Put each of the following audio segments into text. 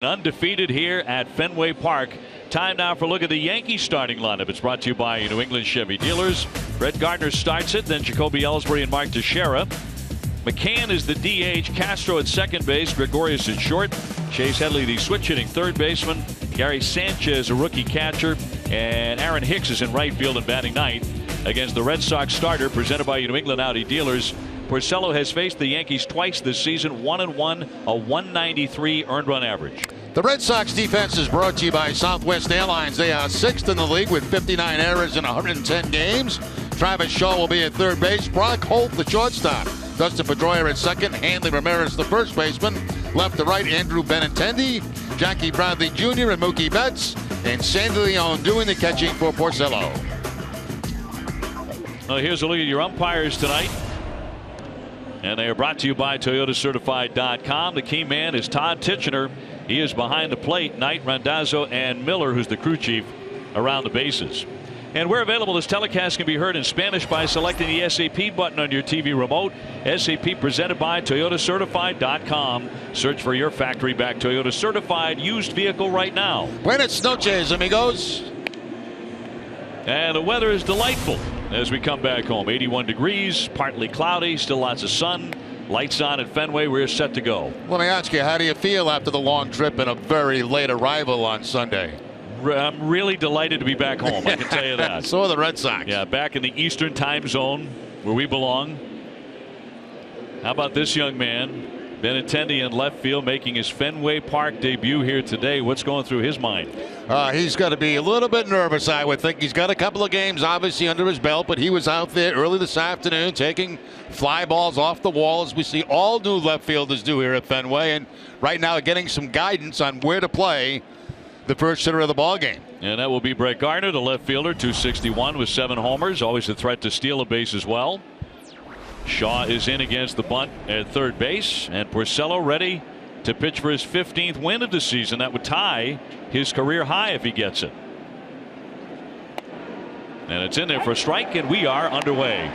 Undefeated here at Fenway Park. Time now for a look at the Yankees starting lineup. It's brought to you by New England Chevy Dealers. Brett Gardner starts it, then Jacoby Ellsbury and Mark Teixeira. McCann is the DH, Castro at second base, Gregorius at short, Chase Headley the switch hitting third baseman, Gary Sanchez a rookie catcher, and Aaron Hicks is in right field and batting ninth against the Red Sox starter presented by New England Audi Dealers. Porcello has faced the Yankees twice this season, 1-1, a 193 earned run average. The Red Sox defense is brought to you by Southwest Airlines. They are sixth in the league with 59 errors in 110 games. Travis Shaw will be at third base. Brock Holt, the shortstop. Dustin Pedroia at second. Hanley Ramirez, the first baseman. Left to right, Andrew Benintendi, Jackie Bradley Jr. and Mookie Betts. And Sandy Leon doing the catching for Porcello. Well, here's a look at your umpires tonight. And they are brought to you by ToyotaCertified.com. The key man is Todd Tichenor. He is behind the plate. Knight, Randazzo, and Miller, who's the crew chief, around the bases. And where available, this telecast can be heard in Spanish by selecting the SAP button on your TV remote. SAP presented by ToyotaCertified.com. Search for your factory-backed Toyota Certified used vehicle right now. Buenas noches, amigos. And the weather is delightful as we come back home. 81 degrees, partly cloudy, still lots of sun. Lights on at Fenway. We're set to go. Let me ask you, how do you feel after the long trip and a very late arrival on Sunday? I'm really delighted to be back home. I can tell you that. So are the Red Sox. Yeah, back in the Eastern time zone where we belong. How about this young man? Benintendi in left field making his Fenway Park debut here today. What's going through his mind? He's got to be a little bit nervous, I would think. He's got a couple of games obviously under his belt, but he was out there early this afternoon taking fly balls off the wall, as we see all new left fielders do here at Fenway, and right now getting some guidance on where to play the first hitter of the ball game. And that will be Brett Gardner, the left fielder, 261 with 7 homers, always a threat to steal a base as well. Shaw is in against the bunt at third base, and Porcello ready to pitch for his 15th win of the season. That would tie his career high if he gets it. And it's in there for a strike, and we are underway.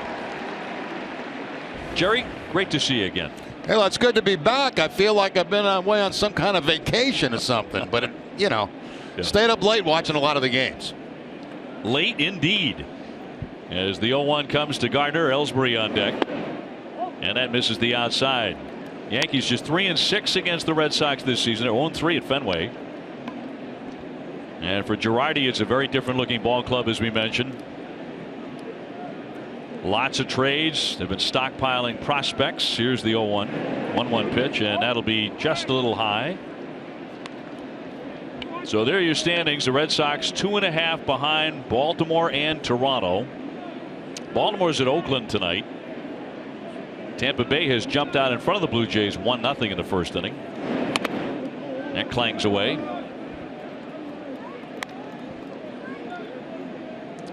Jerry, great to see you again. Hey, well, it's good to be back. I feel like I've been away on some kind of vacation or something, but stayed up late watching a lot of the games. Late indeed. As the 0-1 comes to Gardner, Ellsbury on deck, and that misses the outside. Yankees just 3-6 against the Red Sox this season. They're 0-3 at Fenway. And for Girardi, it's a very different looking ball club, as we mentioned. Lots of trades. They've been stockpiling prospects. Here's the 0-1. 1-1 pitch, and that'll be just a little high. So there are your standings. The Red Sox 2.5 behind Baltimore and Toronto. Baltimore's at Oakland tonight. Tampa Bay has jumped out in front of the Blue Jays 1-0 in the first inning. That clangs away.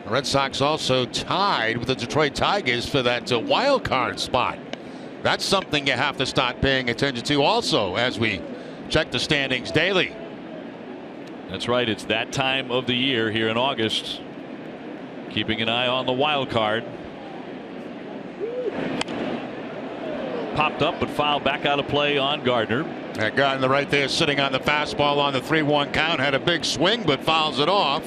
The Red Sox also tied with the Detroit Tigers for that wild card spot. That's something you have to start paying attention to also as we check the standings daily. That's right. It's that time of the year here in August. Keeping an eye on the wild card. Popped up but fouled back out of play on Gardner. That Gardner right there sitting on the fastball on the 3-1 count, had a big swing but fouls it off.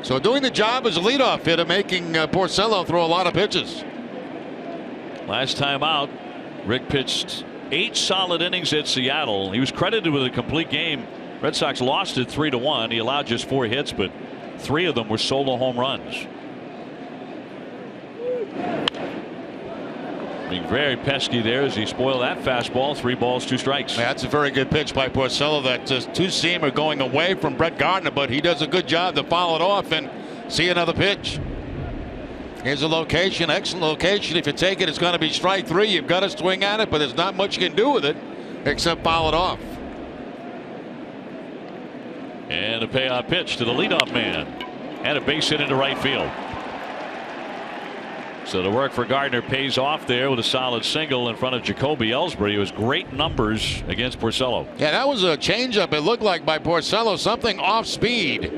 So doing the job as a leadoff hitter, making Porcello throw a lot of pitches. Last time out, Rick pitched 8 solid innings at Seattle. He was credited with a complete game. Red Sox lost it 3-1. He allowed just 4 hits, but 3 of them were solo home runs. Being very pesky there as he spoiled that fastball. 3 balls, 2 strikes. That's a very good pitch by Porcello. That two-seamer going away from Brett Gardner, but he does a good job to follow it off and see another pitch. Here's a location, excellent location. If you take it, it's going to be strike 3. You've got to swing at it, but there's not much you can do with it except foul it off. And a payoff pitch to the leadoff man, and a base hit into right field. So the work for Gardner pays off there with a solid single in front of Jacoby Ellsbury. It was great numbers against Porcello. Yeah, that was a changeup, it looked like, by Porcello, something off speed.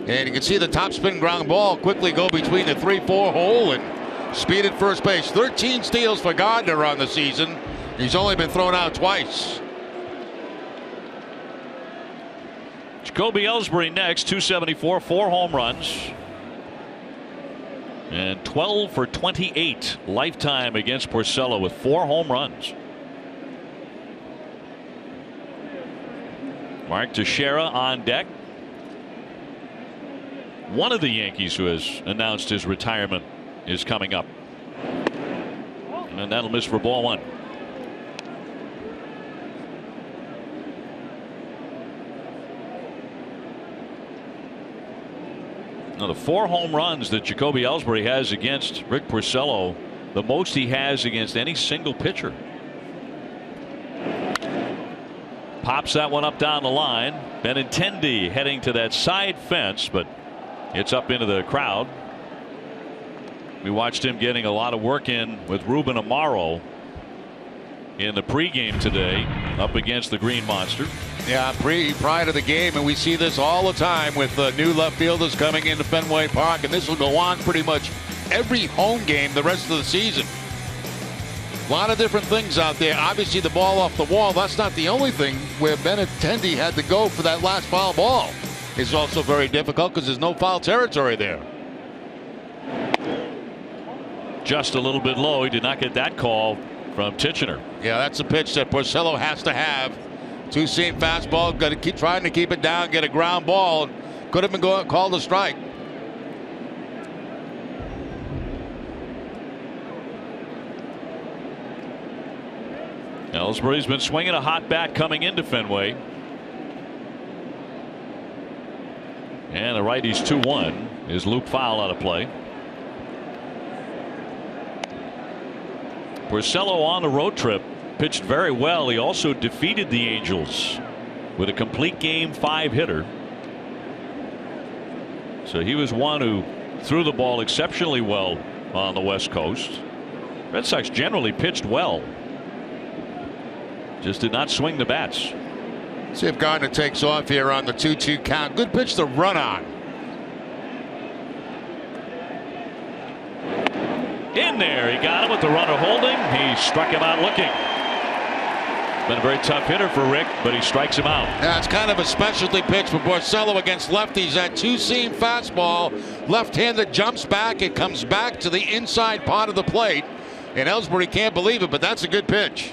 And you can see the top spin ground ball quickly go between the 3-4 hole and speed at first base. 13 steals for Gardner on the season. He's only been thrown out twice. Jacoby Ellsbury next, 274, 4 home runs. And 12 for 28 lifetime against Porcello with 4 home runs. Mark Teixeira on deck. One of the Yankees who has announced his retirement is coming up. And that'll miss for ball 1. Now the 4 home runs that Jacoby Ellsbury has against Rick Porcello, the most he has against any single pitcher. Pops that one up down the line. Benintendi heading to that side fence, but it's up into the crowd. We watched him getting a lot of work in with Ruben Amaro in the pregame today up against the Green Monster. Yeah, prior to the game, and we see this all the time with new left fielders coming into Fenway Park, and this will go on pretty much every home game the rest of the season. A lot of different things out there. Obviously, the ball off the wall, that's not the only thing where Benintendi had to go for that last foul ball. It's also very difficult because there's no foul territory there. Just a little bit low. He did not get that call from Titchener. Yeah, that's a pitch that Porcello has to have. 2-seam fastball, got to keep trying to keep it down, get a ground ball. Could have been called a strike. Ellsbury's been swinging a hot bat coming into Fenway. And the righty's 2-1 is loop foul out of play. Porcello on the road trip pitched very well. He also defeated the Angels with a complete game 5 hitter. So he was one who threw the ball exceptionally well on the West Coast. Red Sox generally pitched well. Just did not swing the bats. See if Gardner takes off here on the 2-2 count. Good pitch to run on. In there, he got him with the runner holding. He struck him out looking. Been a very tough hitter for Rick, but he strikes him out. Yeah, it's kind of a specialty pitch for Porcello against lefties. That 2-seam fastball, left-handed, jumps back. It comes back to the inside part of the plate, and Ellsbury can't believe it, but that's a good pitch.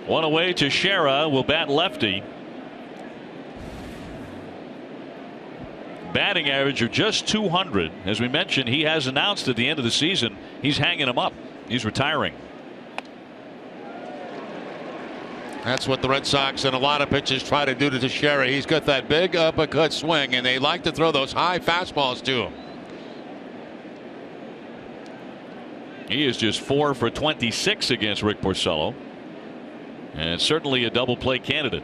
One away. Teixeira will bat lefty. Batting average of just 200. As we mentioned, he has announced at the end of the season he's hanging him up. He's retiring. That's what the Red Sox and a lot of pitchers try to do to Teixeira. He's got that big uppercut swing, and they like to throw those high fastballs to him. He is just 4 for 26 against Rick Porcello. And certainly a double play candidate.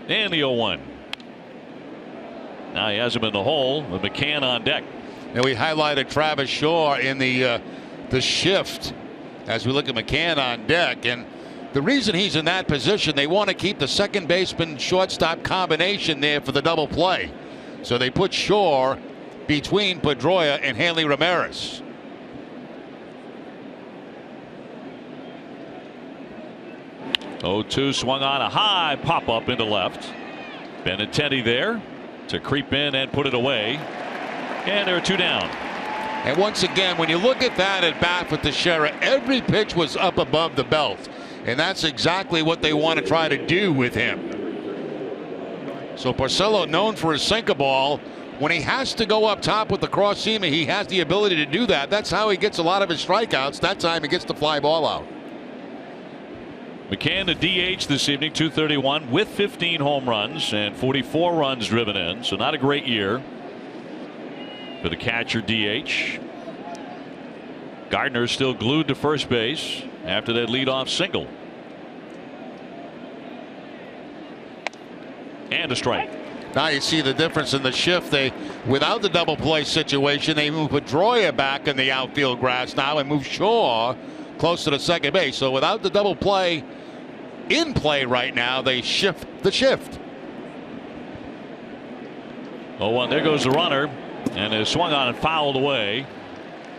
And the 0-1. Now he has him in the hole with McCann on deck. And we highlighted Travis Shaw in the shift as we look at McCann on deck. And the reason he's in that position, they want to keep the second baseman shortstop combination there for the double play. So they put Shaw between Pedroia and Hanley Ramirez. Oh-2 swung on a high pop up into left. Benintendi there to creep in and put it away. And there are 2 down. And once again, when you look at that at bat for Teixeira, every pitch was up above the belt. And that's exactly what they want to try to do with him. So Porcello, known for his sinker ball, when he has to go up top with the cross seamer, he has the ability to do that. That's how he gets a lot of his strikeouts. That time he gets the fly ball out. McCann the DH this evening, 231 with 15 home runs and 44 runs driven in. So not a great year for the catcher DH. Gardner still glued to first base after that leadoff single. And a strike. Now you see the difference in the shift. They, without the double play situation, they move Pedroia back in the outfield grass now and move Shaw close to the second base. So without the double play in play right now, they shift the shift. 0-1. There goes the runner, and is swung on and fouled away.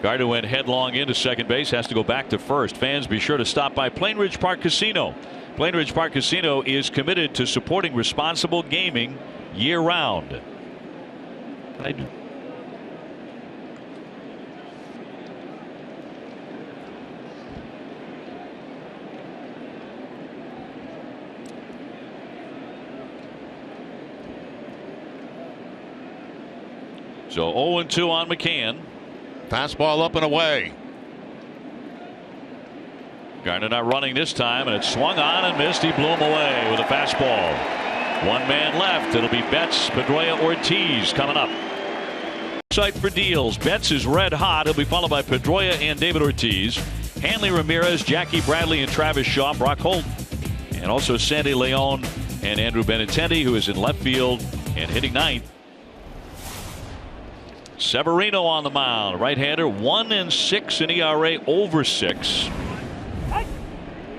Gardner went headlong into second base, has to go back to first. Fans, be sure to stop by Plainridge Park Casino. Plainridge Park Casino is committed to supporting responsible gaming year-round. I do. So 0-2 on McCann. Fastball up and away. Gardner not running this time, and it swung on and missed. He blew him away with a fastball. One man left. It'll be Betts, Pedroia, Ortiz coming up. Site for deals. Betts is red hot. He'll be followed by Pedroia and David Ortiz. Hanley Ramirez, Jackie Bradley, and Travis Shaw. Brock Holt, and also Sandy Leon and Andrew Benintendi, who is in left field and hitting ninth. Severino on the mound, right-hander, 1-6 in ERA, over 6.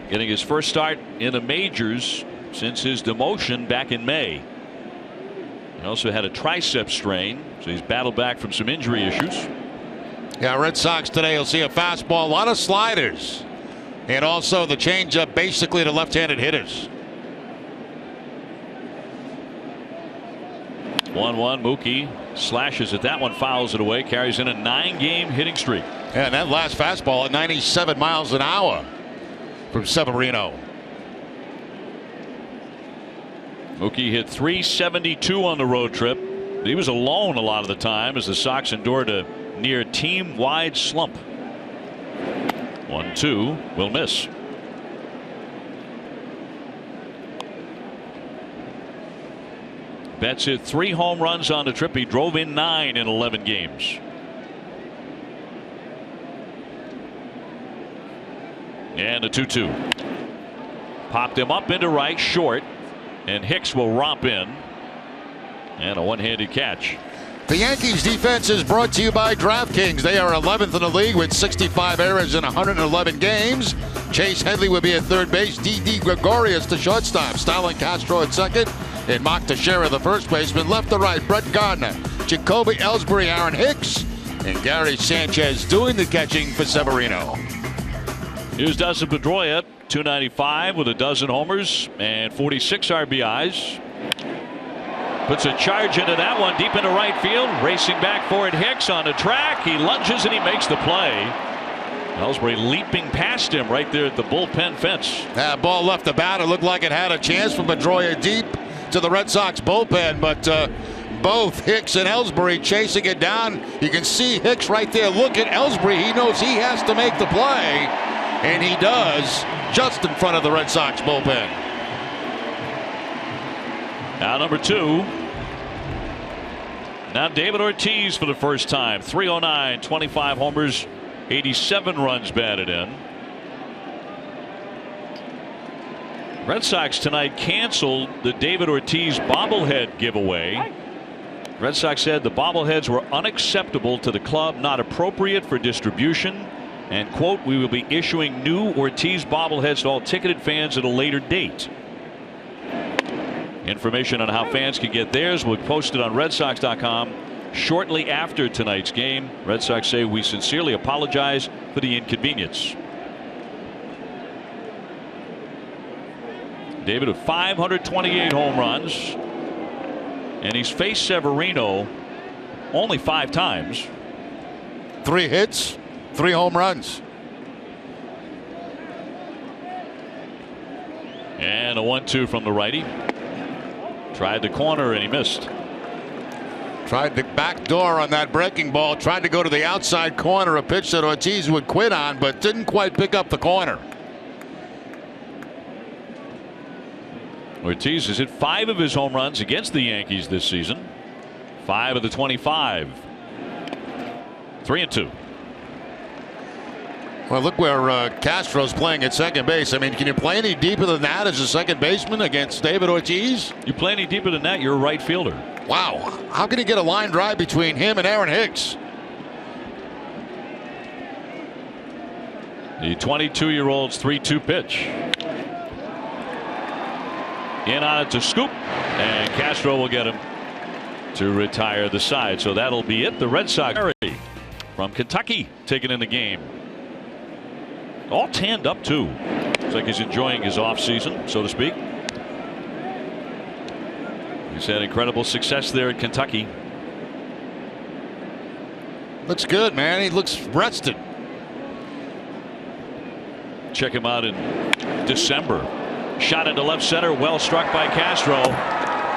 Getting his first start in the majors since his demotion back in May. He also had a tricep strain, so he's battled back from some injury issues. Yeah, Red Sox today, you'll see a fastball, a lot of sliders, and also the changeup basically to left-handed hitters. 1-1, Mookie slashes at that one, fouls it away, carries in a 9-game hitting streak. Yeah, and that last fastball at 97 miles an hour from Severino. Mookie hit .372 on the road trip. He was alone a lot of the time as the Sox endured a near team-wide slump. 1-2 will miss. Betts hit 3 home runs on the trip. He drove in 9 in 11 games. And a 2-2. Popped him up into right, short, and Hicks will romp in. And a one-handed catch. The Yankees defense is brought to you by DraftKings. They are 11th in the league with 65 errors in 111 games. Chase Headley will be at third base. D.D. Gregorius to shortstop. Stalin Castro at second. And Mark Teixeira, the first baseman. Left to right, Brett Gardner, Jacoby Ellsbury, Aaron Hicks, and Gary Sanchez doing the catching for Severino. Here's Dustin Pedroia, .295 with a dozen homers and 46 RBIs. Puts a charge into that one deep into right field. Racing back for it, Hicks on the track. He lunges and he makes the play. Ellsbury leaping past him right there at the bullpen fence. That ball left the bat. It looked like it had a chance for Pedroia deep to the Red Sox bullpen, but both Hicks and Ellsbury chasing it down. You can see Hicks right there. Look at Ellsbury. He knows he has to make the play, and he does, just in front of the Red Sox bullpen. Now number 2. Now David Ortiz for the first time. .309, 25 homers, 87 runs batted in. Red Sox tonight canceled the David Ortiz bobblehead giveaway. Red Sox said the bobbleheads were unacceptable to the club, not appropriate for distribution, and quote, we will be issuing new Ortiz bobbleheads to all ticketed fans at a later date. Information on how fans can get theirs will be posted on RedSox.com shortly after tonight's game. Red Sox say we sincerely apologize for the inconvenience. David with 528 home runs, and he's faced Severino only 5 times. 3 hits, 3 home runs. And a 1-2 from the righty. Tried the corner and he missed. Tried the back door on that breaking ball. Tried to go to the outside corner, a pitch that Ortiz would quit on, but didn't quite pick up the corner. Ortiz has hit 5 of his home runs against the Yankees this season. 5 of the 25. 3-2. Well, look where Castro's playing at second base. I mean, can you play any deeper than that as a second baseman against David Ortiz? You play any deeper than that, you're a right fielder. Wow. How can you get a line drive between him and Aaron Hicks? The 22-year-old's 3-2 pitch. In on it to scoop, and Castro will get him to retire the side. So that'll be it. The Red Sox. from Kentucky taking in the game. All tanned up too. Looks like he's enjoying his off season, so to speak. He's had incredible success there at Kentucky. Looks good, man. He looks rested. Check him out in December. Shot into left center, well struck by Castro.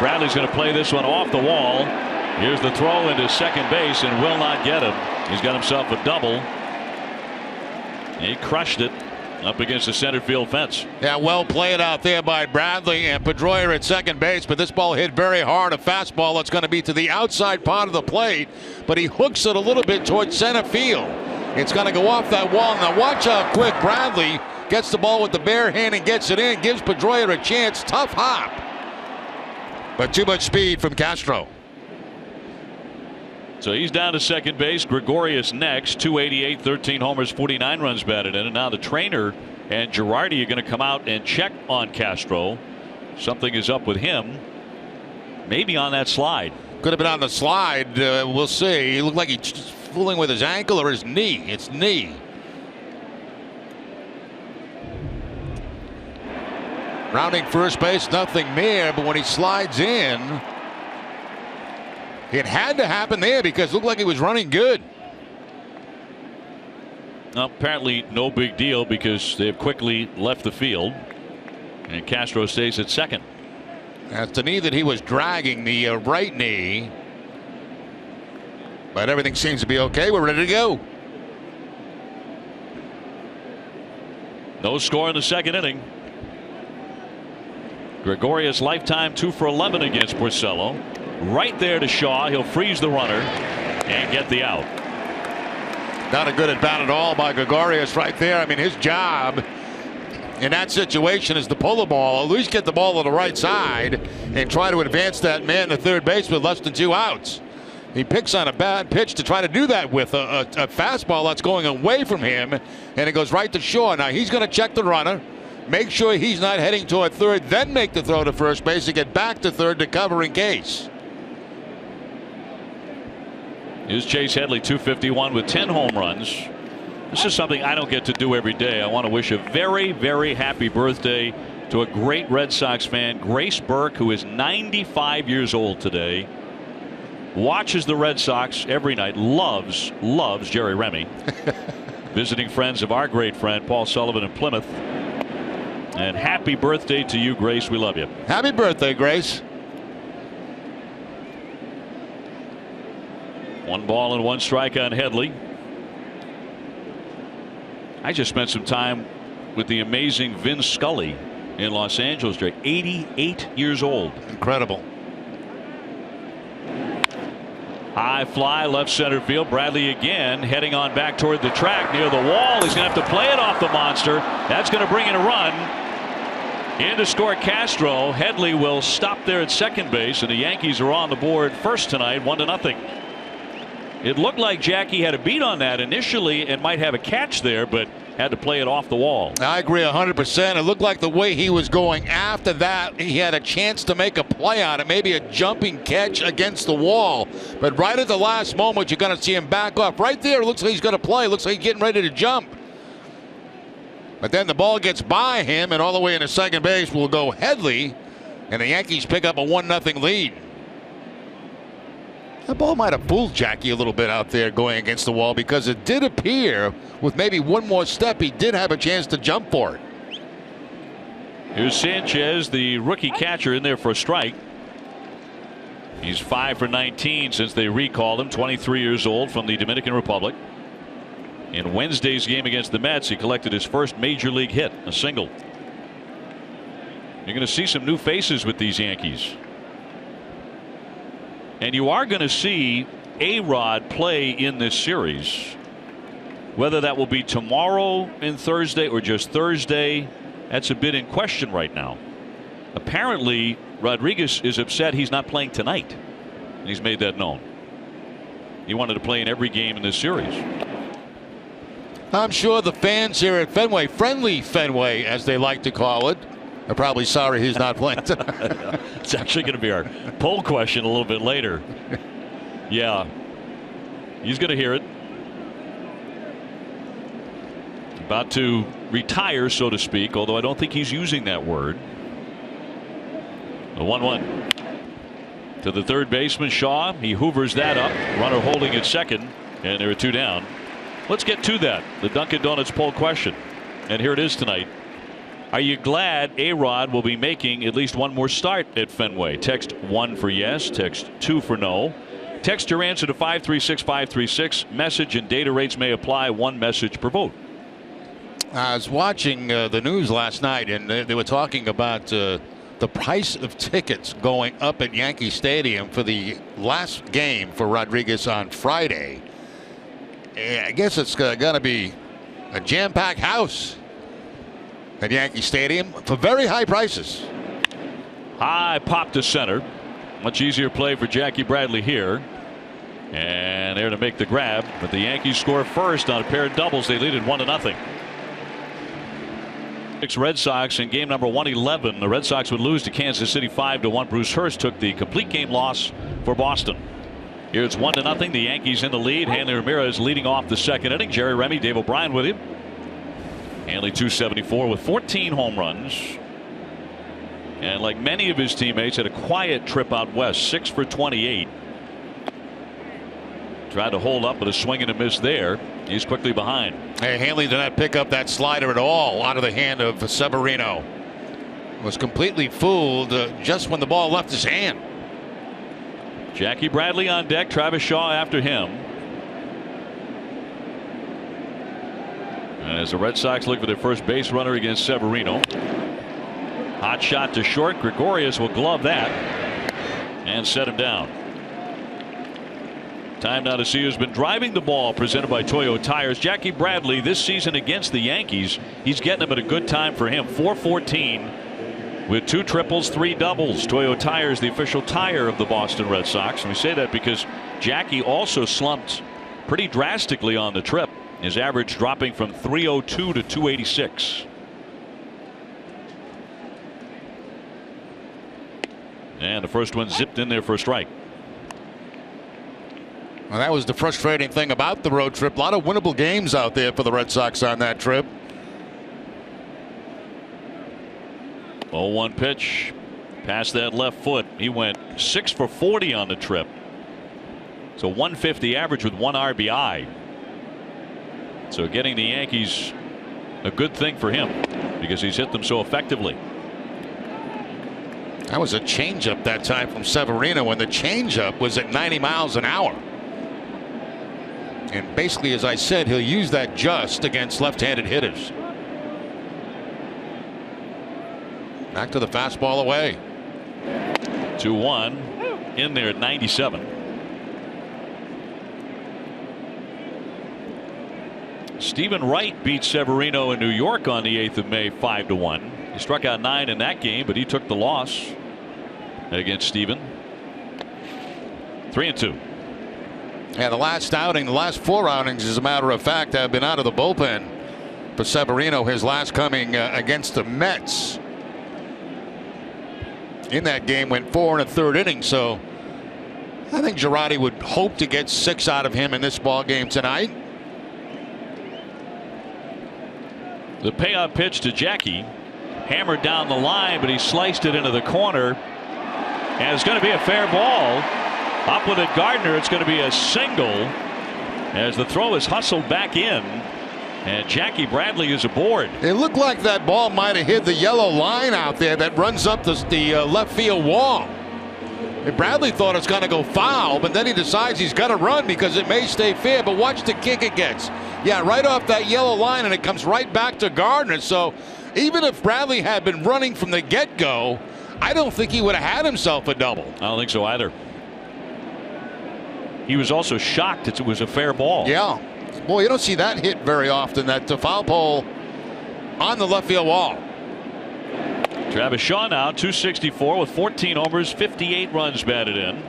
Bradley's going to play this one off the wall. Here's the throw into second base and will not get him. He's got himself a double. He crushed it up against the center field fence. Yeah, well played out there by Bradley and Pedroia at second base, but this ball hit very hard. A fastball that's going to be to the outside part of the plate, but he hooks it a little bit towards center field. It's going to go off that wall. Now watch how quick Bradley gets the ball with the bare hand and gets it in. Gives Pedroia a chance. Tough hop, but too much speed from Castro. So he's down to second base. Gregorius next. 288, 13 homers, 49 runs batted in. And now the trainer and Girardi are going to come out and check on Castro. Something is up with him. Maybe on that slide. Could have been on the slide. We'll see. He looked like he's fooling with his ankle or his knee. It's knee. Rounding first base, nothing there. But when he slides in, it had to happen there because it looked like he was running good. Well, apparently no big deal because they have quickly left the field. And Castro stays at second. That's the knee that he was dragging, the right knee. But everything seems to be okay. We're ready to go. No score in the second inning. Gregorius lifetime 2 for 11 against Porcello. Right there to Shaw. He'll freeze the runner and get the out. Not a good at bat at all by Gregorius right there. I mean, his job in that situation is to pull the ball, at least get the ball to the right side and try to advance that man to third base with less than 2 outs. He picks on a bad pitch to try to do that with a fastball that's going away from him, and it goes right to Shaw. Now he's going to check the runner, make sure he's not heading toward third, then make the throw to first base and get back to third to cover in case. Here's Chase Headley, 251 with 10 home runs. This is something I don't get to do every day. I want to wish a very, very happy birthday to a great Red Sox fan, Grace Burke, who is 95 years old today. Watches the Red Sox every night. Loves Jerry Remy. Visiting friends of our great friend Paul Sullivan in Plymouth. And happy birthday to you, Grace. We love you. Happy birthday, Grace. 1 ball and 1 strike on Headley. I just spent some time with the amazing Vin Scully in Los Angeles. 88 years old. Incredible. High fly left center field. Bradley again heading on back toward the track near the wall. He's going to have to play it off the monster. That's going to bring in a run. In to score Castro. Headley will stop there at second base, and the Yankees are on the board first tonight, 1-0. It looked like Jackie had a beat on that initially and might have a catch there, but had to play it off the wall. I agree 100%. It looked like the way he was going after that, he had a chance to make a play on it, maybe a jumping catch against the wall. But right at the last moment, you're going to see him back off. Right there, it looks like he's going to play. Looks like he's getting ready to jump. But then the ball gets by him, and all the way into second base will go Headley, and the Yankees pick up a 1-0 lead. That ball might have fooled Jackie a little bit out there going against the wall, because it did appear with maybe one more step he did have a chance to jump for it. Here's Sanchez, the rookie catcher, in there for a strike. He's 5 for 19 since they recalled him. 23 years old, from the Dominican Republic. In Wednesday's game against the Mets, he collected his first major league hit, a single. You're going to see some new faces with these Yankees. And you are going to see A-Rod play in this series. Whether that will be tomorrow and Thursday or just Thursday, that's a bit in question right now. Apparently, Rodriguez is upset he's not playing tonight. And he's made that known. He wanted to play in every game in this series. I'm sure the fans here at Fenway, friendly Fenway as they like to call it, are probably sorry he's not playing tonight. It's actually going to be our poll question a little bit later. Yeah, he's going to hear it. About to retire, so to speak, although I don't think he's using that word. The 1-1 to the third baseman, Shaw. He hoovers that up. Runner holding at second, and there are 2 down. Let's get to that. The Dunkin' Donuts poll question. And here it is tonight. Are you glad A-Rod will be making at least one more start at Fenway? Text 1 for yes, text 2 for no. Text your answer to 536 536. Message and data rates may apply. 1 message per vote. I was watching the news last night, and they were talking about the price of tickets going up at Yankee Stadium for the last game for Rodriguez on Friday. I guess it's going to be a jam-packed house at Yankee Stadium for very high prices. High pop to center. Much easier play for Jackie Bradley here. And there to make the grab. But the Yankees score first on a pair of doubles. They lead it 1-0. Red Sox in game number 111. The Red Sox would lose to Kansas City 5-1. Bruce Hurst took the complete game loss for Boston. Here it's 1-0. The Yankees in the lead. Hanley Ramirez leading off the second inning. Jerry Remy, Dave O'Brien with him. Hanley 274 with 14 home runs. And like many of his teammates, had a quiet trip out west. 6 for 28. Tried to hold up, but a swing and a miss there. He's quickly behind. Hey, Hanley did not pick up that slider at all out of the hand of Severino. Was completely fooled just when the ball left his hand. Jackie Bradley on deck. Travis Shaw after him. And as the Red Sox look for their first base runner against Severino. Hot shot to short. Gregorius will glove that and set him down. Time now to see who's been driving the ball, presented by Toyo Tires. Jackie Bradley this season against the Yankees. He's getting them at a good time for him. 414 with 2 triples, 3 doubles. Toyo Tires, the official tire of the Boston Red Sox. And we say that because Jackie also slumped pretty drastically on the trip. His average dropping from 302 to 286. And the first one zipped in there for a strike. Well, that was the frustrating thing about the road trip. A lot of winnable games out there for the Red Sox on that trip. 0-1 pitch. Past that left foot. He went 6 for 40 on the trip. So 150 average with 1 RBI. So getting the Yankees a good thing for him because he's hit them so effectively. That was a changeup that time from Severino, and the changeup was at 90 miles an hour. And basically, as I said, he'll use that just against left-handed hitters. Back to the fastball away. 2-1 in there at 97. Stephen Wright beat Severino in New York on the 8th of May 5-1. He struck out 9 in that game, but he took the loss against Stephen. 3-2. Yeah, the last outing, the last 4 outings, as a matter of fact, have been out of the bullpen for Severino. His last coming against the Mets. In that game, went 4 1/3 innings. So I think Girardi would hope to get 6 out of him in this ball game tonight. The payout pitch to Jackie, hammered down the line, but he sliced it into the corner, and it's going to be a fair ball. Up with it, Gardner. It's going to be a single as the throw is hustled back in, and Jackie Bradley is aboard. It looked like that ball might have hit the yellow line out there that runs up the left field wall. And Bradley thought it's going to go foul, but then he decides he's got to run because it may stay fair. But watch the kick it gets. Yeah, right off that yellow line, and it comes right back to Gardner. So even if Bradley had been running from the get-go, I don't think he would have had himself a double. I don't think so either. He was also shocked that it was a fair ball. Yeah. Boy, you don't see that hit very often, that foul pole on the left field wall. Travis Shaw now 264 with 14 homers, 58 runs batted in.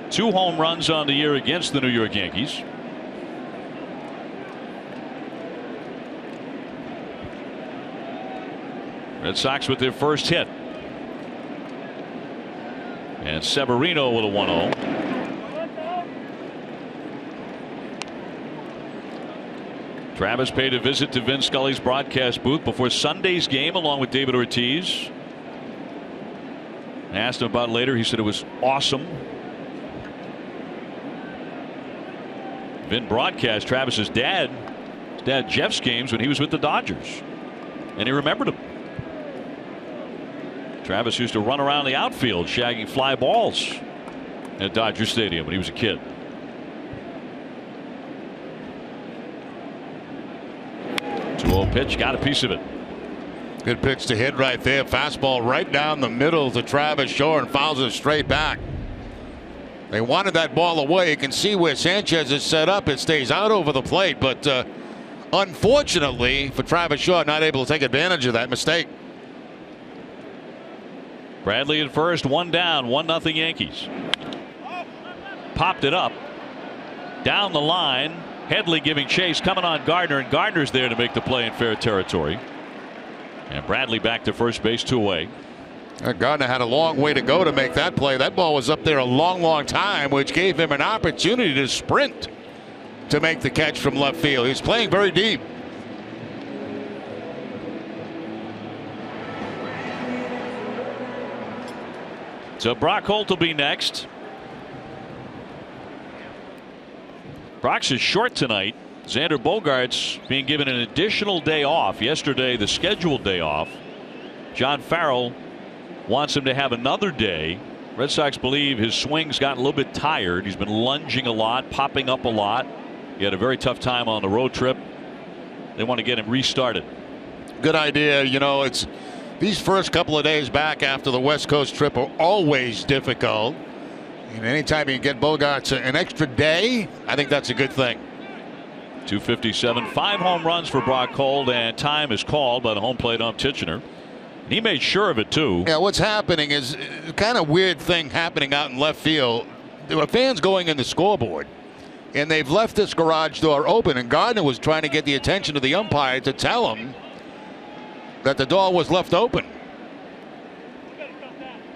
2 home runs on the year against the New York Yankees. Red Sox with their first hit. And Severino with a 1-0. Travis paid a visit to Vin Scully's broadcast booth before Sunday's game along with David Ortiz. I asked him about it later. He said it was awesome. Vin broadcast Travis's dad Jeff's games when he was with the Dodgers, and he remembered him. Travis used to run around the outfield shagging fly balls at Dodger Stadium when he was a kid. Two-0 pitch, got a piece of it. Good pitch to hit right there. Fastball right down the middle to Travis Shaw and fouls it straight back. They wanted that ball away. You can see where Sanchez is set up. It stays out over the plate, but unfortunately for Travis Shaw, not able to take advantage of that mistake. Bradley at first, one down, 1-0 Yankees. Popped it up down the line. Headley giving chase, coming on Gardner, and Gardner's there to make the play in fair territory. And Bradley back to first base, 2 away. Gardner had a long way to go to make that play. That ball was up there a long time, which gave him an opportunity to sprint to make the catch from left field. He's playing very deep. So Brock Holt will be next. Brock's is short tonight. Xander Bogaerts being given an additional day off. Yesterday, the scheduled day off. John Farrell wants him to have another day. Red Sox believe his swing's gotten a little bit tired. He's been lunging a lot, popping up a lot. He had a very tough time on the road trip. They want to get him restarted. Good idea. You know, it's these first couple of days back after the West Coast trip are always difficult. And anytime you can get Bogaerts an extra day, I think that's a good thing. 257, 5 home runs for Brock Holt, and time is called by the home plate ump Titchener. He made sure of it too. Yeah, what's happening is kind of weird thing happening out in left field. There were fans going in the scoreboard, and they've left this garage door open, and Gardner was trying to get the attention of the umpire to tell him that the door was left open.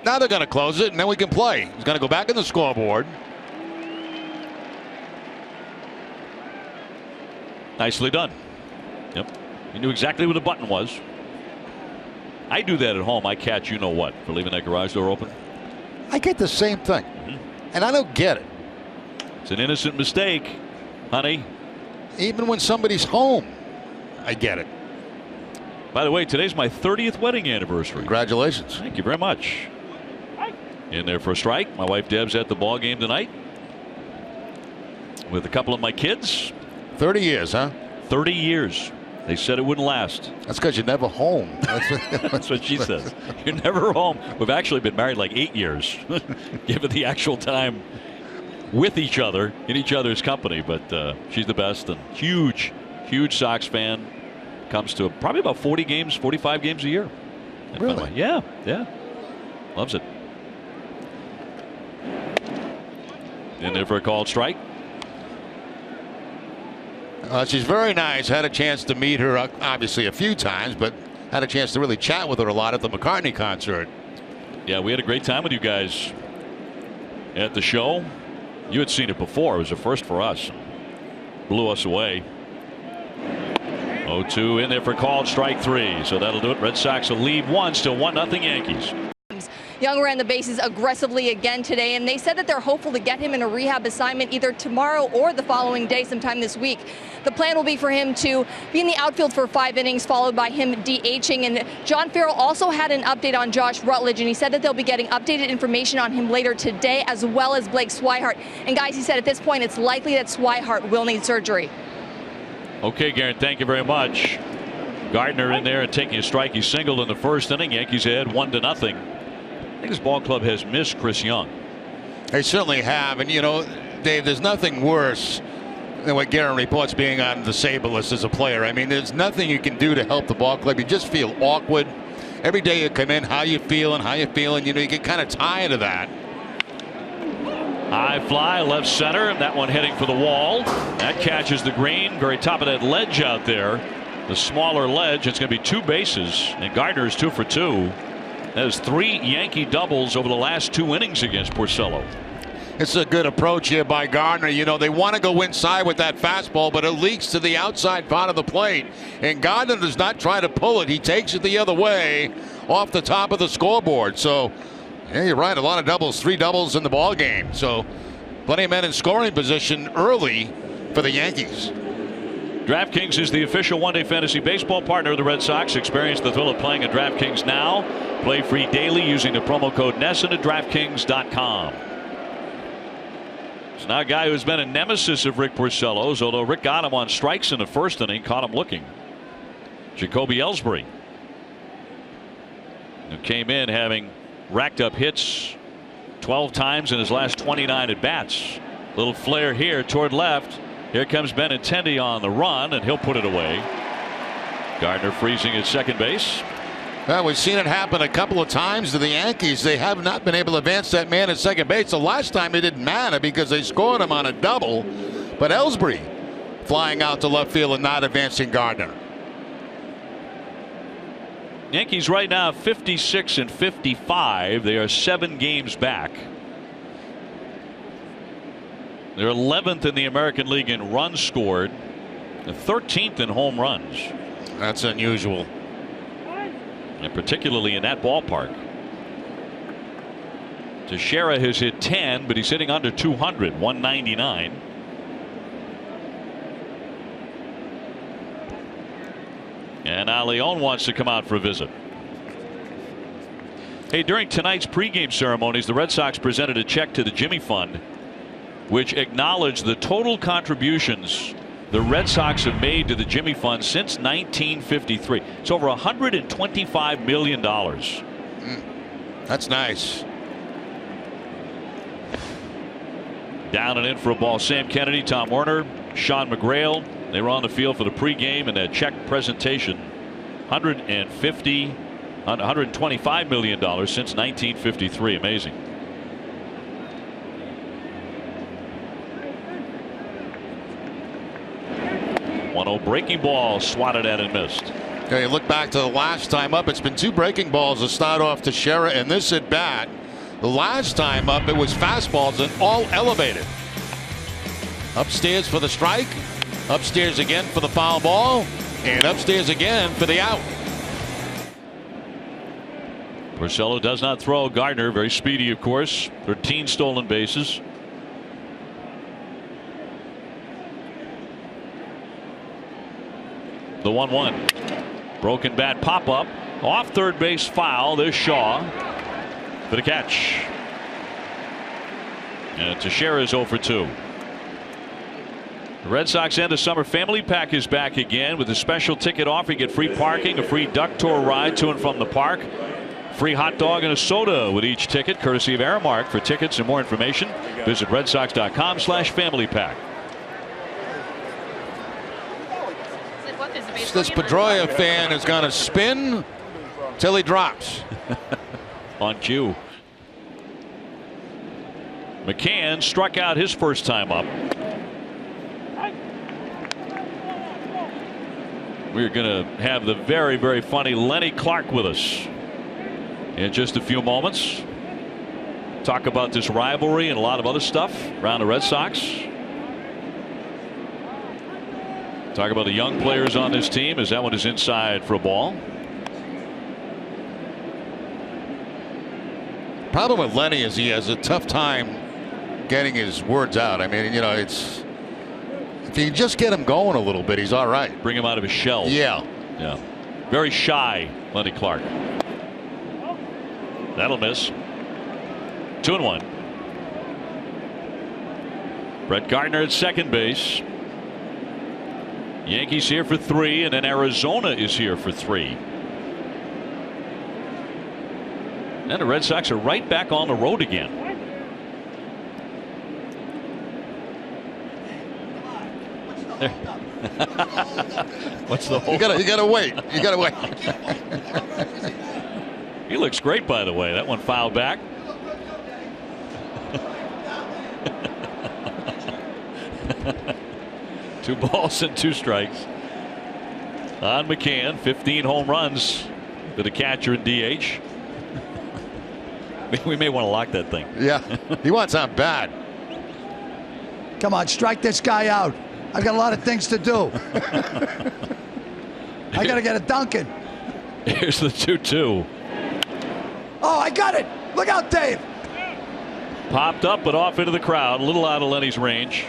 Now they're going to close it, and then we can play. He's going to go back in the scoreboard. Nicely done. Yep. He knew exactly where the button was. I do that at home. I catch you know what for leaving that garage door open. I get the same thing, and I don't get it. It's an innocent mistake, honey. Even when somebody's home, I get it. By the way, today's my 30th wedding anniversary. Congratulations. Thank you very much. In there for a strike. My wife Deb's at the ball game tonight with a couple of my kids. 30 years, huh? 30 years. They said it wouldn't last. That's because you're never home. That's what she says. You're never home. We've actually been married like 8 years, given the actual time with each other in each other's company. But she's the best and huge Sox fan. Comes to probably about 40 games, 45 games a year. Really? Yeah. Loves it. In there for a called strike. She's very nice. Had a chance to meet her obviously a few times, but had a chance to really chat with her a lot at the McCartney concert. Yeah, we had a great time with you guys at the show. You had seen it before. It was a first for us. Blew us away. 0-2 in there for called strike 3. So that'll do it. Red Sox will lead 1, still 1-0 Yankees. Young ran the bases aggressively again today, and they said that they're hopeful to get him in a rehab assignment either tomorrow or the following day sometime this week. The plan will be for him to be in the outfield for 5 innings, followed by him DHing. And John Farrell also had an update on Josh Rutledge, and he said that they'll be getting updated information on him later today, as well as Blake Swihart. And guys, he said at this point it's likely that Swihart will need surgery. Okay, Garrett, thank you very much. Gardner in there and taking a strike. He singled in the first inning. Yankees ahead 1-0. I think this ball club has missed Chris Young. They certainly have. And, you know, Dave, there's nothing worse than what Garrett reports being on the Sabre list as a player. I mean, there's nothing you can do to help the ball club. You just feel awkward. Every day you come in, how you feeling. You know, you get kind of tired of that. High fly, left center, and that one heading for the wall. That catches the green. Very top of that ledge out there. The smaller ledge. It's going to be 2 bases, and Gardner's 2 for 2. That is 3 Yankee doubles over the last 2 innings against Porcello. It's a good approach here by Gardner. You know, they want to go inside with that fastball, but it leaks to the outside part of the plate. And Gardner does not try to pull it. He takes it the other way off the top of the scoreboard. So, yeah, you're right. A lot of doubles, 3 doubles in the ball game. So, plenty of men in scoring position early for the Yankees. DraftKings is the official one-day fantasy baseball partner of the Red Sox. Experience the thrill of playing at DraftKings now. Play free daily using the promo code NESSON at DraftKings.com. It's now a guy who's been a nemesis of Rick Porcello's, although Rick got him on strikes in the first inning, caught him looking. Jacoby Ellsbury, who came in having racked up hits 12 times in his last 29 at-bats. Little flare here toward left. Here comes Benintendi on the run, and he'll put it away. Gardner freezing at second base. Well, we've seen it happen a couple of times to the Yankees. They have not been able to advance that man at second base. The last time it didn't matter because they scored him on a double. But Ellsbury flying out to left field and not advancing Gardner. Yankees right now 56 and 55. They are 7 games back. They're 11th in the American League in runs scored, and 13th in home runs. That's unusual. And particularly in that ballpark. Teixeira has hit 10, but he's hitting under 200, 199. And now Leon wants to come out for a visit. Hey, during tonight's pregame ceremonies, the Red Sox presented a check to the Jimmy Fund, which acknowledged the total contributions the Red Sox have made to the Jimmy Fund since 1953. It's over $125 million. That's nice. Down and in for a ball. Sam Kennedy, Tom Werner, Sean McGrail. They were on the field for the pregame and that check presentation. $125 million since 1953. Amazing. 1-0 breaking ball swatted at and missed. Okay, you look back to the last time up. It's been 2 breaking balls to start off Teixeira and this at bat. The last time up it was fastballs and all elevated. Upstairs for the strike. Upstairs again for the foul ball. And upstairs again for the out. Porcello does not throw. Gardner, very speedy, of course. 13 stolen bases. The 1-1. Broken bat pop up. Off third base foul. There's Shaw for the catch. And Teixeira is 0 for 2. The Red Sox end of summer family pack is back again with a special ticket offer. You get free parking, a free duck tour ride to and from the park, free hot dog and a soda with each ticket, courtesy of Aramark. For tickets and more information, visit redsox.com/familypack. This Pedroia fan is going to spin till he drops. On cue. McCann struck out his first time up. We're going to have the very, very funny Lenny Clark with us in just a few moments. Talk about this rivalry and a lot of other stuff around the Red Sox. Talk about the young players on this team as that one is inside for a ball. Problem with Lenny is he has a tough time getting his words out. I mean, you know, it's if you just get him going a little bit, he's all right. Bring him out of his shell. Yeah. Yeah. Very shy, Lenny Clark. That'll miss. 2-1. Brett Gardner at second base. Yankees here for 3, and then Arizona is here for 3. And the Red Sox are right back on the road again. What's the whole? You gotta wait. You gotta wait. He looks great, by the way. That one fouled back. Two balls and 2 strikes on McCann. 15 home runs to the catcher in DH. We may want to lock that thing. Yeah, he wants out bad. Come on, strike this guy out. I've got a lot of things to do. I got to get a Duncan. Here's the 2-2. Oh, I got it. Look out, Dave. Popped up but off into the crowd. A little out of Lenny's range.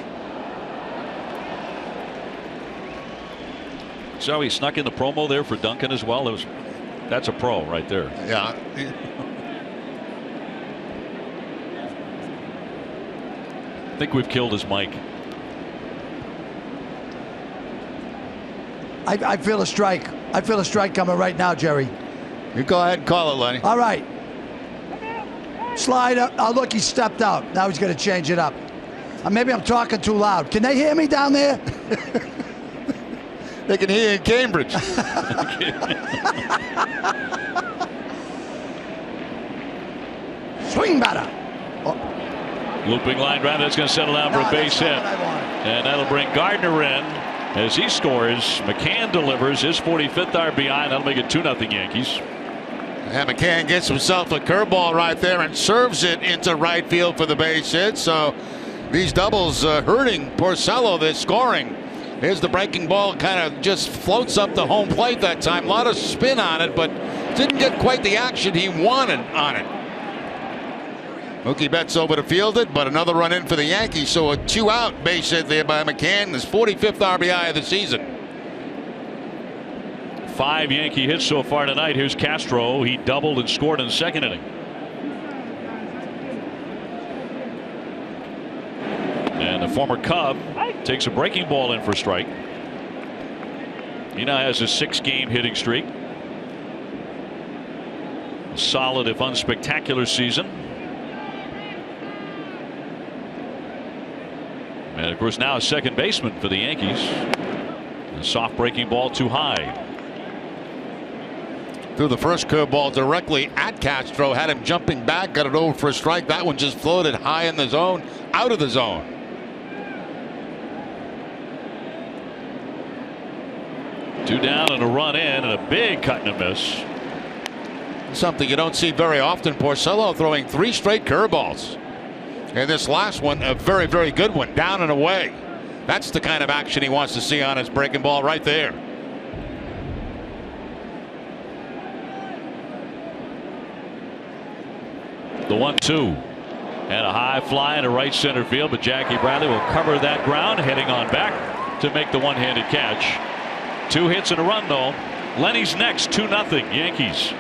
So he snuck in the promo there for Duncan as well. That's a pro right there. Yeah. I think we've killed his mic. I feel a strike. I feel a strike coming right now, Jerry. You go ahead and call it, Lenny. All right. Slide up. Oh, look, he stepped out. Now he's going to change it up. Maybe I'm talking too loud. Can they hear me down there? They can hear you in Cambridge. Swing batter. Looping line drive. That's going to settle down for a base hit. And that'll bring Gardner in as he scores. McCann delivers his 45th RBI. That'll make it 2-0 Yankees. And McCann gets himself a curveball right there and serves it into right field for the base hit. So these doubles hurting Porcello. They're scoring. Here's the breaking ball, kind of just floats up the home plate that time. A lot of spin on it, but didn't get quite the action he wanted on it. Mookie Betts over to field it, but another run in for the Yankees. So a 2-out base hit there by McCann. His 45th RBI of the season. 5 Yankee hits so far tonight. Here's Castro. He doubled and scored in the second inning. And the former Cub takes a breaking ball in for a strike. He now has a 6-game hitting streak. A solid, if unspectacular, season. And of course now a second baseman for the Yankees. A soft breaking ball too high. Threw the first curveball directly at Castro, had him jumping back, got it over for a strike. That one just floated high in the zone, out of the zone. Two down and a run in, and a big cut and a miss. Something you don't see very often. Porcello throwing 3 straight curveballs. And this last one, a very, very good one, down and away. That's the kind of action he wants to see on his breaking ball right there. The 1-2. And a high fly into right center field, but Jackie Bradley will cover that ground, heading on back to make the one-handed catch. 2 hits and a run, though. Lenny's next, 2-0 Yankees.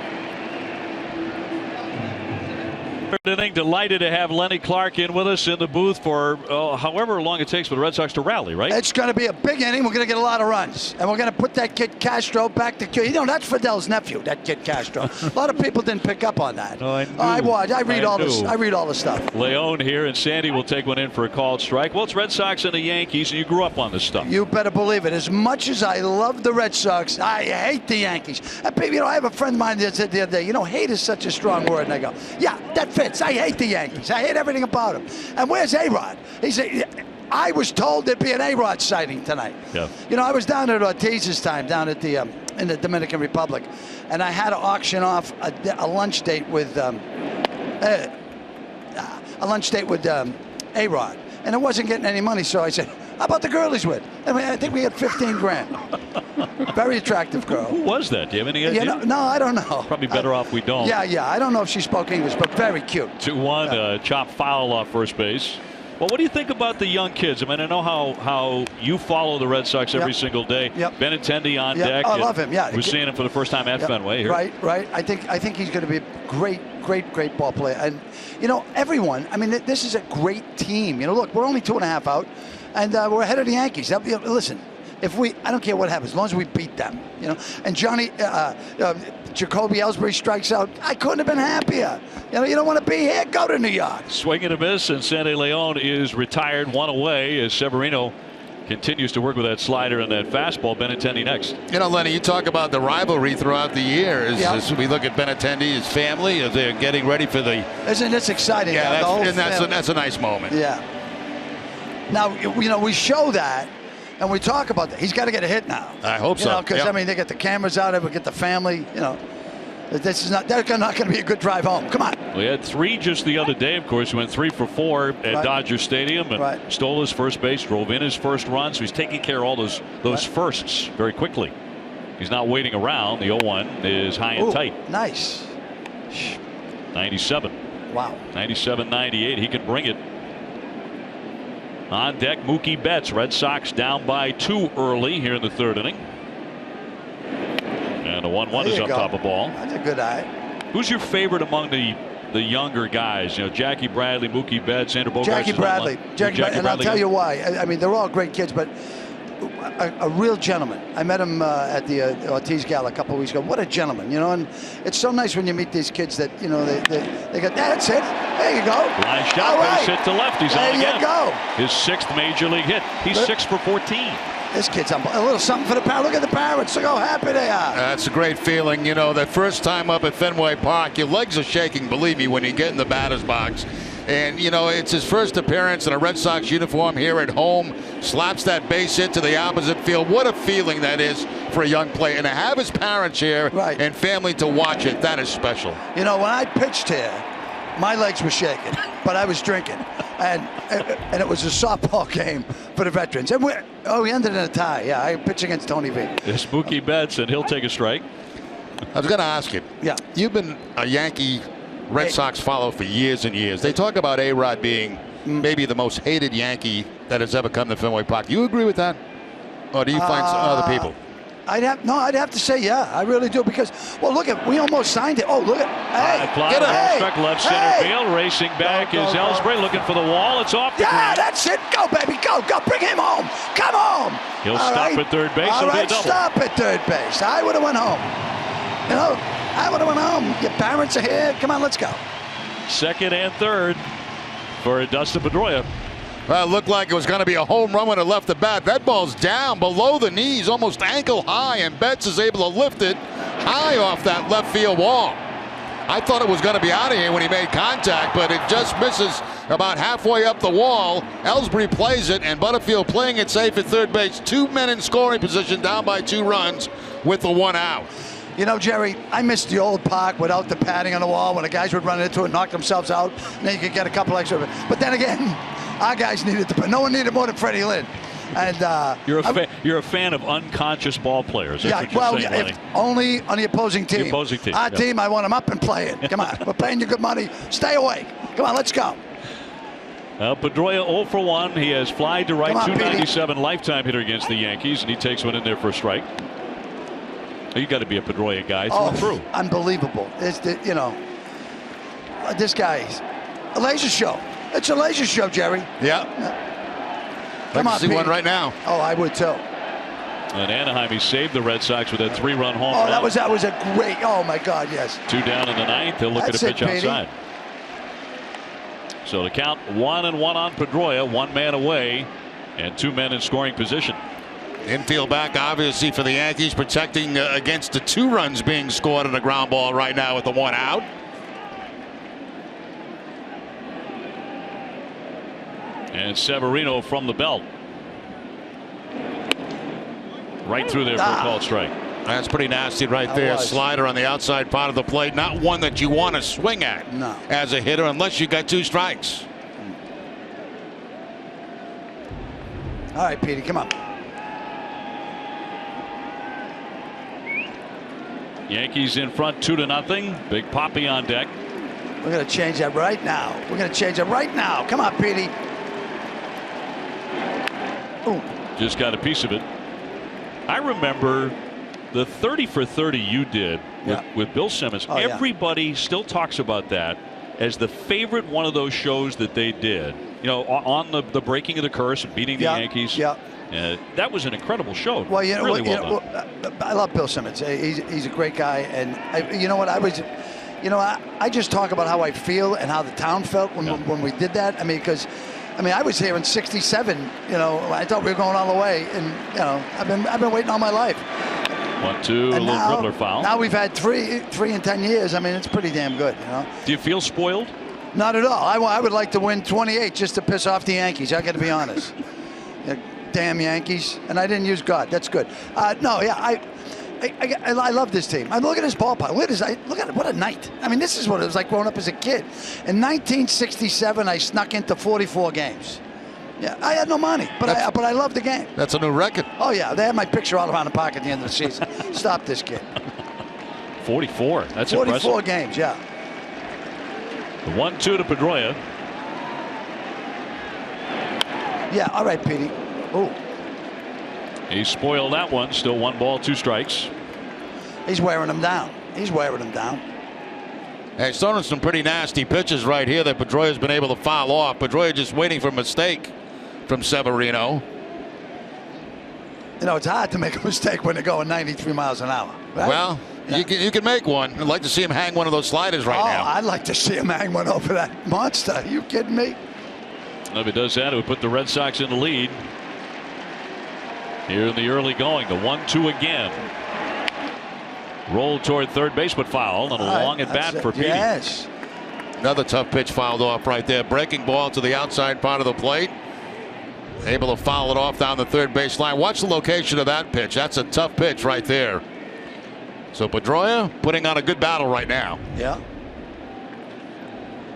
Third inning, delighted to have Lenny Clark in with us in the booth for however long it takes for the Red Sox to rally, right? It's going to be a big inning. We're going to get a lot of runs. And we're going to put that kid Castro back to... You know, that's Fidel's nephew, that kid Castro. A lot of people didn't pick up on that. Oh, I watch. I read all the stuff. Leone here, and Sandy will take one in for a called strike. Well, it's Red Sox and the Yankees, and you grew up on this stuff. You better believe it. As much as I love the Red Sox, I hate the Yankees. You know, I have a friend of mine that said the other day, you know, hate is such a strong word. And I go, yeah, that fits. I hate the Yankees. I hate everything about him. And where's A-Rod? I was told there'd be an A-Rod sighting tonight. Yeah. You know, I was down at Ortiz's time, down at the in the Dominican Republic, and I had to auction off a lunch date with A-Rod, and it wasn't getting any money. So I said, "How about the girl he's with?" I mean, I think we had 15 grand. Very attractive girl. Who was that? Do you have any idea? No, I don't know. Probably better off we don't. Yeah. I don't know if she spoke English, but very cute. 2-1, chop foul off first base. Well, what do you think about the young kids? I mean, I know how you follow the Red Sox every single day. Yep. Benintendi on deck. I love him. Yeah, we're seeing him for the first time at Fenway here. Right. I think he's going to be a great ball player. And you know, everyone. I mean, this is a great team. You know, look, we're only 2.5 out, and we're ahead of the Yankees. Listen, I don't care what happens, as long as we beat them. You know, and Jacoby Ellsbury strikes out. I couldn't have been happier. You know, you don't want to be here. Go to New York. Swing and a miss, and Sandy Leone is retired, 1 away as Severino continues to work with that slider and that fastball. Benintendi next. You know, Lenny, you talk about the rivalry throughout the years. As we look at Benintendi, his family, as they're getting ready for the... Isn't this exciting? Yeah, that's a nice moment. Yeah. Now, you know, we show that. And we talk about that. He's got to get a hit now. I hope so. Because, I mean, they get the cameras out. We get the family, you know. This is not. They're not going to be a good drive home. Come on. We had 3 just the other day. Of course, he went 3 for 4 at Dodger Stadium and stole his first base, drove in his first run. So he's taking care of all those firsts very quickly. He's not waiting around. The 0-1 is high and tight. Nice. 97. Wow. 97-98. He can bring it. On deck, Mookie Betts. Red Sox down by 2 early here in the 3rd inning. And the 1-1 is up top of ball. That's a good eye. Who's your favorite among the younger guys? You know, Jackie Bradley, Mookie Betts, Andrew Bogarts. Jackie Bradley. Jackie Bradley. And I'll tell you why. I mean, they're all great kids, but a real gentleman. I met him at the Ortiz Gala a couple of weeks ago. What a gentleman, you know. And it's so nice when you meet these kids that, you know, they go, that's it. There you go. Line shot, base hit to left. He's on again. There you go. His 6th major league hit. He's 6 for 14. This kid's a little something for the parents. Look at the parents. Look how happy they are. That's a great feeling. You know, that first time up at Fenway Park, your legs are shaking, believe me, when you get in the batter's box. And, you know, it's his first appearance in a Red Sox uniform here at home. Slaps that base hit to the opposite field. What a feeling that is for a young player. And to have his parents here and family to watch it, that is special. You know, when I pitched here, my legs were shaking, but I was drinking. And it was a softball game for the veterans. And we ended in a tie. Yeah, I pitched against Tony V. It's Mookie Betts, and he'll take a strike. I was going to ask you. Yeah. You've been a Yankee Red Sox follower for years and years. They talk about A-Rod being maybe the most hated Yankee that has ever come to Fenway Park. You agree with that? Or do you find some other people? I'd have to say yeah, I really do, because look at, we almost signed it. Oh, look at, get it, struck left center field, racing back is Ellsbury looking for the wall. It's off the green. That's it. Go, baby, go, bring him home. Come home. He'll stop at third base. All right, stop at third base. I would have went home. You know, I would have went home. Your parents are here. Come on, let's go. 2nd and 3rd for Dustin Pedroia. Well, it looked like it was going to be a home run when it left the bat. That ball's down below the knees, almost ankle high, and Betts is able to lift it high off that left field wall. I thought it was going to be out of here when he made contact, but it just misses about halfway up the wall. Ellsbury plays it, and Butterfield playing it safe at third base. 2 men in scoring position, down by 2 runs with the 1 out. You know, Jerry, I missed the old park without the padding on the wall when the guys would run into it and knock themselves out, and then you could get a couple extra. But then again, our guys needed no one needed more than Freddie Lynn. And you're a fan of unconscious ball players. That's if only on the opposing team. The opposing team. Our team, I want them up and playing. Come on, we're paying you good money. Stay awake. Come on, let's go. Pedroia 0 for 1. He has fly to right, 297 Petey. Lifetime hitter against the Yankees, and he takes one in there for a strike. You got to be a Pedroia guy through. Unbelievable. It's you know, this guy's a laser show. It's a laser show, Jerry. Yeah. Come on, see Petey. one right now. Oh, I would too. And Anaheim, he saved the Red Sox with that 3-run home run. That was a great. Oh my God, yes. 2 down in the 9th. He'll look at a pitch outside. So the count 1-1 on Pedroia, 1 man away, and 2 men in scoring position. Infield back, obviously, for the Yankees, protecting against the 2 runs being scored on a ground ball right now with the 1 out. And Severino from the belt. Right through there for a called strike. That's pretty nasty right there. Slider on the outside part of the plate. Not one that you want to swing at as a hitter unless you got 2 strikes. All right, Petey, come on. Yankees in front 2-0. Big Poppy on deck. We're going to change that right now. We're going to change it right now. Come on, Petey. Ooh. Just got a piece of it. I remember the 30 for 30 you did with Bill Simmons. Everybody still talks about that as the favorite one of those shows that they did. You know, on the breaking of the curse and beating the Yankees. Yeah. That was an incredible show. Well, you know, really well done. I love Bill Simmons. He's a great guy, and you know what? I just talk about how I feel and how the town felt when we did that. I mean, because I was here in '67. You know, I thought we were going all the way, and you know, I've been waiting all my life. 1-2, a little dribbler foul. Now we've had three in 10 years. I mean, it's pretty damn good. You know. Do you feel spoiled? Not at all. I would like to win 28 just to piss off the Yankees. I got to be honest. Damn Yankees. And I didn't use God. That's good. I love this team. I look at this ballpark. Look at it. What a night. I mean, this is what it was like growing up as a kid. In 1967, I snuck into 44 games. Yeah, I had no money, but I loved the game. That's a new record. Oh, yeah. They had my picture all around the park at the end of the season. Stop this kid. 44. That's 44 impressive. games, yeah. The 1-2 to Pedroia. Yeah, all right, Petey. Oh. He spoiled that one. Still 1 ball, 2 strikes. He's wearing him down. He's wearing him down. Hey, he's throwing some pretty nasty pitches right here that Pedroia's been able to foul off. Pedroia just waiting for a mistake from Severino. You know, it's hard to make a mistake when they're going 93 miles an hour. Right? Well, yeah. you can make one. I'd like to see him hang one of those sliders right now. I'd like to see him hang one over that monster. Are you kidding me? If he does that, it would put the Red Sox in the lead. Here in the early going, the 1-2 again. Rolled toward third base, but foul, and a long at bat for Petey. Yes. Another tough pitch fouled off right there. Breaking ball to the outside part of the plate. Able to foul it off down the third base line. Watch the location of that pitch. That's a tough pitch right there. So Pedroia putting on a good battle right now. Yeah.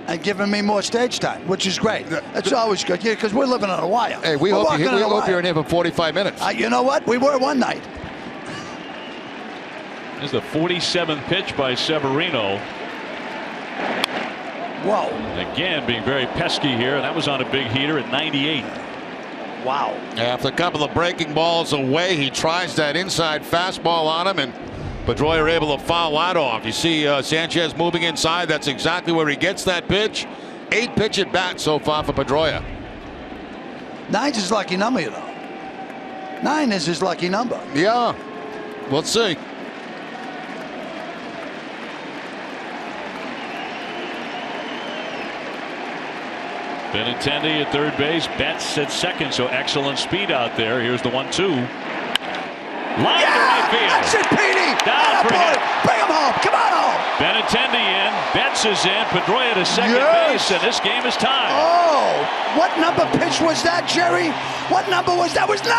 And giving me more stage time, which is great. That's always good, because we're living on a wire. Hey, we hope you're in here for 45 minutes. You know what? We were one night. This is the 47th pitch by Severino. Whoa. Again, being very pesky here, and that was on a big heater at 98. Wow. After a couple of breaking balls away, he tries that inside fastball on him, and Pedroia able to foul that off. You see Sanchez moving inside. That's exactly where he gets that pitch. 8 pitch at bat so far for Pedroia. 9's his lucky number, you know. 9 is his lucky number. Yeah. We'll see. Benintendi at third base, Betts at second, so excellent speed out there. Here's the 1-2. Line to right field. That's it, Petey. Down for him. Bring him home. Come on home. Benintendi in, Betts is in, Pedroia to second base, and this game is tied. Oh, what number pitch was that, Jerry? What number was that? Was 9.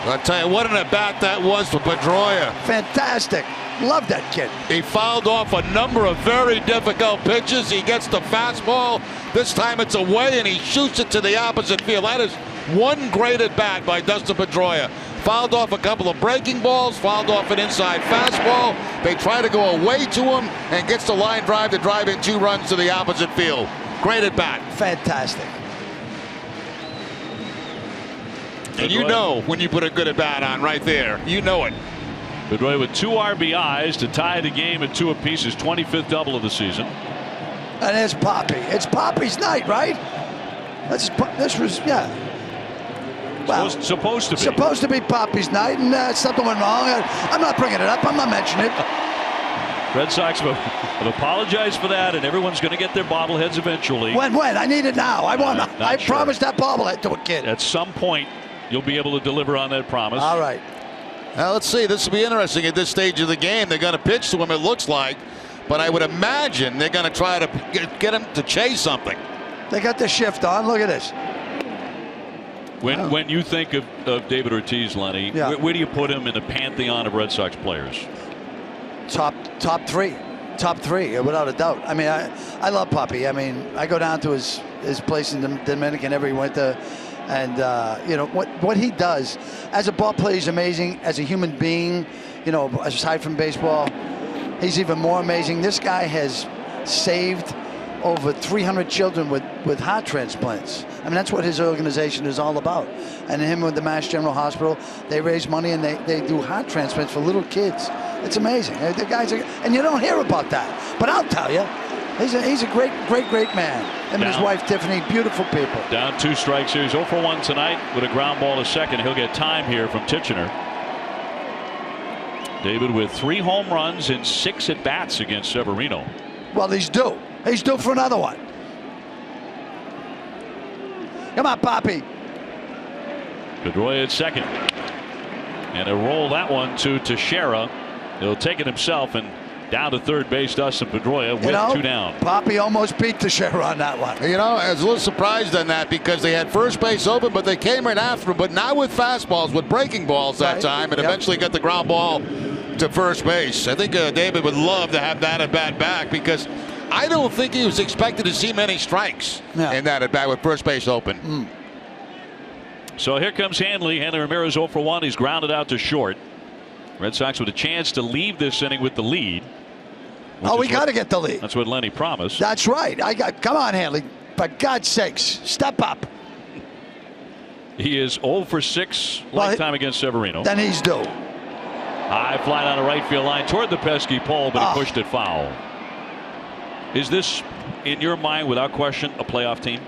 I'll tell you what an at bat that was for Pedroia. Fantastic. Love that kid. He fouled off a number of very difficult pitches. He gets the fastball. This time it's away, and he shoots it to the opposite field. That is one great at bat by Dustin Pedroia. Fouled off a couple of breaking balls, fouled off an inside fastball. They try to go away to him, and gets the line drive to drive in 2 runs to the opposite field. Great at bat. Fantastic. And you know when you put a good at bat on right there. You know it. Pedroia with 2 RBIs to tie the game at 2 apiece, his 25th double of the season. And there's Poppy. It's Poppy's night, right? This was, yeah. Well, supposed to be. Supposed to be Poppy's night, and something went wrong. I'm not bringing it up. I'm not mentioning it. Red Sox have apologized for that, and everyone's going to get their bobbleheads eventually. When? I need it now. I sure. promised that bobblehead to a kid. At some point, you'll be able to deliver on that promise. All right. Now let's see. This will be interesting at this stage of the game. They're going to pitch to him, it looks like, but I would imagine they're going to try to get him to chase something. They got the shift on. Look at this. When you think of David Ortiz, Lenny, where do you put him in the pantheon of Red Sox players? Top 3, without a doubt. I mean, I love Poppy. I mean, I go down to his place in the Dominican every winter, and you know what he does as a ball player is amazing. As a human being, you know, aside from baseball, he's even more amazing. This guy has saved over 300 children with heart transplants. I mean, that's what his organization is all about. And him with the Mass General Hospital, they raise money and they do heart transplants for little kids. It's amazing. The guys are, and you don't hear about that. But I'll tell you, he's a great man. Him and his wife Tiffany, beautiful people. Down 2 strikes here. He's 0 for 1 tonight with a ground ball to second. He'll get time here from Titchener. David with 3 home runs and 6 at bats against Severino. Well, he's due. He's due for another one. Come on, Poppy. Pedroia at second. And he'll roll that one to Teixeira. He'll take it himself, and down to third base, Dustin Pedroia with 2 down. Poppy almost beat Teixeira on that one. You know, I was a little surprised on that because they had first base open, but they came right after him. But not with fastballs, with breaking balls that time, and eventually got the ground ball to first base. I think David would love to have that at bat back because I don't think he was expected to see many strikes in that at bat with first base open. So here comes Hanley. Hanley Ramirez 0 for 1. He's grounded out to short. Red Sox with a chance to leave this inning with the lead. Oh, we got to get the lead. That's what Lenny promised. That's right. Come on, Hanley. For God's sakes, step up. He is 0 for 6 lifetime against Severino. Then he's due. High fly down the right field line toward the pesky pole, but he pushed it foul. Is this, in your mind, without question, a playoff team?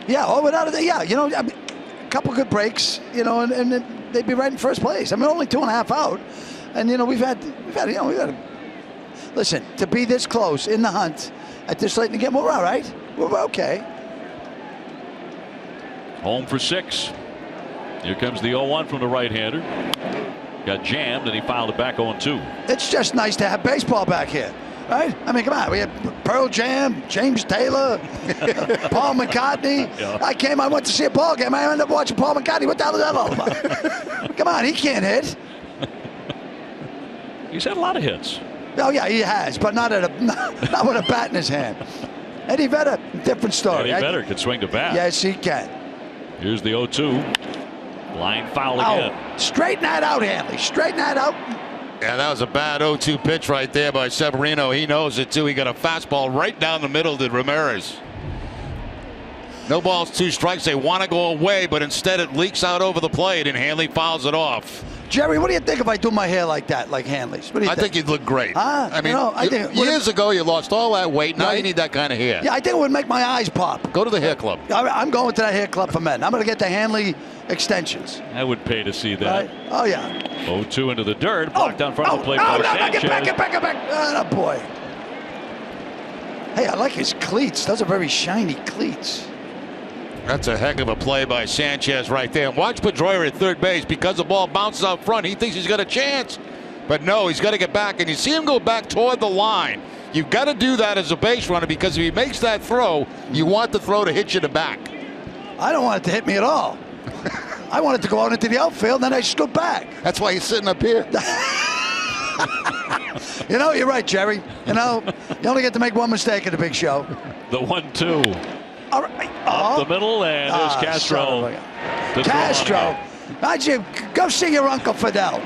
Yeah, without it. Yeah, I mean, a couple good breaks, and they'd be right in first place. I mean, only 2.5 out, and we've had. Listen, to be this close in the hunt at this late in the game, we're all right. We're okay. Home for 6. Here comes the 0-1 from the right-hander. Got jammed, and he fouled it back 0-2. It's just nice to have baseball back here, right? I mean, come on. We had Pearl Jam, James Taylor, Paul McCartney. Yeah. I went to see a ball game. I ended up watching Paul McCartney. What the hell is that all about? Come on, he can't hit. He's had a lot of hits. Oh, yeah, he has, but not with a bat in his hand. Eddie Vedder, different story. Eddie Vedder can swing the bat. Yes, he can. Here's the 0-2. Line foul again. Straighten that out, Hanley. Straighten that out. Yeah, that was a bad 0-2 pitch right there by Severino. He knows it, too. He got a fastball right down the middle to Ramirez. No balls, 2 strikes. They want to go away, but instead it leaks out over the plate, and Hanley fouls it off. Jerry, what do you think if I do my hair like that, like Hanley's? What do you think? I think you'd look great. I mean, I think years ago you lost all that weight. Now you need that kind of hair. Yeah, I think it would make my eyes pop. Go to the hair club. I'm going to that hair club for men. I'm going to get the Hanley extensions. I would pay to see that. Right? Oh, yeah. 0-2 into the dirt. Blocked down front of the plate by Sanchez. Get back. Oh, boy. Hey, I like his cleats. Those are very shiny cleats. That's a heck of a play by Sanchez right there. Watch Pedroia at third base because the ball bounces out front. He thinks he's got a chance. But no, he's got to get back. And you see him go back toward the line. You've got to do that as a base runner because if he makes that throw, you want the throw to hit you in the back. I don't want it to hit me at all. I want it to go out into the outfield, then I scoot back. That's why he's sitting up here. You're right, Jerry. You only get to make one mistake at a big show. The 1-2. All right. Up the middle, and there's Castro. Castro. How'd you go see your Uncle Fidel?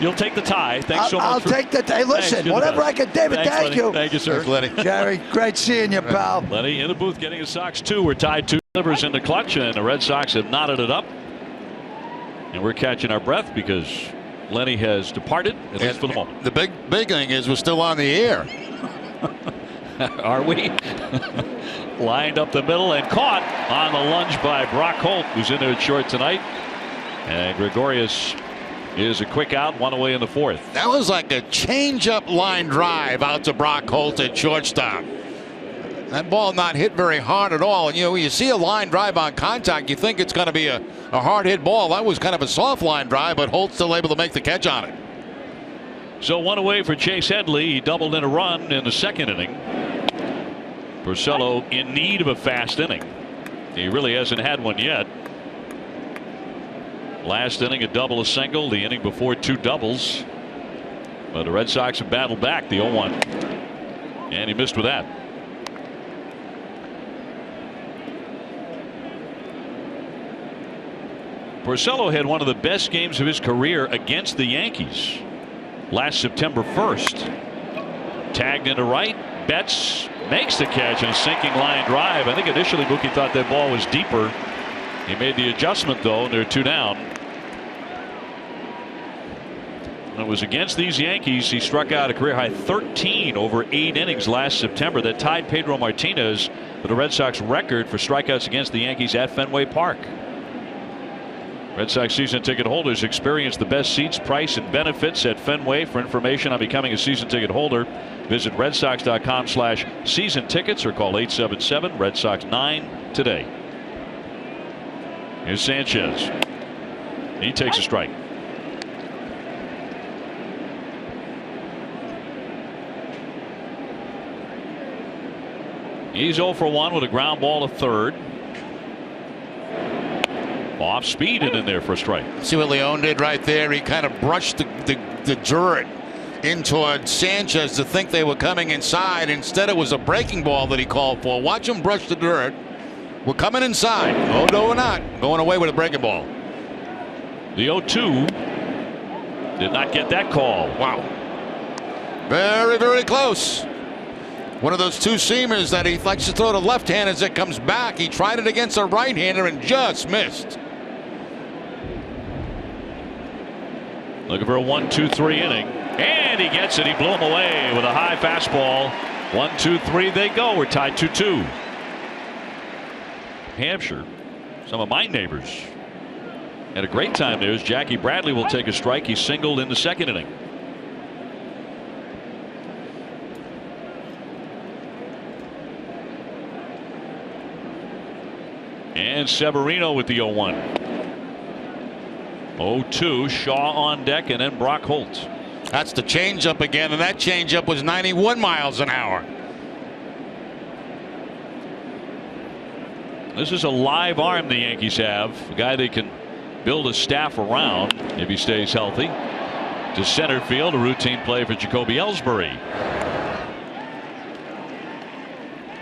You'll take the tie. Thanks so much. I'll take the tie. Hey, listen, whatever I can, David, thank you. Thank you, sir. Thanks, Lenny. Jerry, great seeing you, pal. Lenny in the booth getting his Sox 2. We're tied 2 delivers in the clutch, and the Red Sox have knotted it up. And we're catching our breath because Lenny has departed, at least for the moment. The big thing is we're still on the air. Are we? Lined up the middle and caught on the lunge by Brock Holt, who's in there at short tonight. And Gregorius is a quick out, 1 away in the 4th. That was like a change-up line drive out to Brock Holt at shortstop. That ball not hit very hard at all. And when you see a line drive on contact, you think it's going to be a hard hit ball. That was kind of a soft line drive, but Holt's still able to make the catch on it. So 1 away for Chase Headley. He doubled in a run in the 2nd inning. Porcello in need of a fast inning. He really hasn't had one yet. Last inning, a double, a single. The inning before, 2 doubles. But the Red Sox have battled back the 0-1. And he missed with that. Porcello had one of the best games of his career against the Yankees last September 1st. Tagged into right. Betts makes the catch and a sinking line drive. I think initially Mookie thought that ball was deeper. He made the adjustment though, and they're 2 down. And it was against these Yankees. He struck out a career high 13 over 8 innings last September. That tied Pedro Martinez for the Red Sox record for strikeouts against the Yankees at Fenway Park. Red Sox season ticket holders experience the best seats, price, and benefits at Fenway. For information on becoming a season ticket holder, visit redsox.com/season tickets or call 877-RED SOX 9 today. Here's Sanchez. He takes a strike. He's 0 for 1 with a ground ball to third. Off speed and in there for a strike. See what Leone did right there? He kind of brushed the dirt in toward Sanchez to think they were coming inside. Instead, it was a breaking ball that he called for. Watch him brush the dirt. We're coming inside. Oh, no, we're not. Going away with a breaking ball. The 0-2 did not get that call. Wow. Very, very close. One of those two-seamers that he likes to throw to left-hand as it comes back. He tried it against a right-hander and just missed. Looking for a 1-2-3 inning. And he gets it. He blew him away with a high fastball. 1-2-3 they go. We're tied 2-2. Hampshire, some of my neighbors, had a great time there as Jackie Bradley will take a strike. He singled in the second inning. And Severino with the 0-1. 0-2, Shaw on deck, and then Brock Holt. That's the changeup again, and that changeup was 91 miles an hour. This is a live arm the Yankees have, a guy they can build a staff around if he stays healthy. To center field, a routine play for Jacoby Ellsbury.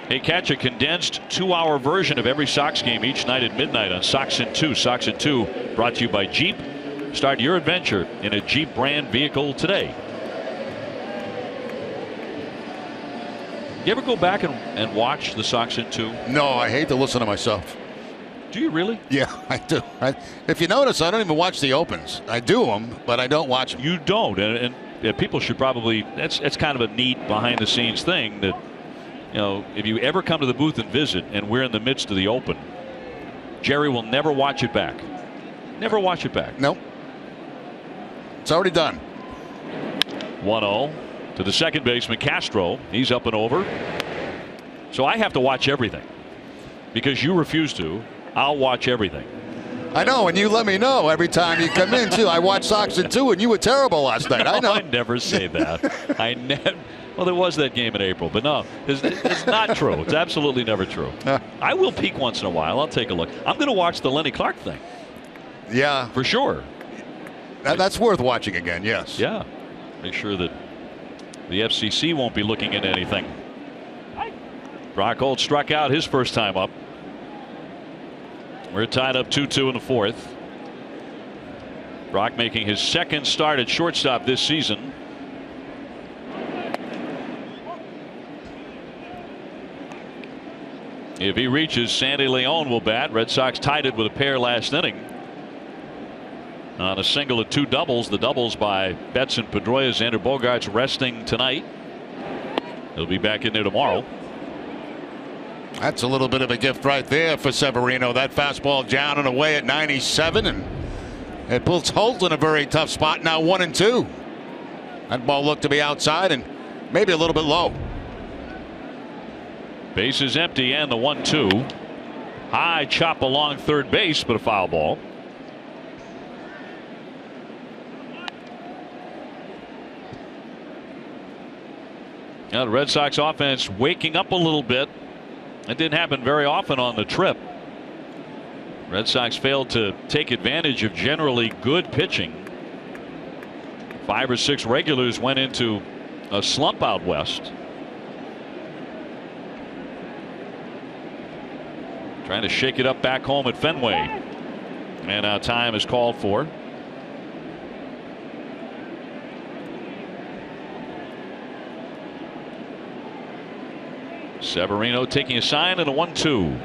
Hey, catch a condensed 2-hour version of every Sox game each night at midnight on Sox in 2. Sox in 2 brought to you by Jeep. Start your adventure in a Jeep brand vehicle today. You ever go back and watch the Sox in 2? No, I hate to listen to myself. Do you really? Yeah, I do. If you notice, I don't even watch the opens. I do them, but I don't watch them. You don't, and people should probably. That's kind of a neat behind-the-scenes thing that, you know, if you ever come to the booth and visit, and we're in the midst of the open, Jerry will never watch it back. Never watch it back. Nope. It's already done. 1-0 to the second baseman Castro. He's up and over. So I have to watch everything because you refuse to. I'll watch everything. I know, and you let me know every time you come in too. I watched Sox in 2, and you were terrible last night. I know. I never say that. I never. Well, there was that game in April, but no, it's not true. It's absolutely never true. I will peek once in a while. I'll take a look. I'm going to watch the Lenny Clark thing. Yeah, for sure. That's worth watching again. Yes. Yeah. Make sure that the FCC won't be looking into anything. Brock Holt struck out his first time up. We're tied up 2-2 in the fourth. Brock making his second start at shortstop this season. If he reaches, Sandy Leon will bat. Red Sox tied it with a pair last inning. On a single and 2 doubles. The doubles by Betts and Pedroia. Xander Bogaerts resting tonight. He'll be back in there tomorrow. That's a little bit of a gift right there for Severino. That fastball down and away at 97, and it puts Holt in a very tough spot. Now 1-2. That ball looked to be outside and maybe a little bit low. Base is empty and the 1-2. High chop along third base, but a foul ball. Now the Red Sox offense waking up a little bit. That didn't happen very often on the trip. Red Sox failed to take advantage of generally good pitching. 5 or 6 regulars went into a slump out west. Trying to shake it up back home at Fenway. And now time is called for. Severino taking a sign and a 1-2.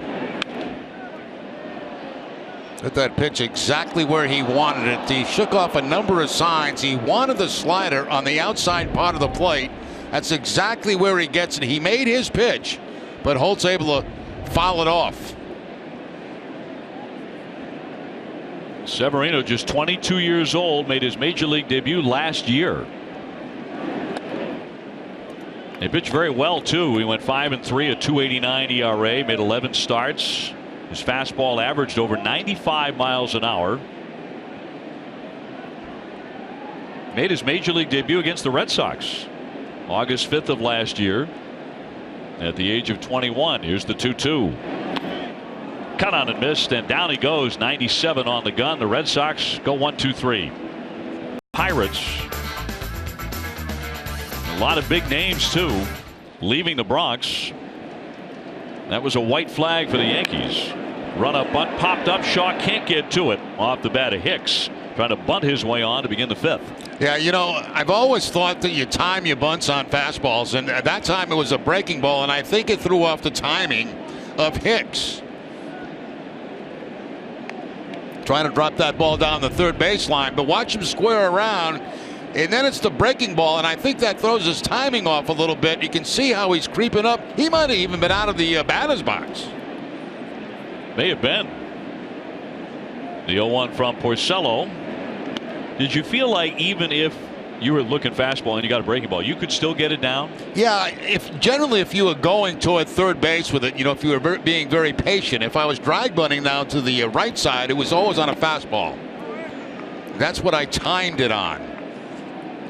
Hit that pitch exactly where he wanted it. He shook off a number of signs. He wanted the slider on the outside part of the plate. That's exactly where he gets it. He made his pitch, but Holt's able to foul it off. Severino, just 22 years old, made his major league debut last year. He pitched very well too. He went 5-3, a 2.89 ERA, made 11 starts. His fastball averaged over 95 miles an hour. Made his major league debut against the Red Sox August 5th of last year at the age of 21. Here's the 2-2. Cut on and missed, and down he goes. 97 on the gun. The Red Sox go 1-2-3. Pirates A lot of big names, too, leaving the Bronx. That was a white flag for the Yankees. Run up, bunt popped up. Shaw can't get to it. Off the bat of Hicks, trying to bunt his way on to begin the 5th. Yeah, you know, I've always thought that you time your bunts on fastballs, and at that time it was a breaking ball, and I think it threw off the timing of Hicks. Trying to drop that ball down the third baseline, but watch him square around, and then it's the breaking ball, and I think that throws his timing off a little bit. You can see how he's creeping up. He might have even been out of the batter's box. May have been. The 0-1 from Porcello. Did you feel like even if you were looking fastball and you got a breaking ball, you could still get it down? Yeah, if you were going toward third base with it, you know, if you were being very patient. If I was drag bunting down to the right side, it was always on a fastball. That's what I timed it on.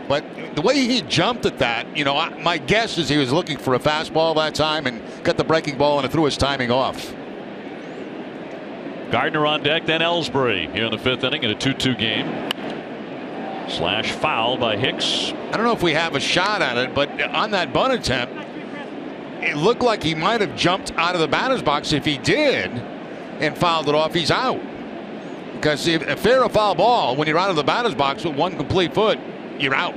But the way he jumped at that, you know, my guess is he was looking for a fastball that time and got the breaking ball and it threw his timing off. Gardner on deck, then Ellsbury here in the 5th inning in a 2-2 game. Slash foul by Hicks. I don't know if we have a shot at it, but on that bunt attempt, it looked like he might have jumped out of the batter's box. If he did and fouled it off, he's out. Because if a fair or foul ball, when you're out of the batter's box with one complete foot, you're out.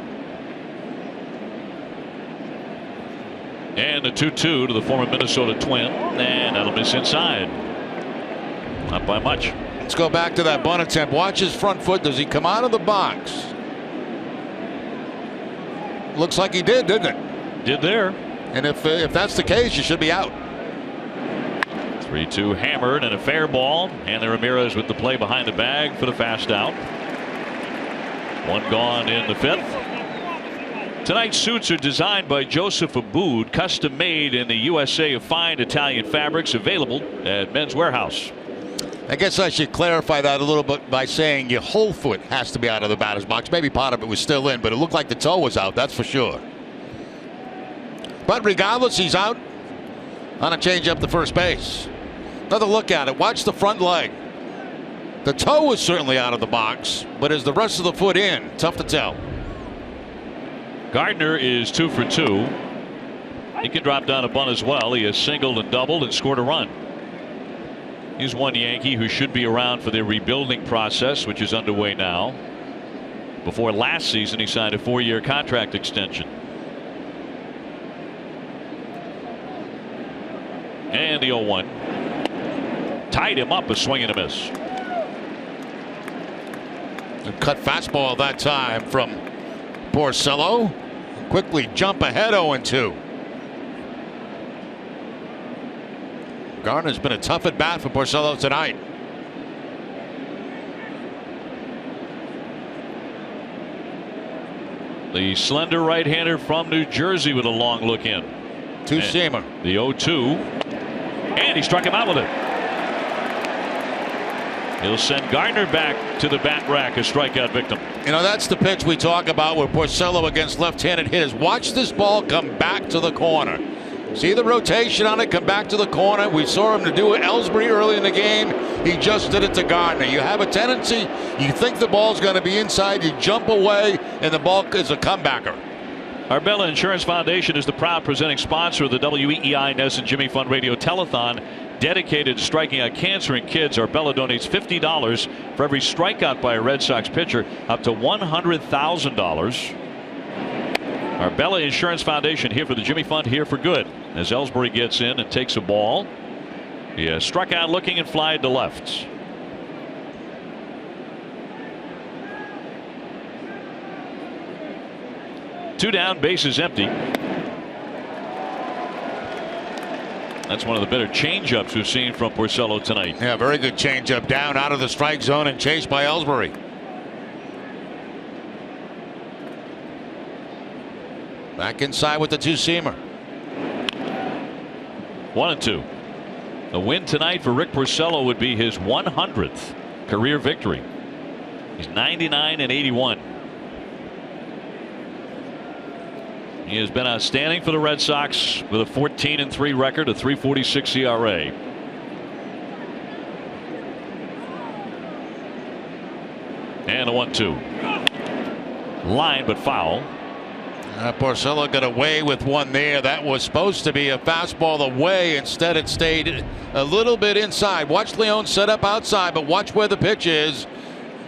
And a 2-2 to the former Minnesota Twin, and that'll miss inside. Not by much. Let's go back to that bunt attempt. Watch his front foot. Does he come out of the box? Looks like he did, didn't it? Did there. And if that's the case, you should be out. 3-2 hammered and a fair ball. And Ramirez with the play behind the bag for the fast out. One gone in the 5th. Tonight's suits are designed by Joseph Aboud, custom made in the USA of fine Italian fabrics, available at Men's Warehouse. I guess I should clarify that a little bit by saying your whole foot has to be out of the batter's box. Maybe part of it was still in, but it looked like the toe was out, that's for sure. But regardless, he's out on a changeup to first base. Another look at it. Watch the front leg. The toe was certainly out of the box, but is the rest of the foot in? Tough to tell. Gardner is 2 for 2. He can drop down a bunt as well. He has singled and doubled and scored a run. He's one Yankee who should be around for the rebuilding process, which is underway now. Before last season, he signed a 4-year contract extension. And the 0-1. Tied him up, a swing and a miss. A cut fastball that time from Porcello. Quickly jump ahead 0-2. Gardner's been a tough at bat for Porcello tonight. The slender right-hander from New Jersey with a long look in. Two-seamer. The 0-2. And he struck him out with it. He'll send Gardner back to the bat rack, a strikeout victim. You know, that's the pitch we talk about with Porcello against left-handed hitters. Watch this ball come back to the corner. See the rotation on it, come back to the corner. We saw him to do it Ellsbury early in the game. He just did it to Gardner. You have a tendency, you think the ball's going to be inside, you jump away, and the ball is a comebacker. Arbella Insurance Foundation is the proud presenting sponsor of the WEEI Ness and Jimmy Fund Radio Telethon, dedicated to striking out cancer in kids. Arbella donates $50 for every strikeout by a Red Sox pitcher, up to $100,000. Arbella Insurance Foundation here for the Jimmy Fund, here for good. As Ellsbury gets in and takes a ball. He has struck out looking and flied to left. Two down, bases empty. That's one of the better changeups we've seen from Porcello tonight. Yeah, very good changeup down out of the strike zone and chased by Ellsbury. Back inside with the two-seamer. 1-2. A win tonight for Rick Porcello would be his 100th career victory. He's 99-81. He has been outstanding for the Red Sox with a 14-3 record, a 3.46 ERA. And a 1-2. Line but foul. Porcello got away with one there. That was supposed to be a fastball away. Instead, it stayed a little bit inside. Watch Leone set up outside, but watch where the pitch is.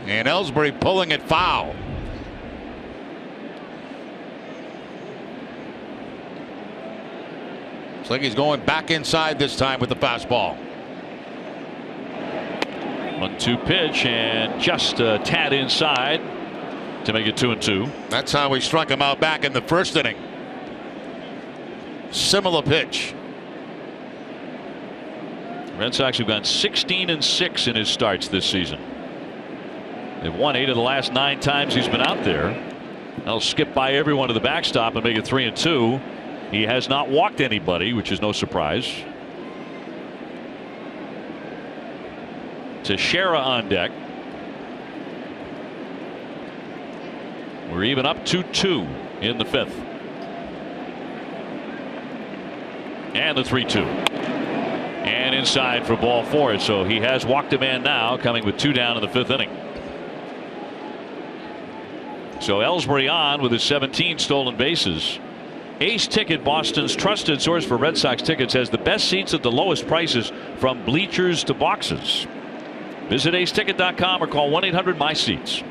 And Ellsbury pulling it foul. Looks like he's going back inside this time with the fastball. 1-2 pitch and just a tad inside to make it 2-2. That's how we struck him out back in the first inning. Similar pitch. Red Sox have gone 16-6 in his starts this season. They've won 8 of the last 9 times he's been out there. They'll skip by everyone to the backstop and make it 3-2. He has not walked anybody, which is no surprise. Teixeira on deck. We're even up 2-2 in the 5th. And the 3-2. And inside for ball 4. So he has walked a man now, coming with 2 down in the 5th inning. So Ellsbury on with his 17 stolen bases. Ace Ticket, Boston's trusted source for Red Sox tickets, has the best seats at the lowest prices from bleachers to boxes. Visit aceticket.com or call 1-800-MY-SEATS.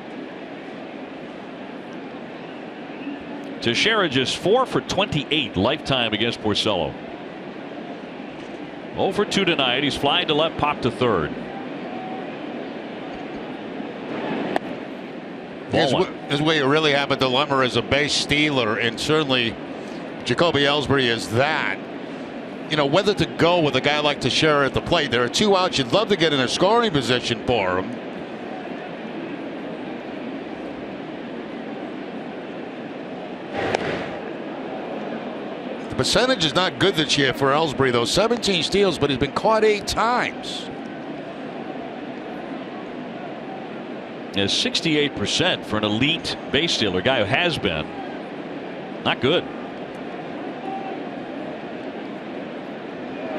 Teixeira just 4 for 28 lifetime against Porcello. 0 for 2 tonight. He's flying to left, pop to third. Here's where you really have a dilemma as a base stealer, and certainly Jacoby Ellsbury is that. You know, whether to go with a guy like Teixeira at the plate. There are 2 outs. You'd love to get in a scoring position for him. The percentage is not good this year for Ellsbury, though. 17 steals, but he's been caught 8 times. Is 68% for an elite base stealer, guy who has been. Not good.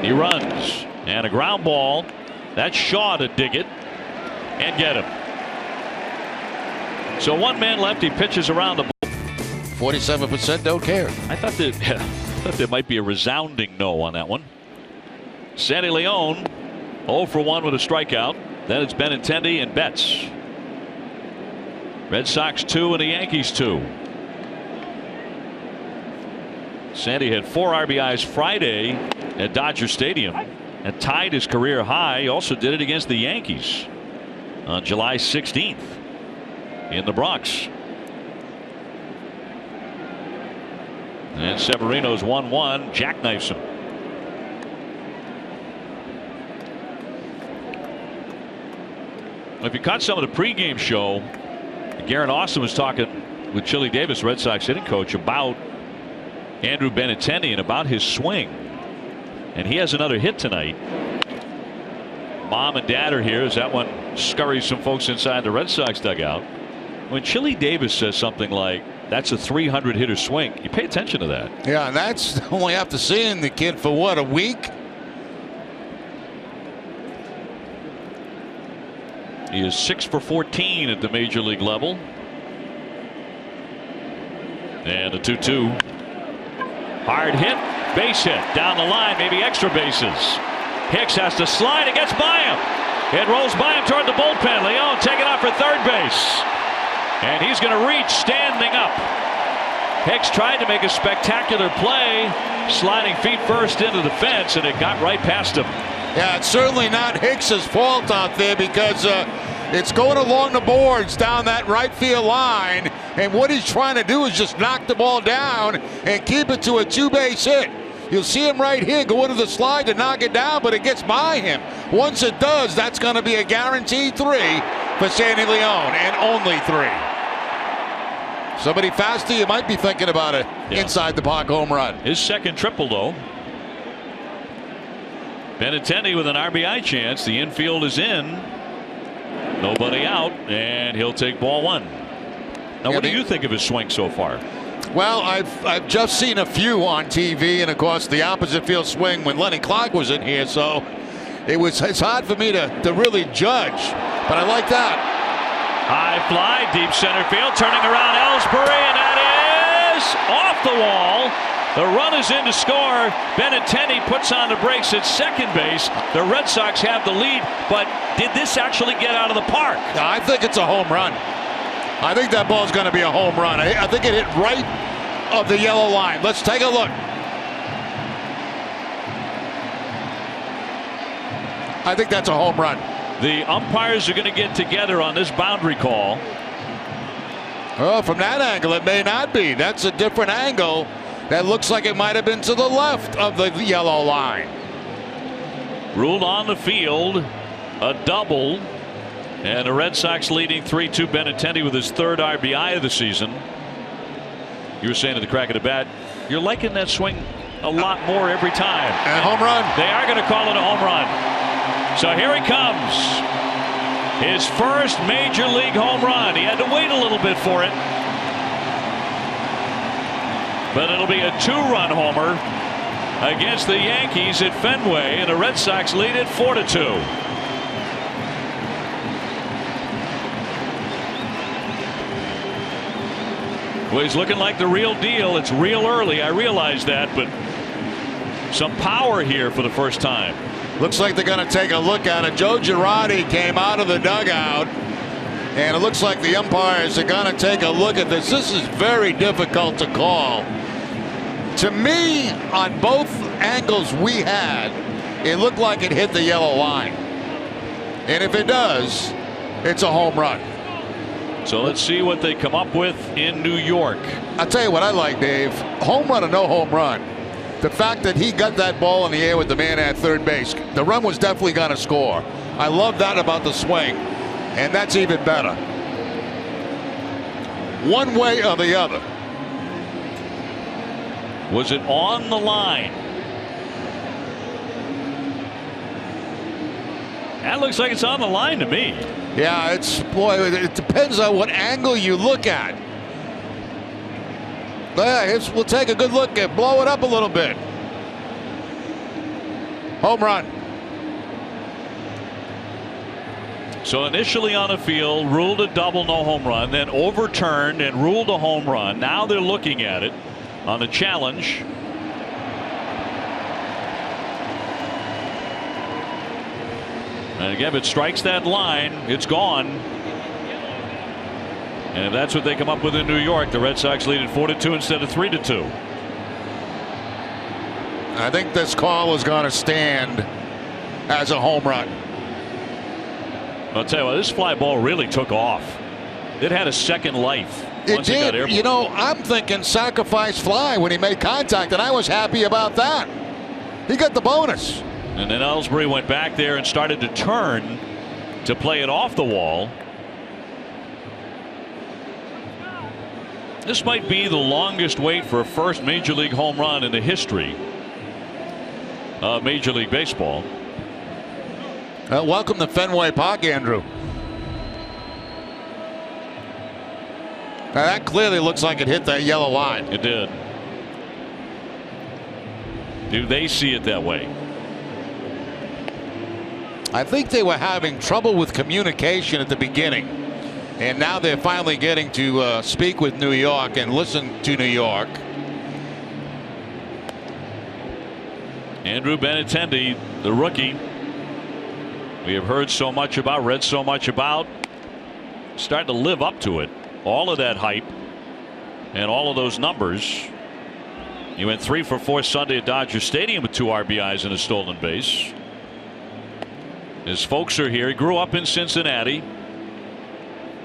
He runs and a ground ball. That's Shaw to dig it and get him. So 1 man left. He pitches around the ball. 47% don't care. I thought there might be a resounding no on that one. Sandy Leone 0 for 1 with a strikeout. Then it's Benintendi and Betts. Red Sox 2 and the Yankees 2. Sandy had 4 RBIs Friday at Dodger Stadium and tied his career high. He also did it against the Yankees on July 16th in the Bronx. And Severino's 1-1, jackknifes him. If you caught some of the pregame show, Garrett Austin was talking with Chili Davis, Red Sox hitting coach, about Andrew Benintendi and about his swing. And he has another hit tonight. Mom and Dad are here as that one scurries some folks inside the Red Sox dugout. When Chili Davis says something like, that's a 300 hitter swing, you pay attention to that. Yeah, and that's only after seeing the kid for what, a week? He is 6 for 14 at the major league level. And a 2-2. Hard hit, base hit down the line, maybe extra bases. Hicks has to slide, it gets by him. It rolls by him toward the bullpen. Leone taking off for third base. And he's going to reach standing up. Hicks tried to make a spectacular play, sliding feet first into the fence, and it got right past him. Yeah, it's certainly not Hicks's fault out there because it's going along the boards down that right field line, and what he's trying to do is just knock the ball down and keep it to a 2-base hit. You'll see him right here go into the slide to knock it down, but it gets by him. Once it does, that's going to be a guaranteed 3 for Sandy Leone, and only 3. Somebody faster, you might be thinking about it. Yeah. Inside the park home run. His second triple, though. Benintendi with an RBI chance. The infield is in. Nobody out, and he'll take ball 1. Now, what do you think of his swing so far? Well, I've just seen a few on TV, and of course the opposite field swing when Lenny Clark was in here, so it's hard for me to really judge, but I like that. High fly, deep center field, turning around Ellsbury, and that does. Off the wall. The run is in to score. Benintendi puts on the brakes at second base. The Red Sox have the lead, but did this actually get out of the park? I think it's a home run. I think that ball's going to be a home run. I think it hit right of the yellow line. Let's take a look. I think that's a home run. The umpires are going to get together on this boundary call. Oh, from that angle, it may not be. That's a different angle. That looks like it might have been to the left of the yellow line. Ruled on the field, a double, and the Red Sox leading 3-2. Benintendi with his third RBI of the season. You were saying at the crack of the bat, you're liking that swing a lot more every time. And home run. They are going to call it a home run. So here he comes. His first major league home run. He had to wait a little bit for it. But it'll be a 2-run homer against the Yankees at Fenway, and the Red Sox lead it 4-2. Well, he's looking like the real deal. It's real early. I realize that, but some power here for the first time. Looks like they're going to take a look at it. Joe Girardi came out of the dugout, and it looks like the umpires are going to take a look at this. This is very difficult to call. To me, on both angles we had, it looked like it hit the yellow line. And if it does, it's a home run. So let's see what they come up with in New York. I'll tell you what I like, Dave. Home run or no home run. The fact that he got that ball in the air with the man at third base, the run was definitely going to score. I love that about the swing, and that's even better. One way or the other. Was it on the line? That looks like it's on the line to me. Yeah, it depends on what angle you look at. We'll take a good look at, blow it up a little bit. Home run. So initially on the field, ruled a double, no home run, then overturned and ruled a home run. Now they're looking at it on the challenge. And again, if it strikes that line, it's gone. And if that's what they come up with in New York, the Red Sox lead at 4-2 instead of 3-2. I think this call is going to stand as a home run. I'll tell you what, this fly ball really took off. It had a second life. It once it got did. airborne. You know, I'm thinking sacrifice fly when he made contact, and I was happy about that. He got the bonus. And then Ellsbury went back there and started to turn to play it off the wall. This might be the longest wait for a first major league home run in the history of Major League Baseball. Welcome to Fenway Park, Andrew. Now that clearly looks like it hit that yellow line. It did. Do they see it that way? I think they were having trouble with communication at the beginning, and now they're finally getting to speak with New York and listen to New York. Andrew Benintendi, the rookie, we have heard so much about, read so much about, starting to live up to it. All of that hype and all of those numbers. He went 3 for 4 Sunday at Dodger Stadium with 2 RBIs and a stolen base. His folks are here. He grew up in Cincinnati.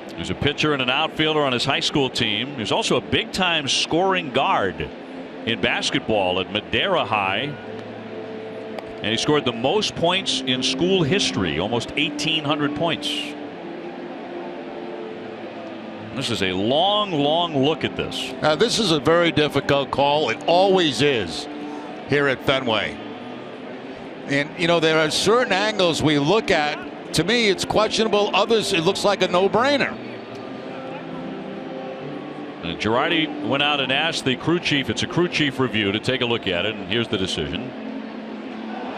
He was a pitcher and an outfielder on his high school team. He was also a big-time scoring guard in basketball at Madera High. And he scored the most points in school history, almost 1,800 points. This is a long, long look at this. Now, this is a very difficult call. It always is here at Fenway. And, you know, there are certain angles we look at. To me, it's questionable. Others, it looks like a no-brainer. And Girardi went out and asked the crew chief, it's a crew chief review, to take a look at it. And here's the decision.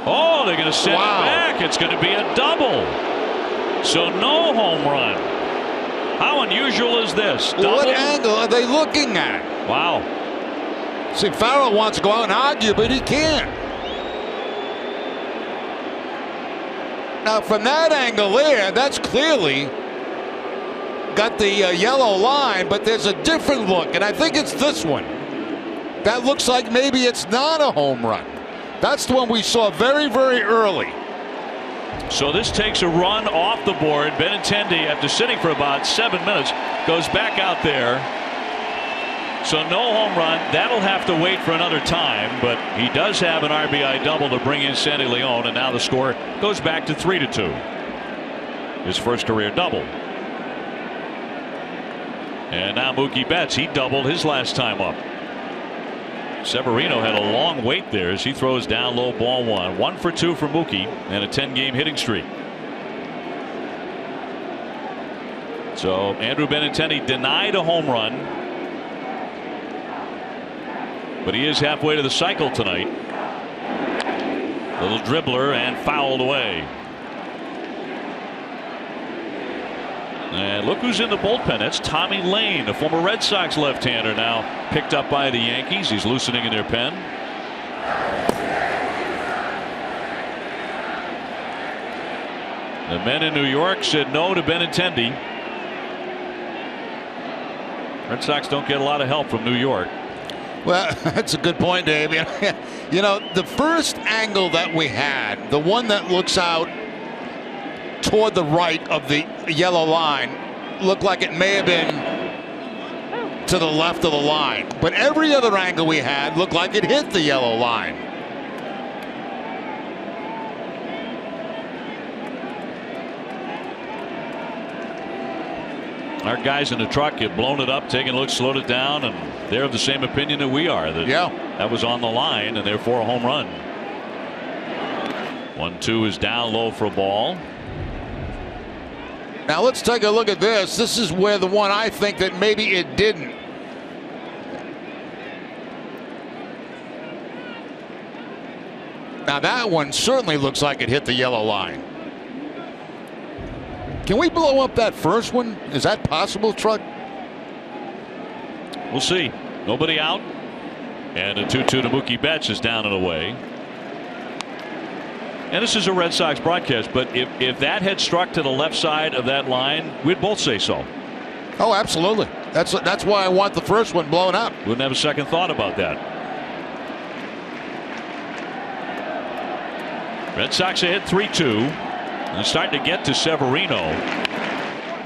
Oh, they're going to send it back. It's going to be a double. So no home run. How unusual is this? Double? What angle are they looking at? Wow. See, Farrell wants to go out and argue, but he can't. Now, from that angle there, that's clearly got the yellow line, but there's a different look, and I think it's this one. That looks like maybe it's not a home run. That's the one we saw very, very early. So this takes a run off the board. Benintendi, after sitting for about 7 minutes, goes back out there. So no home run. That'll have to wait for another time, but he does have an RBI double to bring in Sandy Leon, and now the score goes back to 3-2. His first career double. And now Mookie Betts, he doubled his last time up. Severino had a long wait there as he throws down low, ball one. 1 for 2 for Mookie and a 10-game hitting streak. So Andrew Benintendi denied a home run, but he is halfway to the cycle tonight. Little dribbler and fouled away. And look who's in the bullpen. That's Tommy Lane, the former Red Sox left-hander, now picked up by the Yankees. He's loosening in their pen. The men in New York said no to Benintendi. Red Sox don't get a lot of help from New York. Well, that's a good point, Dave. You know, the first angle that we had, the one that looks out toward the right of the yellow line, looked like it may have been to the left of the line. But every other angle we had looked like it hit the yellow line. Our guys in the truck have blown it up, taken a look, slowed it down, and they're of the same opinion that we are. That that was on the line, and therefore a home run. 1-2 is down low for a ball. Now let's take a look at this. This is where the one I think that maybe it didn't. Now that one certainly looks like it hit the yellow line. Can we blow up that first one? Is that possible, Truck? We'll see. Nobody out. And a 2-2 to Mookie Betts is down and away. And this is a Red Sox broadcast, but if that had struck to the left side of that line, we'd both say so. Oh, absolutely. That's why I want the first one blown up. Wouldn't have a second thought about that. Red Sox ahead 3-2. And starting to get to Severino.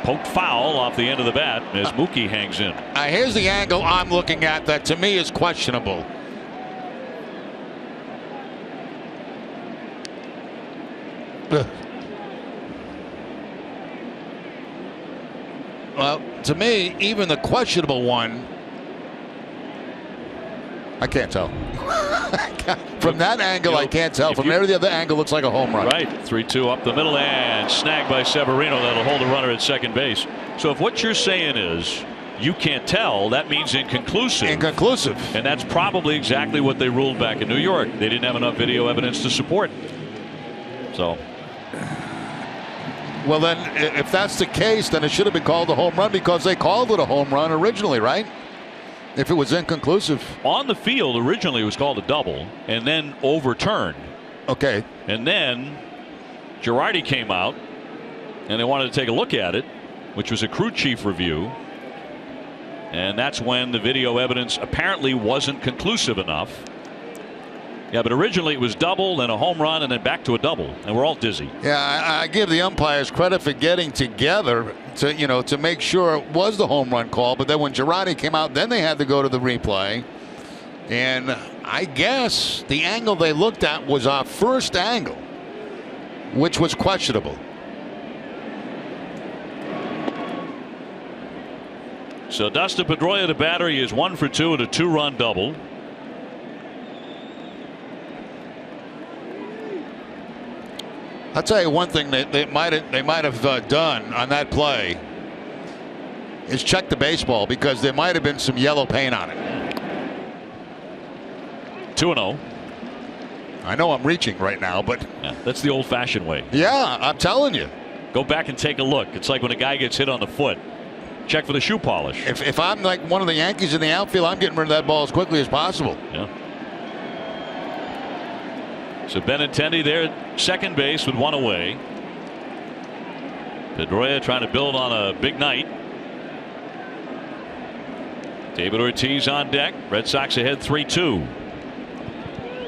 Poked foul off the end of the bat as Mookie hangs in. Here's the angle I'm looking at that to me is questionable. Well, to me, even the questionable one, I can't tell. From that angle, I can't tell. From every other angle, looks like a home run. Right. 3-2 up the middle and snagged by Severino. That'll hold a runner at second base. So if what you're saying is you can't tell, that means inconclusive. Inconclusive. And that's probably exactly what they ruled back in New York. They didn't have enough video evidence to support. So. Well, then, if that's the case, then it should have been called a home run because they called it a home run originally, right? If it was inconclusive. On the field, originally it was called a double and then overturned. Okay. And then Girardi came out and they wanted to take a look at it, which was a crew chief review. And that's when the video evidence apparently wasn't conclusive enough. Yeah, but originally it was double, then a home run, and then back to a double, and we're all dizzy. Yeah, I give the umpires credit for getting together to make sure it was the home run call. But then when Girardi came out, then they had to go to the replay, and I guess the angle they looked at was our first angle, which was questionable. So Dustin Pedroia, the batter, is 1 for 2 and a 2-run double. I'll tell you one thing they might have done on that play is check the baseball because there might have been some yellow paint on it. 2-0. I know I'm reaching right now, but yeah, that's the old-fashioned way. Yeah, I'm telling you. Go back and take a look. It's like when a guy gets hit on the foot. check for the shoe polish. If I'm like one of the Yankees in the outfield, I'm getting rid of that ball as quickly as possible. Yeah. So Benintendi there at second base with one away. Pedroia trying to build on a big night. David Ortiz on deck. Red Sox ahead 3-2.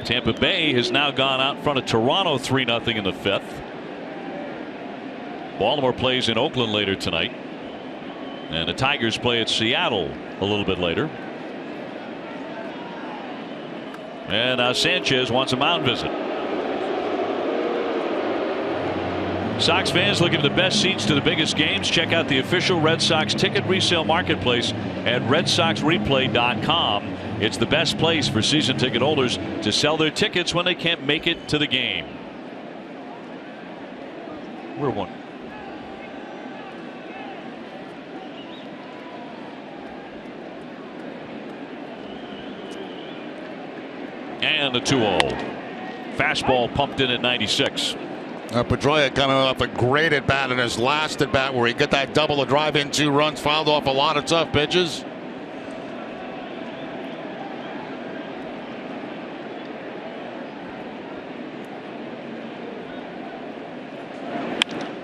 Tampa Bay has now gone out in front of Toronto 3-0 in the fifth. Baltimore plays in Oakland later tonight. And the Tigers play at Seattle a little bit later. And now Sanchez wants a mound visit. Sox fans looking for the best seats to the biggest games. Check out the official Red Sox ticket resale marketplace at RedSoxReplay.com. It's the best place for season ticket holders to sell their tickets when they can't make it to the game. We're one. And the 2-0. Fastball pumped in at 96. Pedroia coming off a great at bat in his last at bat where he got that double, a drive in, 2 runs, fouled off a lot of tough pitches.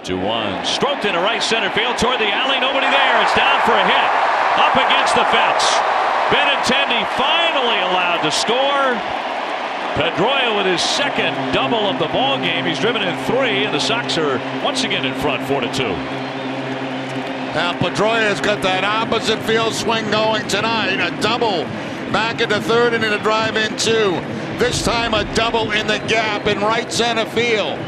Two-one, stroked into right center field toward the alley. Nobody there. It's down for a hit. Up against the fence. Benintendi finally allowed to score. Pedroia with his second double of the ball game. He's driven in 3, and the Sox are once again in front 4-2. Now Pedroia's got that opposite field swing going tonight. A double back into third and in a drive in 2. This time a double in the gap in right center field.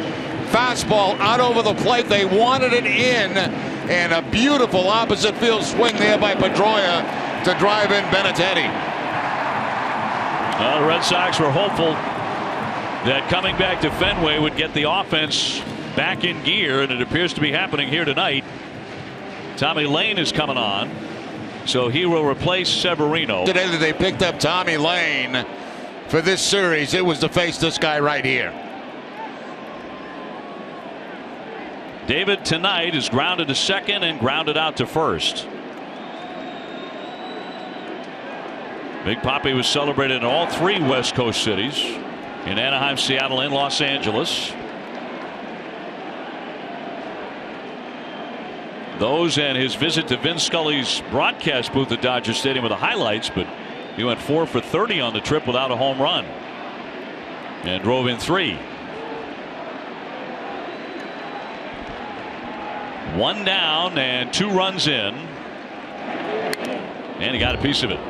Fastball out over the plate. They wanted it in, and a beautiful opposite field swing there by Pedroia to drive in Benintendi. Well, the Red Sox were hopeful that coming back to Fenway would get the offense back in gear, and it appears to be happening here tonight. Tommy Lane is coming on, so he will replace Severino. Today that they picked up Tommy Lane for this series, it was to face this guy right here. David tonight is grounded to second and grounded out to first. Big Papi was celebrated in all 3 West Coast cities, in Anaheim, Seattle, and Los Angeles. Those and his visit to Vin Scully's broadcast booth at Dodger Stadium with the highlights, but he went 4 for 30 on the trip without a home run and drove in 3. 1 down and 2 runs in, and he got a piece of it.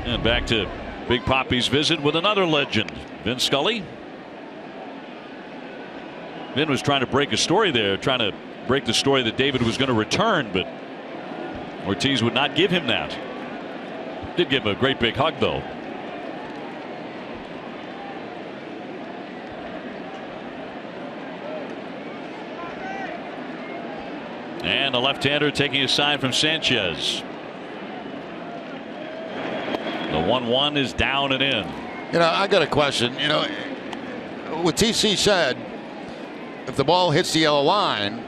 And back to Big Papi's visit with another legend, Vin Scully. Vin was trying to break a story there, trying to break the story that David was going to return, but Ortiz would not give him that. Did give him a great big hug, though. And the left-hander taking a sign from Sanchez. The 1-1 is down and in. You know, I got a question. You know, what TC said, if the ball hits the yellow line,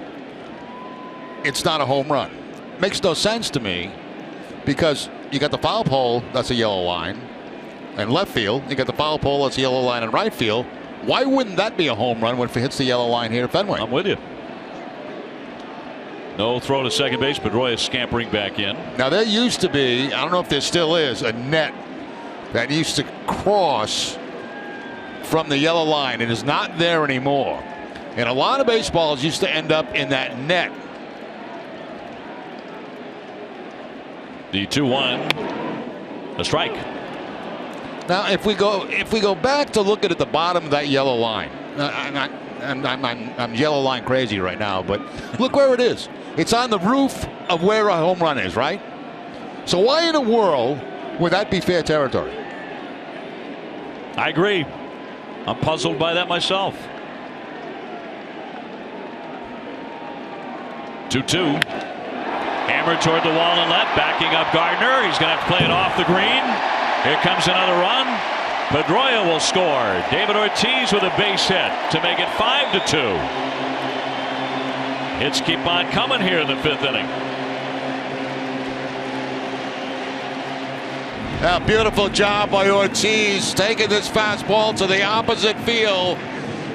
it's not a home run. Makes no sense to me, because you got the foul pole, that's a yellow line, and left field, you got the foul pole, that's a yellow line in right field. Why wouldn't that be a home run when it hits the yellow line here at Fenway? I'm with you. No throw to second base. Pedroia scampering back in. Now there used to be, I don't know if there still is, a net that used to cross from the yellow line. It is not there anymore. And a lot of baseballs used to end up in that net. The 2-1, a strike. Now if we go back to look at the bottom of that yellow line, I'm yellow line crazy right now, but look where it is. It's on the roof of where a home run is, right? So why in the world would that be fair territory? I agree. I'm puzzled by that myself. 2-2. Hammered toward the wall and left, backing up Gardner. He's going to have to play it off the green. Here comes another run. Pedroia will score. David Ortiz with a base hit to make it 5-2. Hits keep on coming here in the 5th inning. A beautiful job by Ortiz, taking this fastball to the opposite field.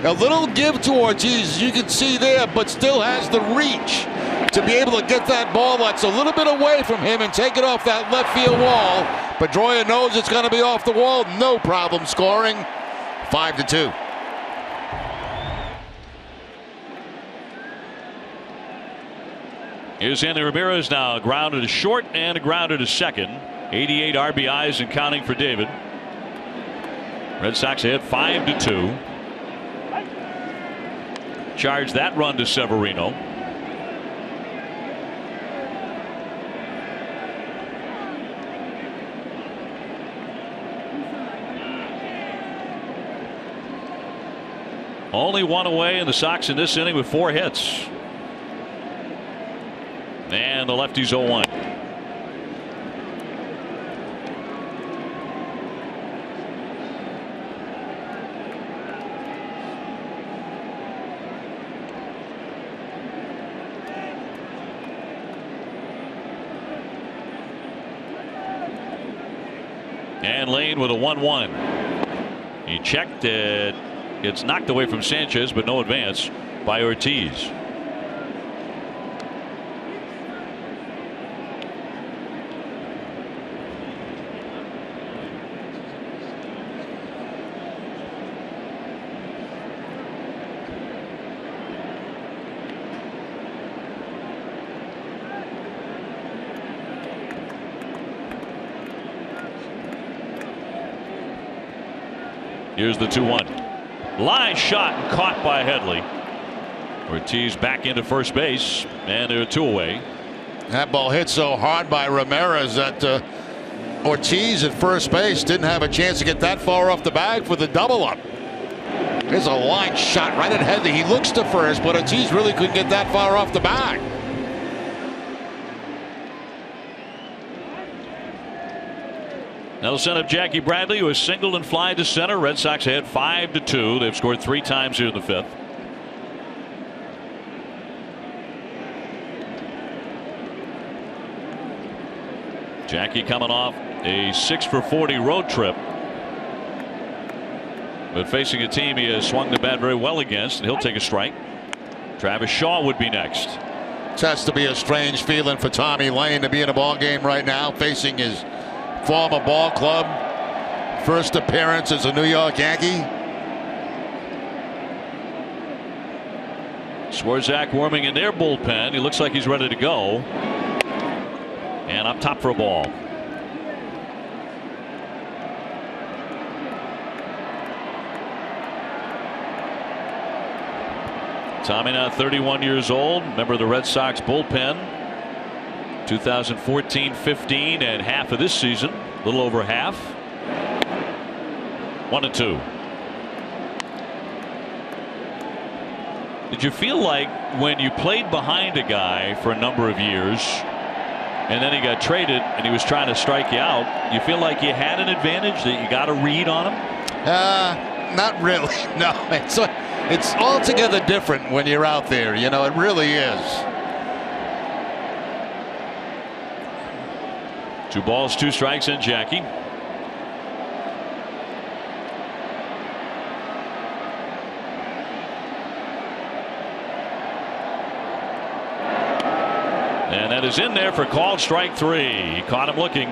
A little give to Ortiz, as you can see there, but still has the reach to be able to get that ball that's a little bit away from him and take it off that left field wall. Pedroia knows it's going to be off the wall. No problem scoring. 5-2. Here's Anthony Ramirez now. A grounder to short and a grounder to second. 88 RBIs and counting for David. Red Sox ahead 5-2. Charge that run to Severino. Only one away, and the Sox in this inning with 4 hits. And the lefty's 0-1. And Lane with a 1-1. He checked it. It's knocked away from Sanchez, but no advance by Ortiz. Here's the 2-1. Line shot and caught by Headley. Ortiz back into first base, and there are 2 away. That ball hit so hard by Ramirez that Ortiz at first base didn't have a chance to get that far off the bag for the double up. There's a line shot right at Headley. He looks to first, but Ortiz really couldn't get that far off the bag. Now they'll send up Jackie Bradley, who has singled and fly to center. Red Sox ahead 5-2. They've scored 3 times here in the 5th. Jackie coming off a 6-for-40 road trip, but facing a team he has swung the bat very well against, and he'll take a strike. Travis Shaw would be next. It has to be a strange feeling for Tommy Lane to be in a ball game right now, facing his former ball club. First appearance as a New York Yankee. Swarzak warming in their bullpen. He looks like he's ready to go. And up top for a ball. Tommy now 31 years old. Member of the Red Sox bullpen. 2014-15 and half of this season. A little over half. 1-2. Did you feel like when you played behind a guy for a number of years and then he got traded and he was trying to strike you out, you feel like you had an advantage, that you got a read on him? Not really. No, it's altogether different when you're out there. You know, it really is. 2 balls, 2 strikes, and Jackie. And that is in there for called strike 3. He caught him looking.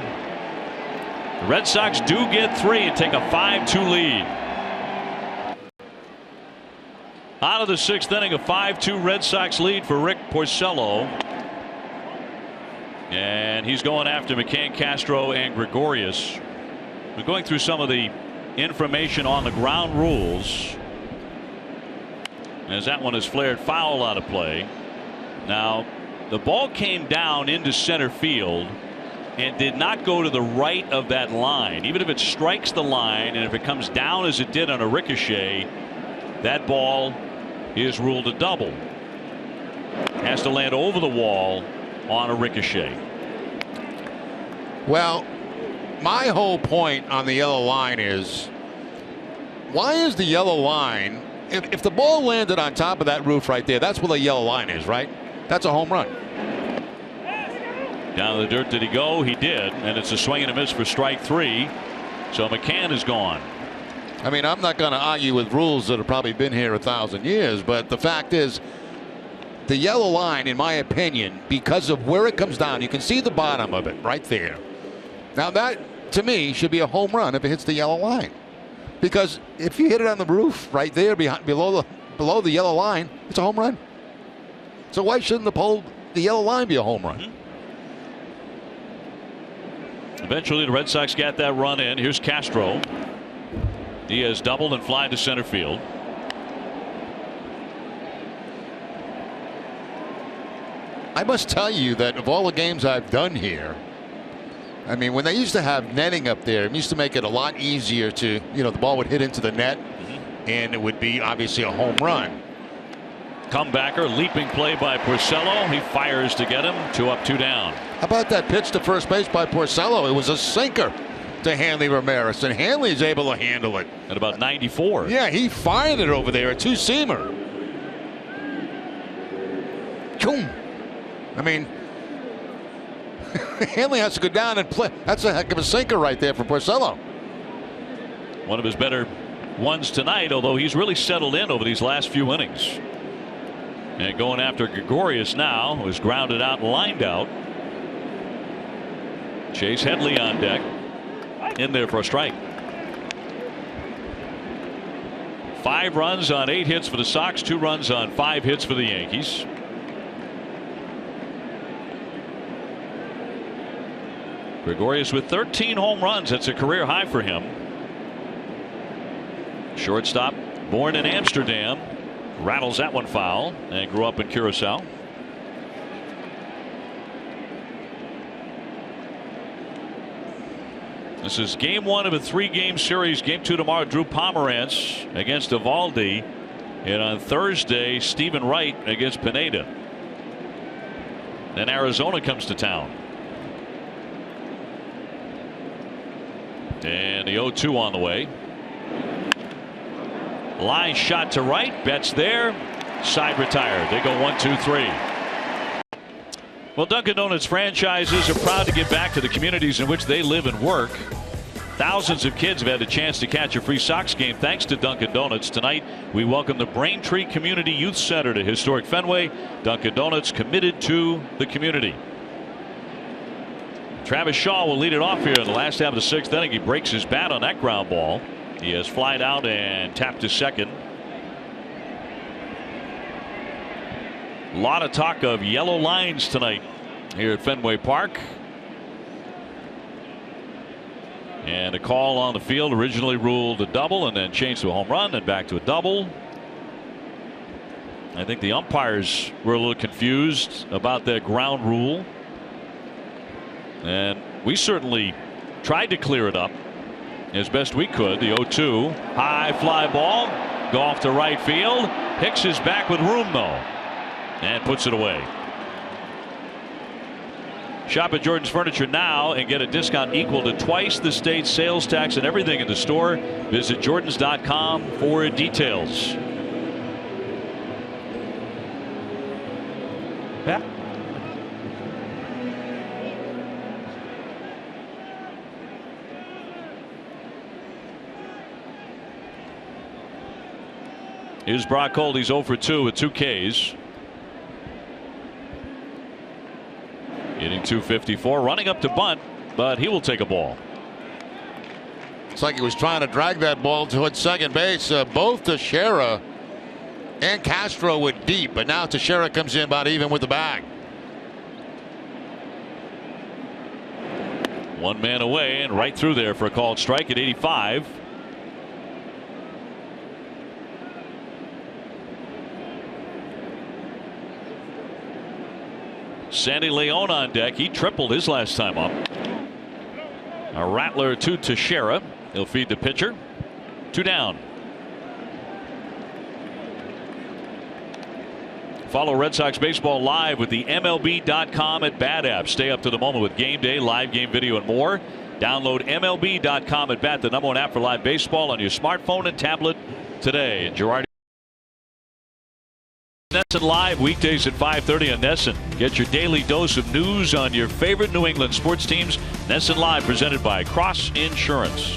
The Red Sox do get 3 and take a 5-2 lead. Out of the 6th inning, a 5-2 Red Sox lead for Rick Porcello. And he's going after McCann, Castro, and Gregorius. We're going through some of the information on the ground rules, as that one is flared foul out of play. Now, the ball came down into center field and did not go to the right of that line. Even if it strikes the line, and if it comes down as it did on a ricochet, that ball is ruled a double. Has to land over the wall on a ricochet. Well, my whole point on the yellow line is, why is the yellow line if the ball landed on top of that roof right there, that's where the yellow line is, right? That's a home run. Down the dirt did he go? He did, and it's a swing and a miss for strike 3. So McCann is gone. I mean, I'm not going to argue with rules that have probably been here 1,000 years, but the fact is, the yellow line, in my opinion, because of where it comes down, you can see the bottom of it right there. Now that, to me, should be a home run if it hits the yellow line. Because if you hit it on the roof right there below the yellow line, it's a home run. So why shouldn't the yellow line be a home run? Eventually, the Red Sox got that run in. Here's Castro. He has doubled and fly to center field. I must tell you that of all the games I've done here, I mean, when they used to have netting up there, it used to make it a lot easier to, the ball would hit into the net, and it would be obviously a home run. Comebacker, leaping play by Porcello. He fires to get him. 2 up, 2 down. How about that pitch to first base by Porcello? It was a sinker to Hanley Ramirez, and Hanley's able to handle it. At about 94. Yeah, he fired it over there, a two-seamer. Choom. I mean, Hanley has to go down and play. That's a heck of a sinker right there for Porcello. One of his better ones tonight, although he's really settled in over these last few innings. And going after Gregorius now, was grounded out and lined out. Chase Headley on deck. In there for a strike. 5 runs on 8 hits for the Sox, 2 runs on 5 hits for the Yankees. Gregorius with 13 home runs. That's a career high for him. Shortstop, born in Amsterdam, rattles that one foul, and grew up in Curacao. This is game 1 of a 3-game series. Game 2 tomorrow. Drew Pomerantz against Evaldi, and on Thursday, Stephen Wright against Pineda. Then Arizona comes to town. And the 0-2 on the way. Line shot to right. Betts there. Side retired. They go 1-2-3. Well, Dunkin' Donuts franchises are proud to give back to the communities in which they live and work. Thousands of kids have had a chance to catch a free Sox game thanks to Dunkin' Donuts. Tonight, we welcome the Braintree Community Youth Center to historic Fenway. Dunkin' Donuts committed to the community. Travis Shaw will lead it off here in the last half of the 6th inning. He breaks his bat on that ground ball. He has flied out and tapped to second. A lot of talk of yellow lines tonight here at Fenway Park. And a call on the field originally ruled a double and then changed to a home run and back to a double. I think the umpires were a little confused about that ground rule. And we certainly tried to clear it up as best we could. The 0-2 high fly ball, go off to right field. Hicks is back with room though and puts it away. Shop at Jordan's Furniture now and get a discount equal to twice the state sales tax and everything in the store. Visit Jordans.com for details. Yeah. Here's Brock Holt. He's 0 for 2 with 2 Ks. Hitting .254, running up to bunt, but he will take a ball. It's like he was trying to drag that ball towards second base. Both Teixeira and Castro were deep, but now Teixeira comes in about even with the bag. 1 man away and right through there for a called strike at 85. Sandy Leon on deck. He tripled his last time up. A rattler to Teixeira. He'll feed the pitcher. 2 down. Follow Red Sox baseball live with the MLB.com at Bat app. Stay up to the moment with game day, live game video, and more. Download MLB.com at Bat, the #1 app for live baseball on your smartphone and tablet today. And Gerard NESN Live weekdays at 5:30 on NESN. Get your daily dose of news on your favorite New England sports teams. NESN Live presented by Cross Insurance.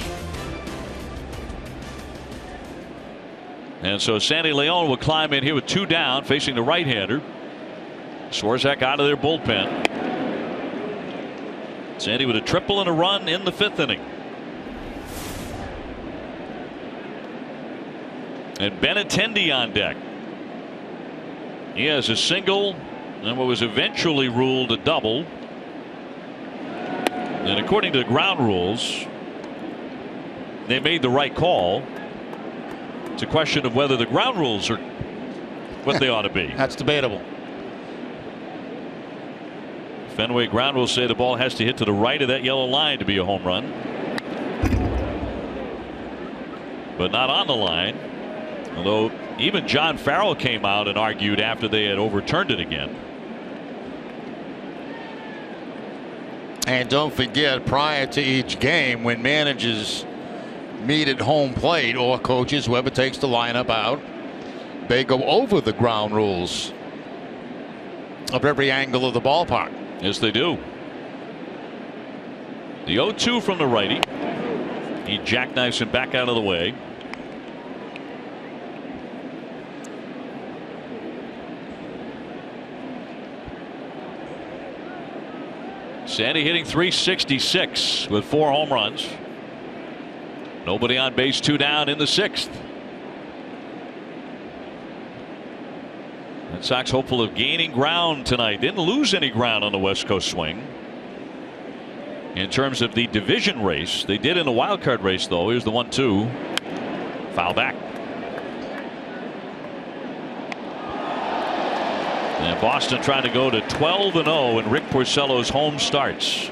And so Sandy Leon will climb in here with 2 down, facing the right-hander. Swarzak out of their bullpen. Sandy with a triple and a run in the 5th inning. And Benintendi on deck. He has a single and what was eventually ruled a double. And according to the ground rules, they made the right call. It's a question of whether the ground rules are what they ought to be. That's debatable. Fenway ground rules say the ball has to hit to the right of that yellow line to be a home run. But not on the line. Although even John Farrell came out and argued after they had overturned it again. And don't forget, prior to each game, when managers meet at home plate or coaches, whoever takes the lineup out, they go over the ground rules of every angle of the ballpark. Yes, they do. The 0-2 from the righty. He jackknifes him back out of the way. Sandy hitting .366 with 4 home runs. Nobody on base, 2 down in the 6th. Red Sox hopeful of gaining ground tonight. Didn't lose any ground on the West Coast swing. In terms of the division race, they did in the wild card race, though. Here's the 1-2. Foul back. And Boston trying to go to 12-0 in Rick Porcello's home starts.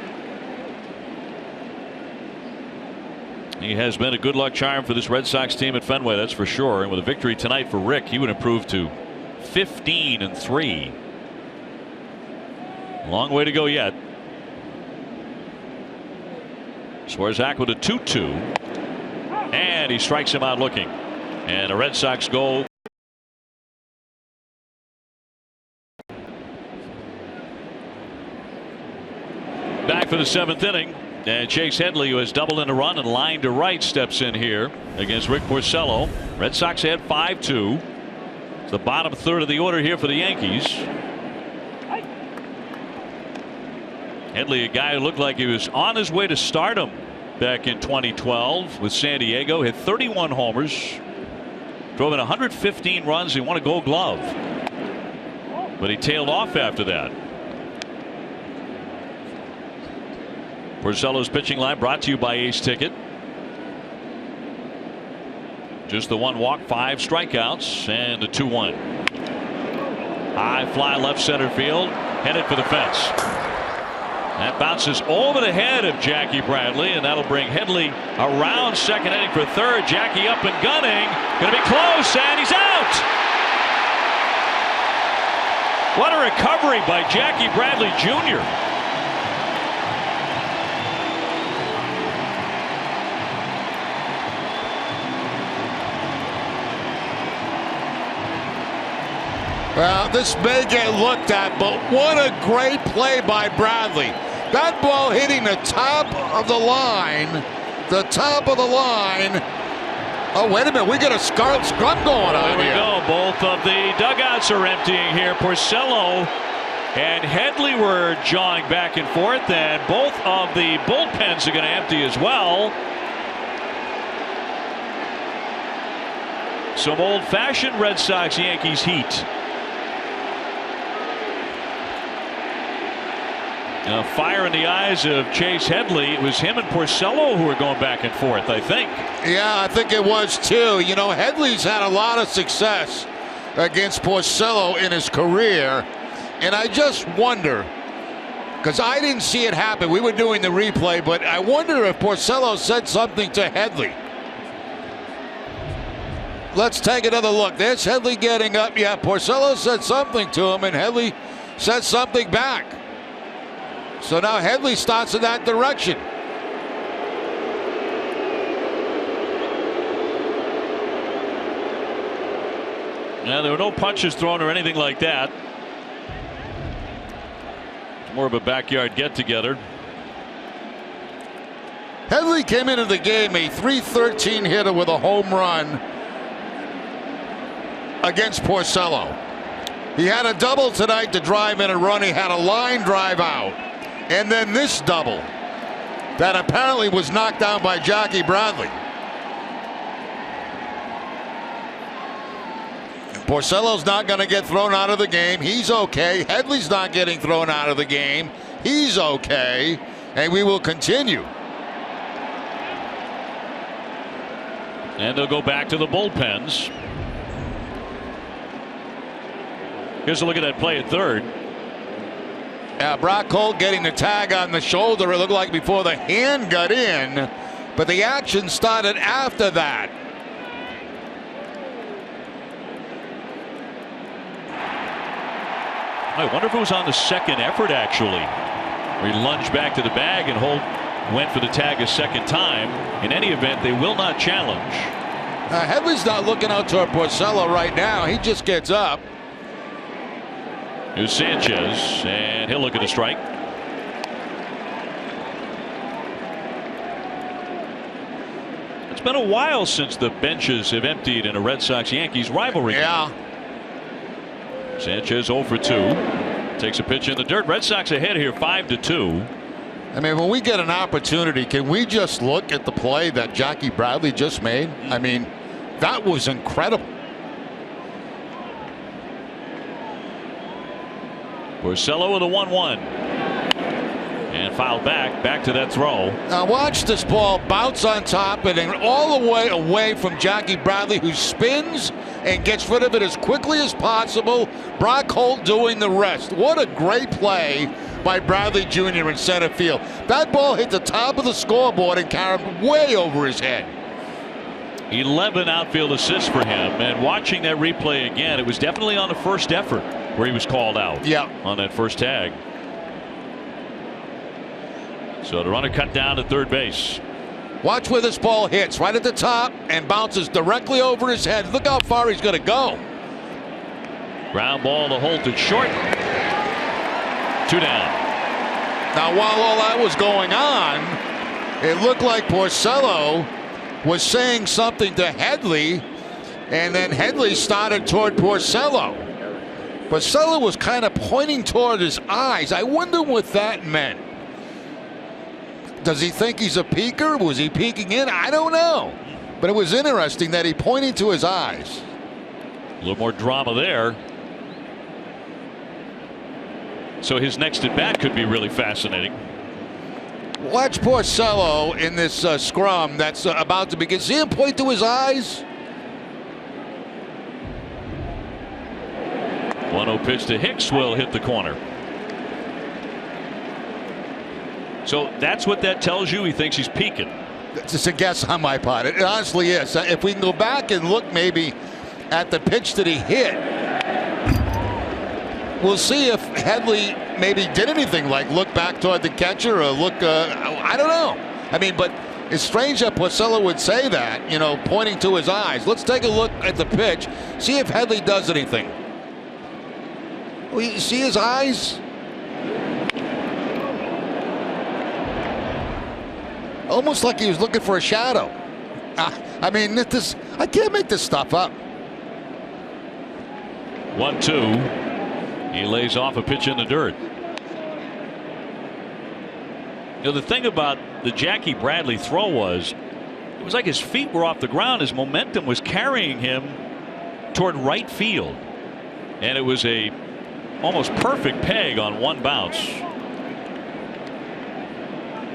He has been a good luck charm for this Red Sox team at Fenway, that's for sure. And with a victory tonight for Rick, he would improve to 15-3. Long way to go yet. Swarzak with a 2-2. And he strikes him out looking. And the Red Sox go. Back for the 7th inning. And Chase Headley, who has doubled in a run and line to right, steps in here against Rick Porcello. Red Sox had 5-2. It's the bottom third of the order here for the Yankees. Headley, a guy who looked like he was on his way to stardom back in 2012 with San Diego. Hit 31 homers. Drove in 115 runs. He won a Gold Glove. But he tailed off after that. Porcello's pitching line brought to you by Ace Ticket. Just the 1 walk, 5 strikeouts, and the 2-1. High fly left center field, headed for the fence. That bounces over the head of Jackie Bradley, and that'll bring Headley around second inning for third. Jackie up and gunning, going to be close, and he's out. What a recovery by Jackie Bradley Jr. Well, this may get looked at, but what a great play by Bradley. That ball hitting the top of the line. The top of the line. Oh, wait a minute. We got a scrum going on here. There we go. Both of the dugouts are emptying here. Porcello and Headley were jawing back and forth, and both of the bullpens are going to empty as well. Some old-fashioned Red Sox-Yankees heat. Fire in the eyes of Chase Headley. It was him and Porcello who were going back and forth, I think. Yeah, I think it was too. You know, Headley's had a lot of success against Porcello in his career. And I just wonder, because I didn't see it happen. We were doing the replay, but I wonder if Porcello said something to Headley. Let's take another look. There's Headley getting up. Yeah, Porcello said something to him, and Headley said something back. So now Headley starts in that direction. Yeah, there were no punches thrown or anything like that. More of a backyard get-together. Headley came into the game a .313 hitter with a home run against Porcello. He had a double tonight to drive in a run. He had a line drive out. And then this double that apparently was knocked down by Jackie Bradley. Porcello's not going to get thrown out of the game. He's okay. Headley's not getting thrown out of the game. He's okay. And we will continue. And they'll go back to the bullpens. Here's a look at that play at third. Brock Holt getting the tag on the shoulder. It looked like before the hand got in, but the action started after that. I wonder if it was on the second effort, actually. Where he lunged back to the bag and Holt went for the tag a second time. In any event, they will not challenge. Headley's not looking out toward Porcello right now. He just gets up. Here's Sanchez, and he'll look at a strike. It's been a while since the benches have emptied in a Red Sox-Yankees rivalry. Yeah. Sanchez 0 for 2. Takes a pitch in the dirt. Red Sox ahead here 5-2. I mean, when we get an opportunity, can we just look at the play that Jackie Bradley just made? I mean, that was incredible. Porcello with a 1-1. And fouled back to that throw. Now watch this ball bounce on top and then all the way away from Jackie Bradley, who spins and gets rid of it as quickly as possible. Brock Holt doing the rest. What a great play by Bradley Jr. in center field. That ball hit the top of the scoreboard and carried way over his head. 11 outfield assists for him, and watching that replay again, it was definitely on the first effort where he was called out. Yeah. On that first tag. So the runner cut down to third base. Watch where this ball hits, right at the top, and bounces directly over his head. Look how far he's going to go. Ground ball to Holt at short. 2 down. Now while all that was going on, it looked like Porcello was saying something to Headley, and then Headley started toward Porcello. Porcello was kind of pointing toward his eyes. I wonder what that meant. Does he think he's a peeker? Was he peeking in? I don't know. But it was interesting that he pointed to his eyes. A little more drama there. So his next at bat could be really fascinating. Watch Porcello in this scrum that's about to begin. See him point to his eyes? 1-0 pitch to Hicks will hit the corner. So that's what that tells you. He thinks he's peeking. It's just a guess on my part. It honestly is. If we can go back and look maybe at the pitch that he hit, we'll see if Headley maybe did anything like look back toward the catcher or look. I don't know. I mean, but it's strange that Porcello would say that, you know, pointing to his eyes. Let's take a look at the pitch. See if Headley does anything. Well, you see his eyes? Almost like he was looking for a shadow. I mean, I can't make this stuff up. 1-2. He lays off a pitch in the dirt. You know, the thing about the Jackie Bradley throw was, it was like his feet were off the ground. His momentum was carrying him toward right field. And it was a almost perfect peg on one bounce.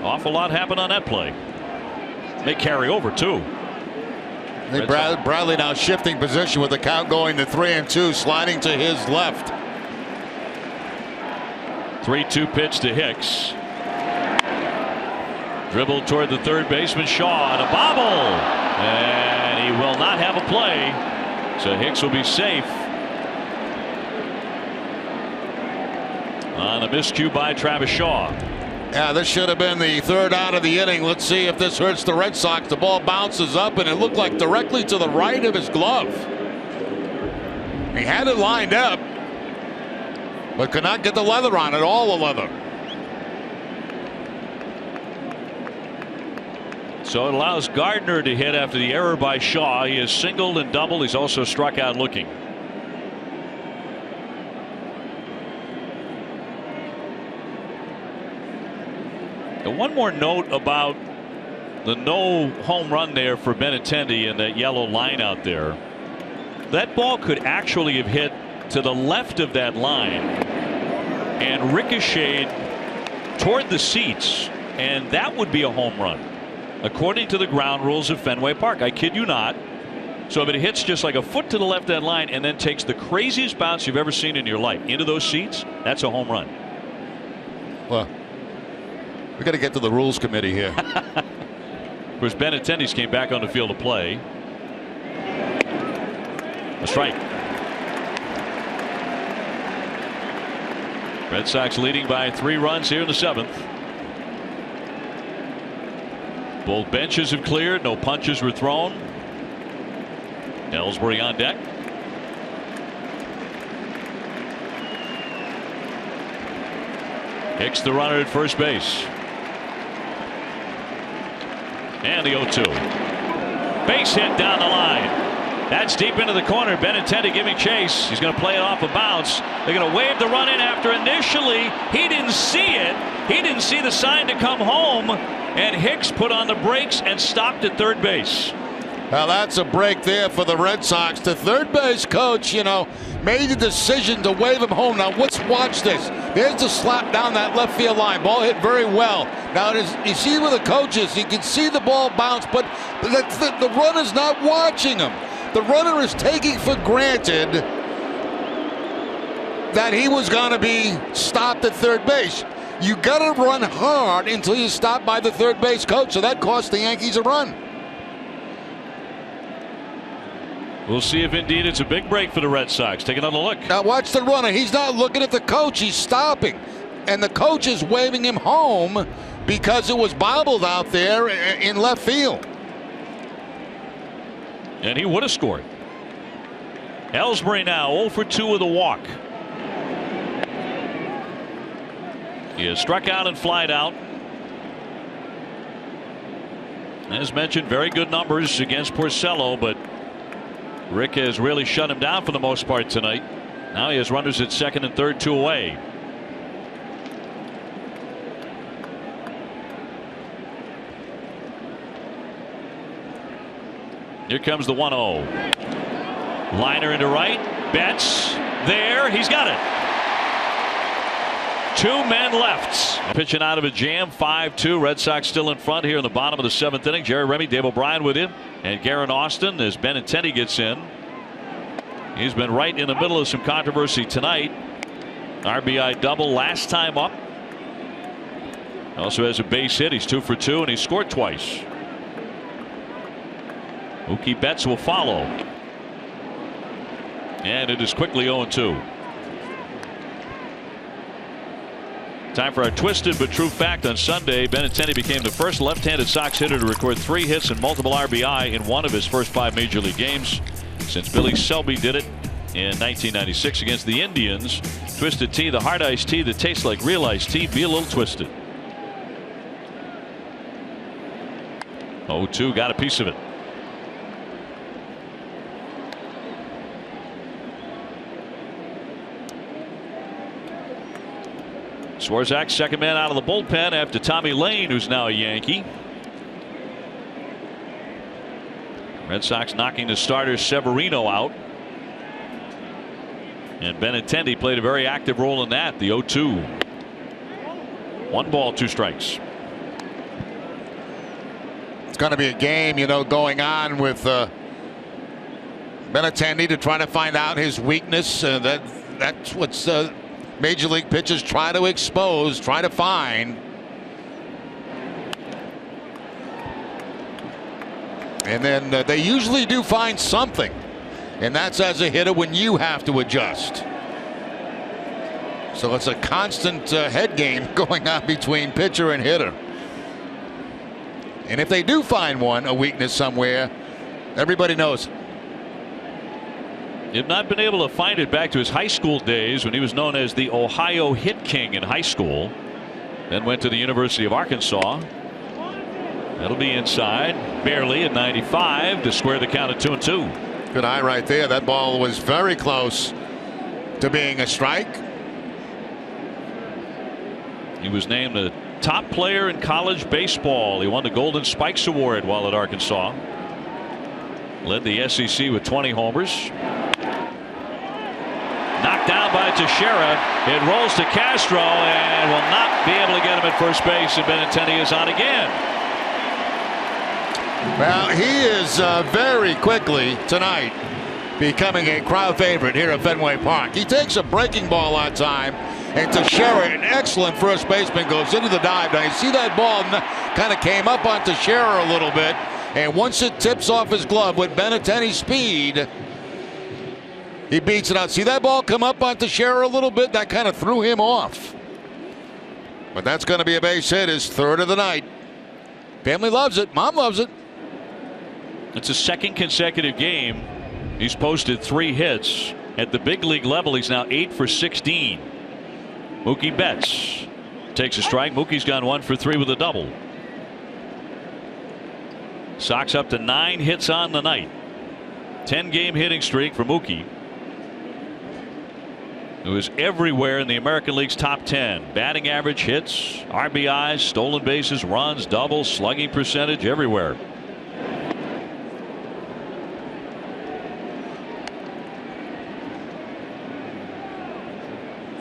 Awful lot happened on that play. They carry over too. Bradley now shifting position with the count going to 3-2, sliding to his left. 3-2 pitch to Hicks. Dribbled toward the third baseman Shaw, and a bobble, and he will not have a play, so Hicks will be safe on a miscue by Travis Shaw. Yeah, this should have been the third out of the inning. Let's see if this hurts the Red Sox. The ball bounces up, and it looked like directly to the right of his glove. He had it lined up, but could not get the leather on it, all the leather. So it allows Gardner to hit after the error by Shaw. He has singled and doubled. He's also struck out looking. And one more note about the no home run there for Benintendi in that yellow line out there. That ball could actually have hit to the left of that line and ricocheted toward the seats, and that would be a home run according to the ground rules of Fenway Park. I kid you not. So if it hits just like a foot to the left of that line and then takes the craziest bounce you've ever seen in your life into those seats, that's a home run. Well, we got to get to the rules committee here. Of course, Benintendi's came back on the field to play. A strike. Red Sox leading by 3 runs here in the 7th. Both benches have cleared. No punches were thrown. Ellsbury on deck. Hicks the runner at first base. And the 0-2. Base hit down the line. That's deep into the corner. Benintendi giving chase. He's going to play it off a bounce. They're going to wave the run in after initially he didn't see it. He didn't see the sign to come home. And Hicks put on the brakes and stopped at third base. Well, that's a break there for the Red Sox. The third base coach, made the decision to wave him home. Now, let's watch this. There's the slap down that left field line. Ball hit very well. Now, you see with the coaches, you can see the ball bounce, but the runner's not watching him. The runner is taking for granted that he was going to be stopped at third base. You got to run hard until you're stopped by the third base coach, so that cost the Yankees a run. We'll see if indeed it's a big break for the Red Sox. Take another look. Now watch the runner. He's not looking at the coach. He's stopping. And the coach is waving him home because it was bobbled out there in left field. And he would have scored. Ellsbury now 0 for 2 with a walk. He has struck out and flied out. As mentioned, very good numbers against Porcello, but Rick has really shut him down for the most part tonight. Now he has runners at second and third, 2 away. Here comes the 1-0. Liner into right. Betts there. He's got it. 2 men left. Pitching out of a jam. 5-2. Red Sox still in front here in the bottom of the 7th inning. Jerry Remy, Dave O'Brien with him. And Garen Austin as Benintendi gets in. He's been right in the middle of some controversy tonight. RBI double last time up. Also has a base hit. He's 2 for 2 and he scored twice. Mookie Betts will follow. And it is quickly 0-2. Time for our twisted but true fact. On Sunday, Benintendi became the first left-handed Sox hitter to record 3 hits and multiple RBI in one of his first 5 major league games since Billy Selby did it in 1996 against the Indians. Twisted tea, the hard iced tea that tastes like real iced tea. Be a little twisted. 0-2, got a piece of it. Swarzak, second man out of the bullpen after Tommy Lane, who's now a Yankee. Red Sox knocking the starter Severino out. And Benintendi played a very active role in that. The 0-2. 1 ball, 2 strikes. It's going to be a game, going on with Benintendi to try to find out his weakness. That's what's major league pitchers try to expose, try to find. And then they usually do find something. And that's as a hitter when you have to adjust. So it's a constant head game going on between pitcher and hitter. And if they do find a weakness somewhere, everybody knows. They've not been able to find it back to his high school days when he was known as the Ohio Hit King in high school. Then went to the University of Arkansas. That'll be inside, barely at 95 to square the count at 2-2. Good eye right there. That ball was very close to being a strike. He was named the top player in college baseball. He won the Golden Spikes Award while at Arkansas. Led the SEC with 20 homers. Knocked down by Teixeira. It rolls to Castro and will not be able to get him at first base. And Benintendi is on again. Well, he is very quickly tonight becoming a crowd favorite here at Fenway Park. He takes a breaking ball on time, and Teixeira, an excellent first baseman, goes into the dive. Now you see that ball kind of came up on Teixeira a little bit, and once it tips off his glove with Benintendi's speed, he beats it out. See that ball come up on Teixeira a little bit? That kind of threw him off. But that's going to be a base hit, his third of the night. Family loves it. Mom loves it. It's a second consecutive game. He's posted 3 hits. At the big league level, he's now 8 for 16. Mookie Betts takes a strike. Mookie's gone 1 for 3 with a double. Sox up to 9 hits on the night. 10-game hitting streak for Mookie, who is everywhere in the American League's top 10. Batting average, hits, RBIs, stolen bases, runs, doubles, slugging percentage, everywhere.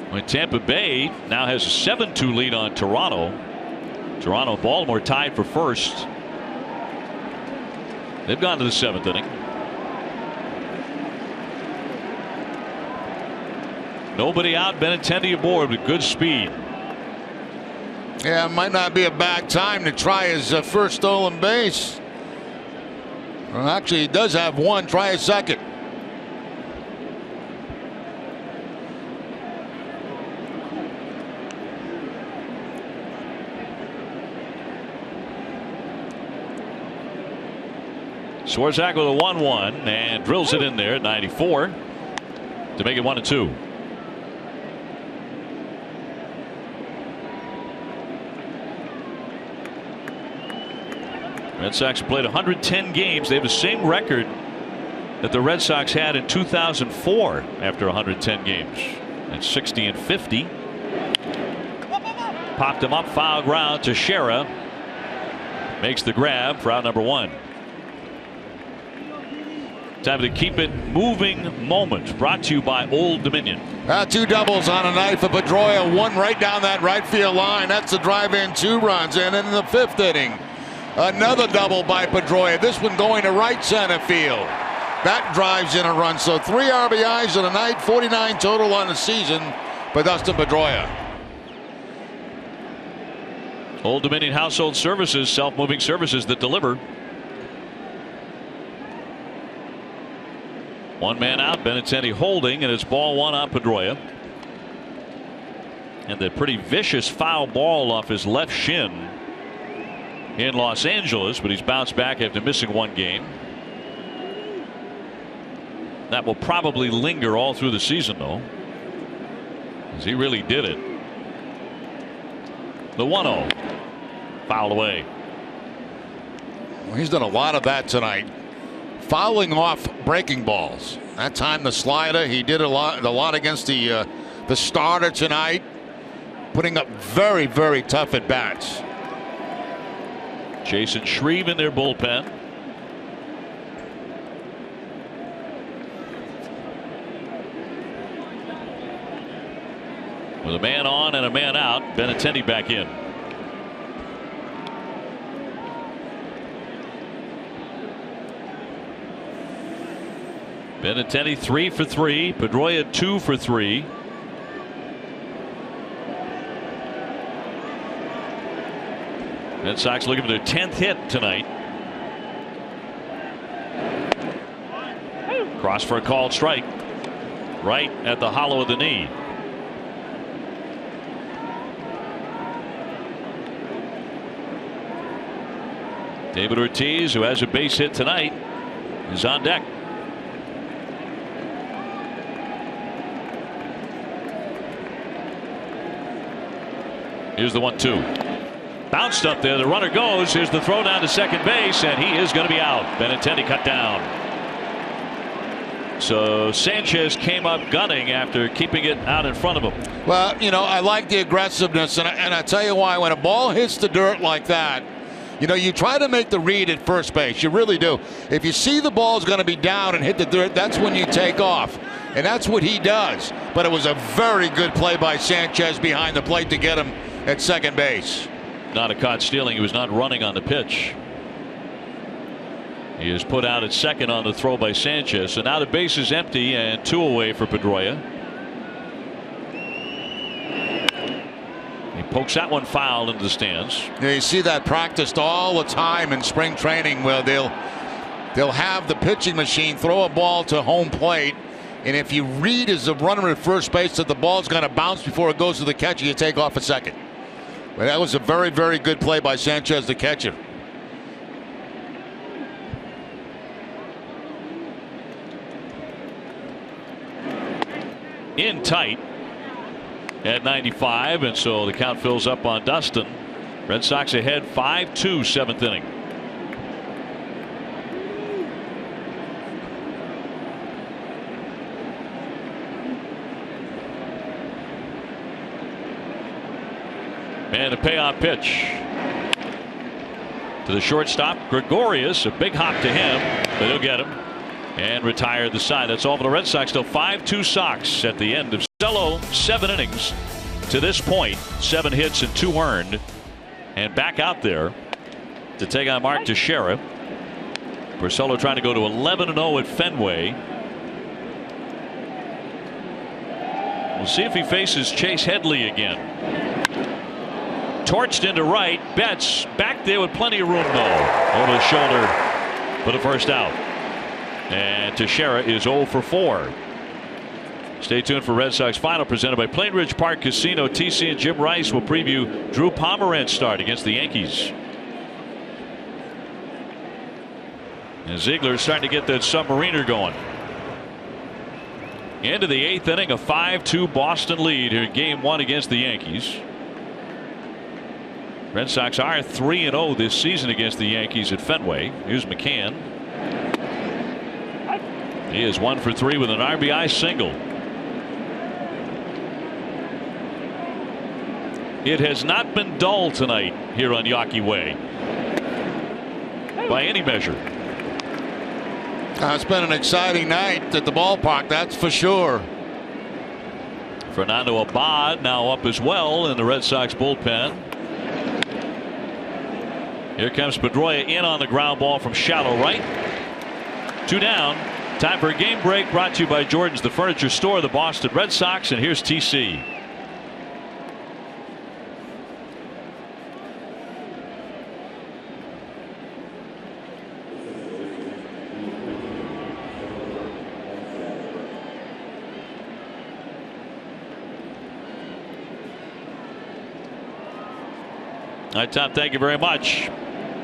When Tampa Bay now has a 7-2 lead on Toronto. Toronto, Baltimore tied for first. They've gone to the 7th inning. Nobody out. Benintendi aboard with good speed. Yeah, it might not be a bad time to try his first stolen base. Well, actually, he does have one. Try a second. Swarzak with a 1-1 and drills it in there at 94 to make it 1-2. Red Sox played 110 games. They have the same record that the Red Sox had in 2004 after 110 games. That's 60-50. Popped him up, foul ground. Teixeira makes the grab for out number 1. Time to keep it moving moment. Brought to you by Old Dominion. 2 doubles on a night for Pedroia. 1 right down that right field line. That's a drive-in, 2 runs. And in the 5th inning, another double by Pedroia. This one going to right center field. That drives in a run. So 3 RBIs in a night, 49 total on the season for Dustin Pedroia. Old Dominion Household Services, self-moving services that deliver. 1 man out. Benintendi holding, and it's ball 1 on Pedroia. And that pretty vicious foul ball off his left shin in Los Angeles, but he's bounced back after missing 1 game. That will probably linger all through the season, though, as he really did it. The 1-0 fouled away. Well, he's done a lot of that tonight. Fouling off breaking balls. That time the slider, he did a lot against the starter tonight, putting up very, very tough at bats. Jason Shreve in their bullpen. With a man on and a man out, Benintendi back in. Benintendi 3 for 3. Pedroia 2 for 3. Red Sox looking for their 10th hit tonight. Cross for a called strike. Right at the hollow of the knee. David Ortiz, who has a base hit tonight, is on deck. Here's the 1-2. Bounced up there. The runner goes. Here's the throw down to second base, and he is going to be out. Benintendi cut down. So Sanchez came up gunning after keeping it out in front of him. Well, you know, I like the aggressiveness, and I tell you why. When a ball hits the dirt like that, you know, you try to make the read at first base. You really do. If you see the ball's going to be down and hit the dirt, that's when you take off. And that's what he does. But it was a very good play by Sanchez behind the plate to get him at second base. Not a caught stealing. He was not running on the pitch. He is put out at second on the throw by Sanchez. So now the base is empty and 2 away for Pedroia. He pokes that one foul into the stands. Yeah, you see that practiced all the time in spring training where they'll have the pitching machine throw a ball to home plate, and if you read as a runner at first base that the ball's going to bounce before it goes to the catcher, you take off at second. But that was a very, very good play by Sanchez to catch it. In tight at 95, and so the count fills up on Dustin. Red Sox ahead 5-2, 7th inning. And a payoff pitch to the shortstop Gregorius. A big hop to him, but he'll get him and retire the side. That's all for the Red Sox. Still 5-2 Sox at the end of Porcello. 7 innings to this point, 7 hits and 2 earned, and back out there to take on Mark Teixeira. Porcello trying to go to 11-0 at Fenway. We'll see if he faces Chase Headley again. Torched into right. Betts back there with plenty of room though. Over the shoulder for the first out. And Teixeira is 0 for 4. Stay tuned for Red Sox Final presented by Plainridge Park Casino. TC and Jim Rice will preview Drew Pomeranz start against the Yankees. And Ziegler starting to get that submariner going. Into the 8th inning, a 5-2 Boston lead here in Game 1 against the Yankees. Red Sox are 3-0 this season against the Yankees at Fenway. Here's McCann. He is 1 for 3 with an RBI single. It has not been dull tonight here on Yawkey Way by any measure. It's been an exciting night at the ballpark, that's for sure. Fernando Abad now up as well in the Red Sox bullpen. Here comes Pedroia in on the ground ball from shallow right. 2 down. Time for a game break brought to you by Jordan's the Furniture Store, the Boston Red Sox, and here's TC. All right, Tom, thank you very much.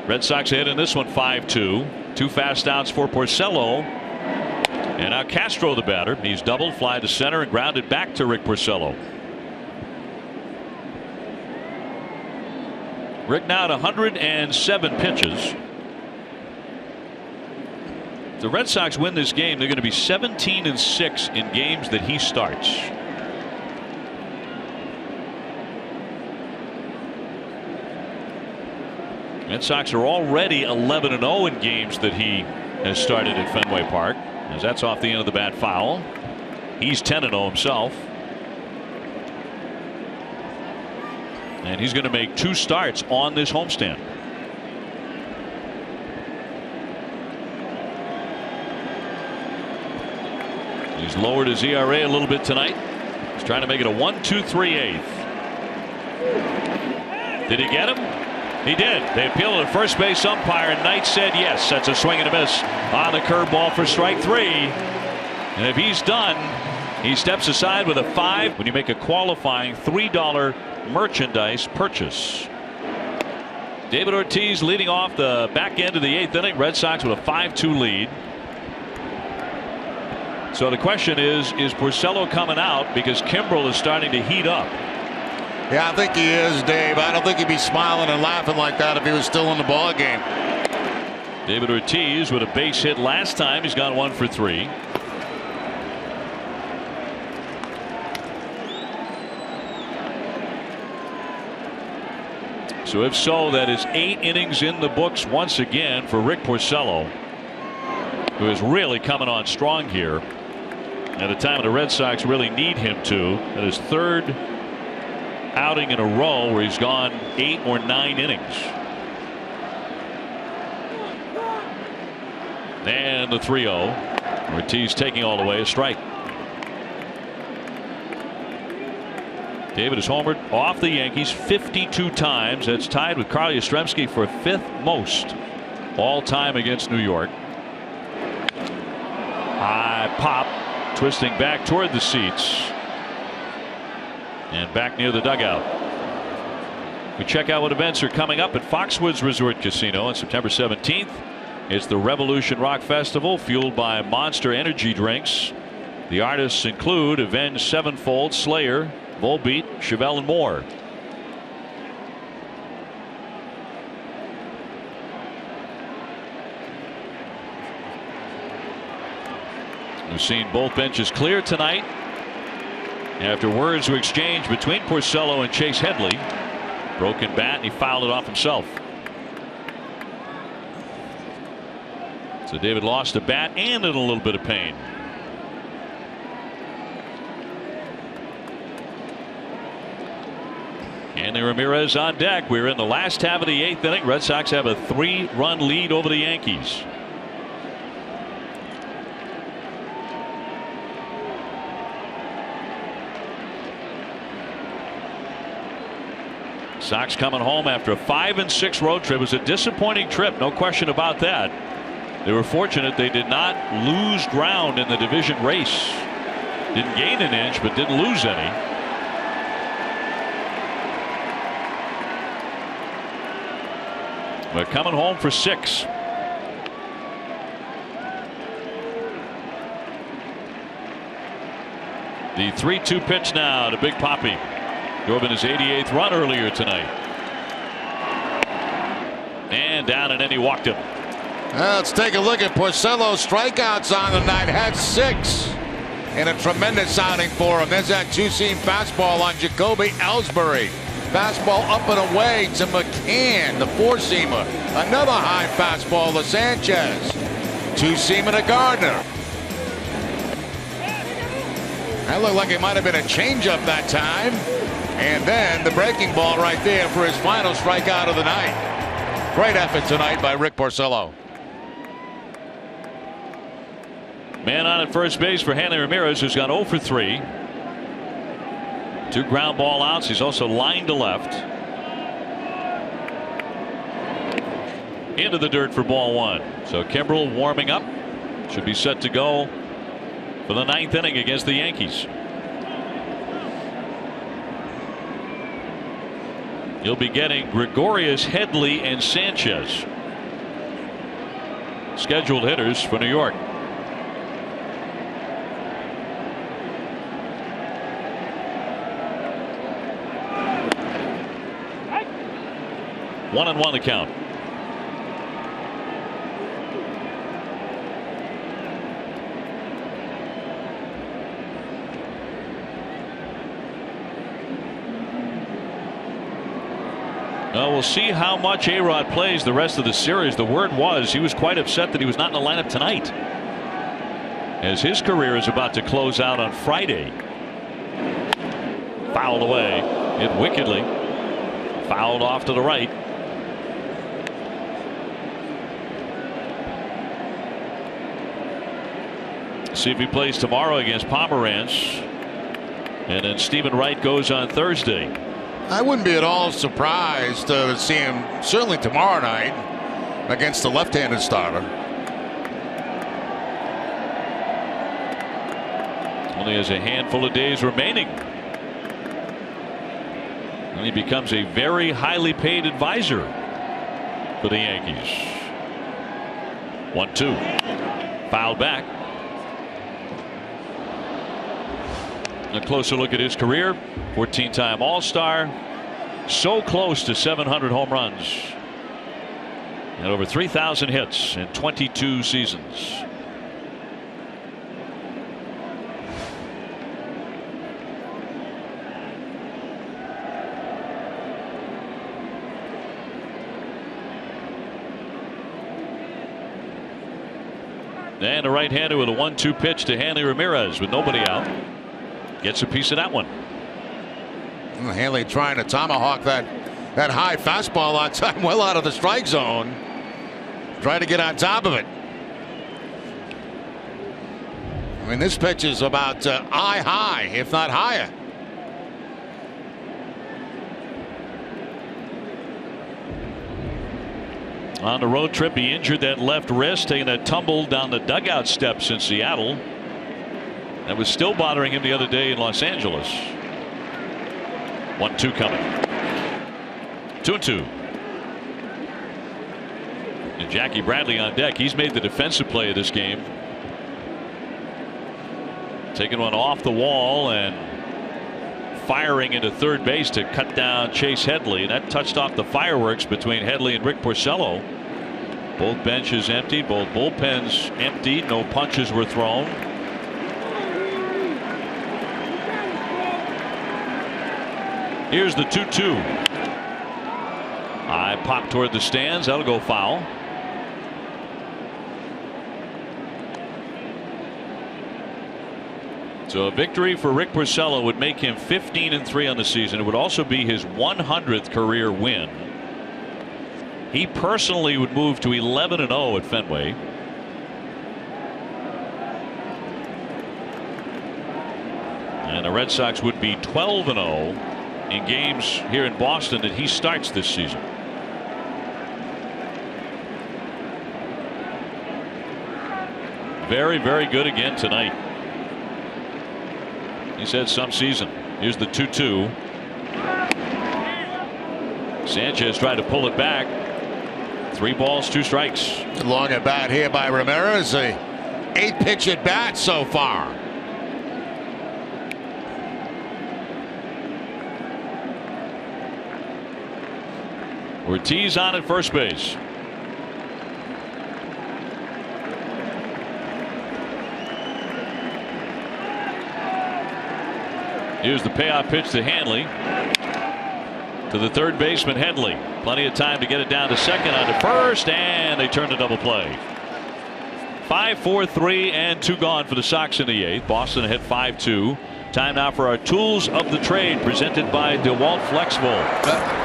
Red Sox ahead in this one 5-2. 2 fast outs for Porcello. And now Castro the batter. He's doubled, fly to center, and grounded back to Rick Porcello. Rick now at 107 pitches. If the Red Sox win this game, they're going to be 17-6 in games that he starts. Red Sox are already 11-0 in games that he has started at Fenway Park, as that's off the end of the bat foul. He's 10-0 himself. And he's going to make 2 starts on this homestand. He's lowered his ERA a little bit tonight. He's trying to make it a 1-2-3/8. Did he get him? He did. They appealed to the first base umpire, and Knight said yes. That's a swing and a miss on the curveball for strike 3. And if he's done, he steps aside with a 5 when you make a qualifying $3 merchandise purchase. David Ortiz leading off the back end of the 8th inning. Red Sox with a 5-2 lead. So the question is Porcello coming out because Kimbrel is starting to heat up? Yeah, I think he is, Dave. I don't think he'd be smiling and laughing like that if he was still in the ball game. David Ortiz with a base hit last time. He's gone 1 for 3. So if so, that is 8 innings in the books once again for Rick Porcello, who is really coming on strong here at a time the Red Sox really need him to. At his 3rd outing in a row where he's gone 8 or 9 innings. And the 3-0. Ortiz taking all the way, a strike. David has homered off the Yankees 52 times. That's tied with Carl Yastrzemski for 5th most all time against New York. High pop, twisting back toward the seats and back near the dugout. We check out what events are coming up at Foxwoods Resort Casino on September 17th. It's the Revolution Rock Festival, fueled by Monster energy drinks. The artists include Avenged Sevenfold, Slayer, Volbeat, Chevelle, and more. We've seen both benches clear tonight after words were exchanged between Porcello and Chase Headley. Broken bat, and he fouled it off himself. So David lost a bat and in a little bit of pain. Hanley Ramirez on deck. We're in the last half of the 8th inning. Red Sox have a 3-run lead over the Yankees. Sox coming home after a 5-6 road trip. It was a disappointing trip, no question about that. They were fortunate they did not lose ground in the division race. Didn't gain an inch, but didn't lose any. But coming home for 6. The 3-2 pitch now to Big Papi. Drove in his 88th run earlier tonight. And down, and then he walked him. Let's take a look at Porcello's strikeouts on the night. Had 6 in a tremendous outing for him. There's that two-seam fastball on Jacoby Ellsbury. Fastball up and away to McCann, the 4-seamer. Another high fastball to Sanchez. 2-seamer to Gardner. That looked like it might have been a changeup that time. And then the breaking ball right there for his final strikeout of the night. Great effort tonight by Rick Porcello. Man on at first base for Hanley Ramirez, who's gone 0 for 3. 2 ground ball outs. He's also lined to left. Into the dirt for ball 1. So Kimbrel warming up. Should be set to go for the 9th inning against the Yankees. You'll be getting Gregorius, Headley, and Sanchez, scheduled hitters for New York. One and one the count. Well, we'll see how much A-Rod plays the rest of the series. The word was he was quite upset that he was not in the lineup tonight, as his career is about to close out on Friday. Fouled away. Hit wickedly. Fouled off to the right. See if he plays tomorrow against Pomeranz. And then Stephen Wright goes on Thursday. I wouldn't be at all surprised to see him certainly tomorrow night against the left-handed starter. Only has a handful of days remaining. And he becomes a very highly paid advisor for the Yankees. 1-2. Fouled back. A closer look at his career. 14-time All-Star. So close to 700 home runs. And over 3,000 hits in 22 seasons. And a right-hander with a 1-2 pitch to Hanley Ramirez with nobody out. Gets a piece of that one. Hanley trying to tomahawk that high fastball on time, well out of the strike zone. Trying to get on top of it. I mean, this pitch is about eye high, if not higher. On the road trip, he injured that left wrist, taking a tumble down the dugout steps in Seattle. That was still bothering him the other day in Los Angeles. 1-2 coming. 2-2. And Jackie Bradley on deck. He's made the defensive play of this game. Taking one off the wall and firing into third base to cut down Chase Headley. That touched off the fireworks between Headley and Rick Porcello. Both benches emptied, both bullpens emptied. No punches were thrown. Here's the 2-2. High pop toward the stands. That'll go foul. So a victory for Rick Porcello would make him 15-3 on the season. It would also be his 100th career win. He personally would move to 11-0 at Fenway. And the Red Sox would be 12-0 in games here in Boston that he starts this season. Very, very good again tonight. He's had some season. Here's the 2-2. Sanchez tried to pull it back. 3 balls, 2 strikes. Long at bat here by Ramirez. A 8-pitch at bat so far. Ortiz on at first base. Here's the payoff pitch to Hanley. To the third baseman Headley. Plenty of time to get it down to second, on to first, and they turn to double play. 5, 4, 3, and 2 gone for the Sox in the 8th. Boston ahead 5-2. Time now for our tools of the trade, presented by DeWalt Flexible.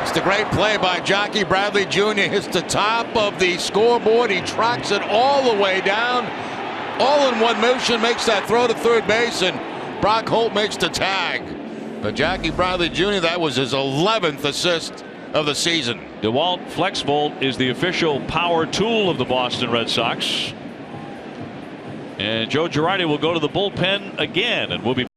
It's the great play by Jackie Bradley Jr. Hits the top of the scoreboard. He tracks it all the way down. All in one motion, makes that throw to third base, and Brock Holt makes the tag. But Jackie Bradley Jr., that was his 11th assist of the season. DeWalt FlexVolt is the official power tool of the Boston Red Sox. And Joe Girardi will go to the bullpen again, and we'll be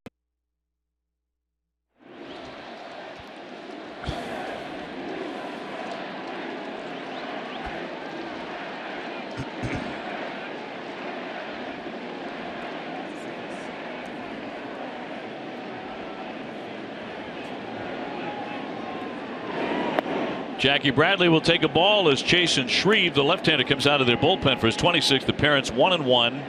Jackie Bradley will take a ball as Chasen Shreve, the left-hander, comes out of their bullpen for his 26th appearance. 1-1.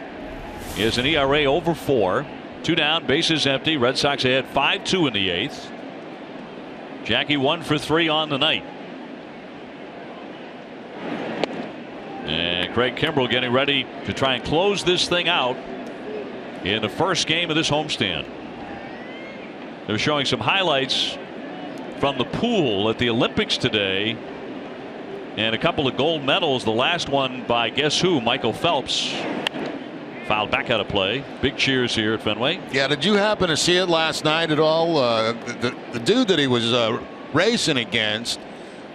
He has an ERA over 4. 2 down, bases empty. Red Sox ahead 5-2 in the 8th. Jackie 1 for 3 on the night. And Craig Kimbrell getting ready to try and close this thing out in the first game of this homestand. They're showing some highlights from the pool at the Olympics today, and a couple of gold medals. The last one by guess who? Michael Phelps. Fouled back out of play. Big cheers here at Fenway. Yeah, did you happen to see it last night at all? The dude that he was racing against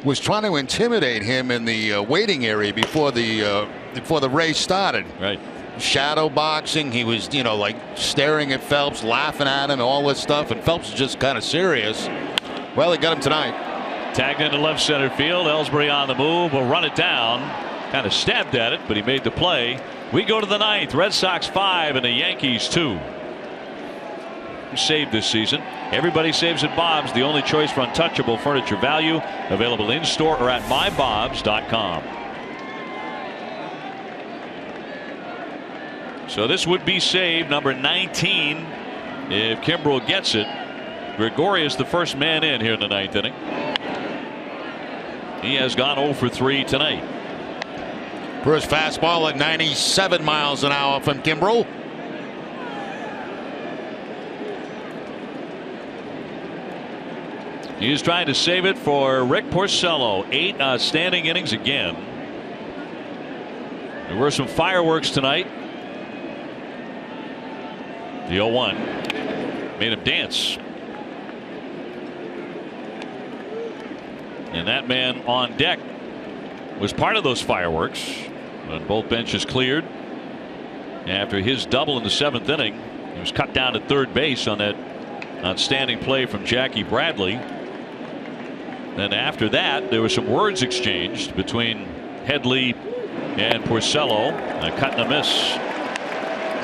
was trying to intimidate him in the waiting area before the race started. Right. Shadow boxing. He was, like staring at Phelps, laughing at him, and all this stuff. And Phelps is just kind of serious. Well, he got him tonight. Tagged into left center field. Ellsbury on the move. Will run it down. Kind of stabbed at it, but he made the play. We go to the 9th. Red Sox 5 and the Yankees 2. saved this season. Everybody saves at Bob's, the only choice for untouchable furniture value. Available in store or at mybobs.com. So this would be save number 19 if Kimbrel gets it. Gregorius the first man in here in the 9th inning. He has gone 0 for 3 tonight. First fastball at 97 miles an hour from Kimbrel. He's trying to save it for Rick Porcello. 8 outstanding innings again. There were some fireworks tonight. The 0-1 made him dance. And that man on deck was part of those fireworks when both benches cleared. After his double in the 7th inning, he was cut down at third base on that outstanding play from Jackie Bradley. Then after that, there were some words exchanged between Headley and Porcello. A cut and a miss.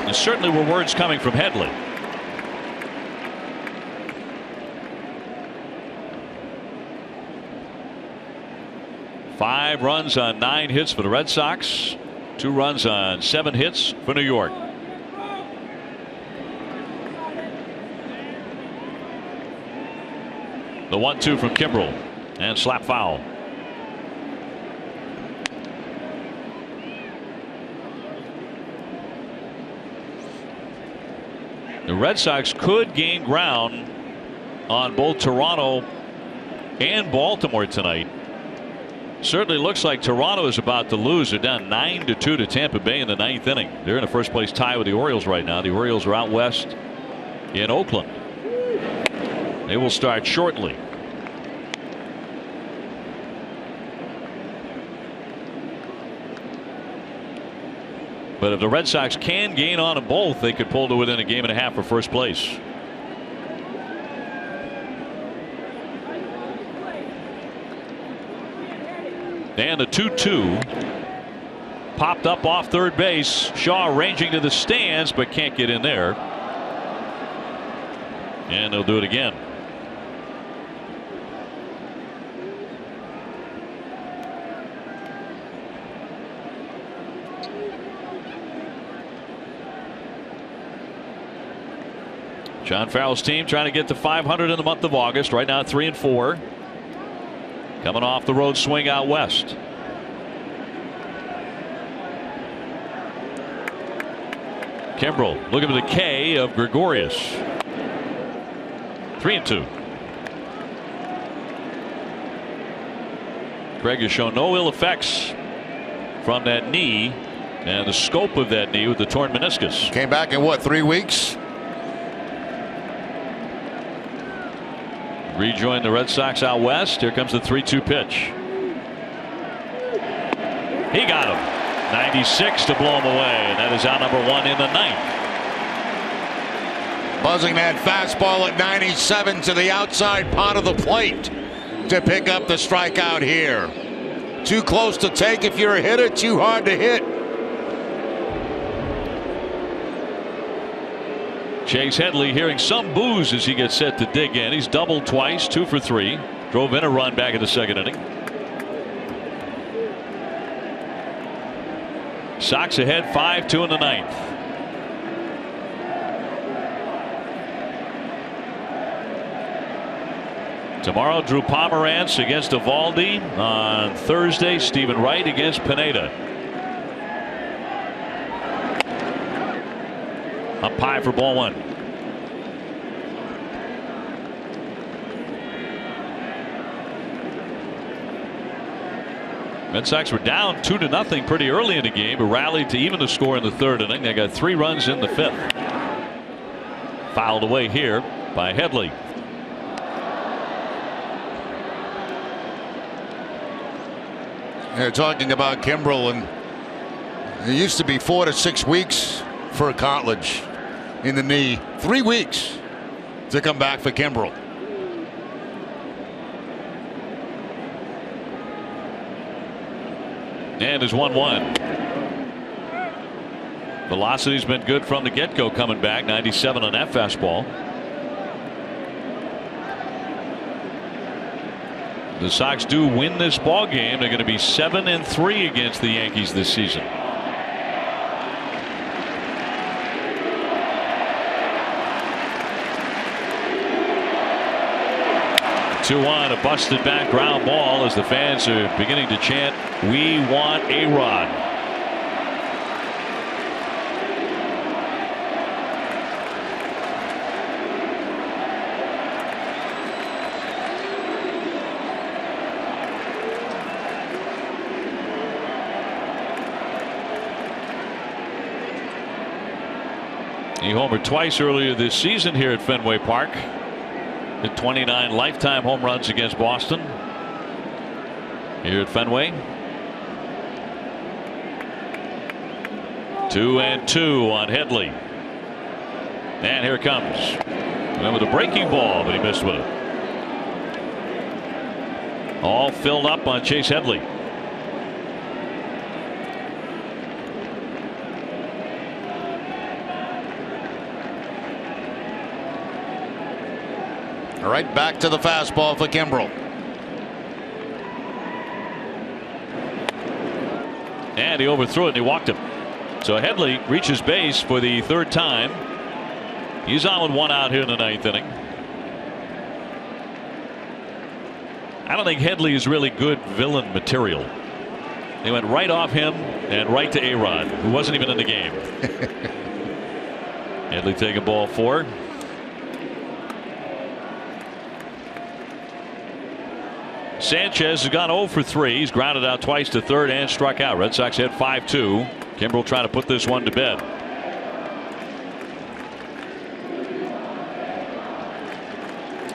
There certainly were words coming from Headley. Five runs on 9 hits for the Red Sox. 2 runs on 7 hits for New York. The 1-2 from Kimbrel and slap foul. The Red Sox could gain ground on both Toronto and Baltimore tonight. Certainly looks like Toronto is about to lose. They're down 9-2 to Tampa Bay in the 9th inning. They're in a first place tie with the Orioles right now. The Orioles are out west in Oakland. They will start shortly. But if the Red Sox can gain on them both, they could pull to within a game and a half for first place. And the 2-2 popped up off third base. Shaw ranging to the stands but can't get in there. And they'll do it again. John Farrell's team trying to get to 500 in the month of August. Right now 3-4. Coming off the road swing out west. Kimbrel looking for the K of Gregorius. 3-2. Craig has shown no ill effects from that knee and the scope of that knee with the torn meniscus. Came back in what, 3 weeks? Rejoin the Red Sox out west. Here comes the 3-2 pitch. He got him. 96 to blow him away. And that is out number 1 in the 9th. Buzzing that fastball at 97 to the outside part of the plate to pick up the strikeout here. Too close to take if you're a hitter, too hard to hit. Chase Headley hearing some boos as he gets set to dig in. He's doubled twice, 2 for 3. Drove in a run back in the 2nd inning. Sox ahead 5-2 in the 9th. Tomorrow, Drew Pomerantz against Evaldi. On Thursday, Stephen Wright against Pineda. Up high for ball 1. Red Sox were down 2-0 pretty early in the game, but rallied to even the score in the 3rd inning. They got 3 runs in the 5th. Fouled away here by Headley. They're talking about Kimbrel, and it used to be 4 to 6 weeks for a cartilage in the knee. 3 weeks to come back for Kimbrel. And there's 1-1. Velocity's been good from the get-go coming back. 97 on that fastball. the Sox do win this ball game, they're going to be 7-3 against the Yankees this season. 2-1, a busted back ground ball as the fans are beginning to chant, "We want A-Rod." He homered twice earlier this season here at Fenway Park. Hit 29 lifetime home runs against Boston here at Fenway. 2-2 on Headley. And here it comes. Went with a breaking ball, but he missed with it. All filled up on Chase Headley. Right back to the fastball for Kimbrel. And he overthrew it and he walked him. So Headley reaches base for the third time. He's on with 1 out here in the 9th inning. I don't think Headley is really good villain material. They went right off him and right to A-Rod, who wasn't even in the game. Headley taking ball 4. Sanchez has gone 0 for 3. He's grounded out twice to third and struck out. Red Sox had 5-2. Kimbrel trying to put this one to bed.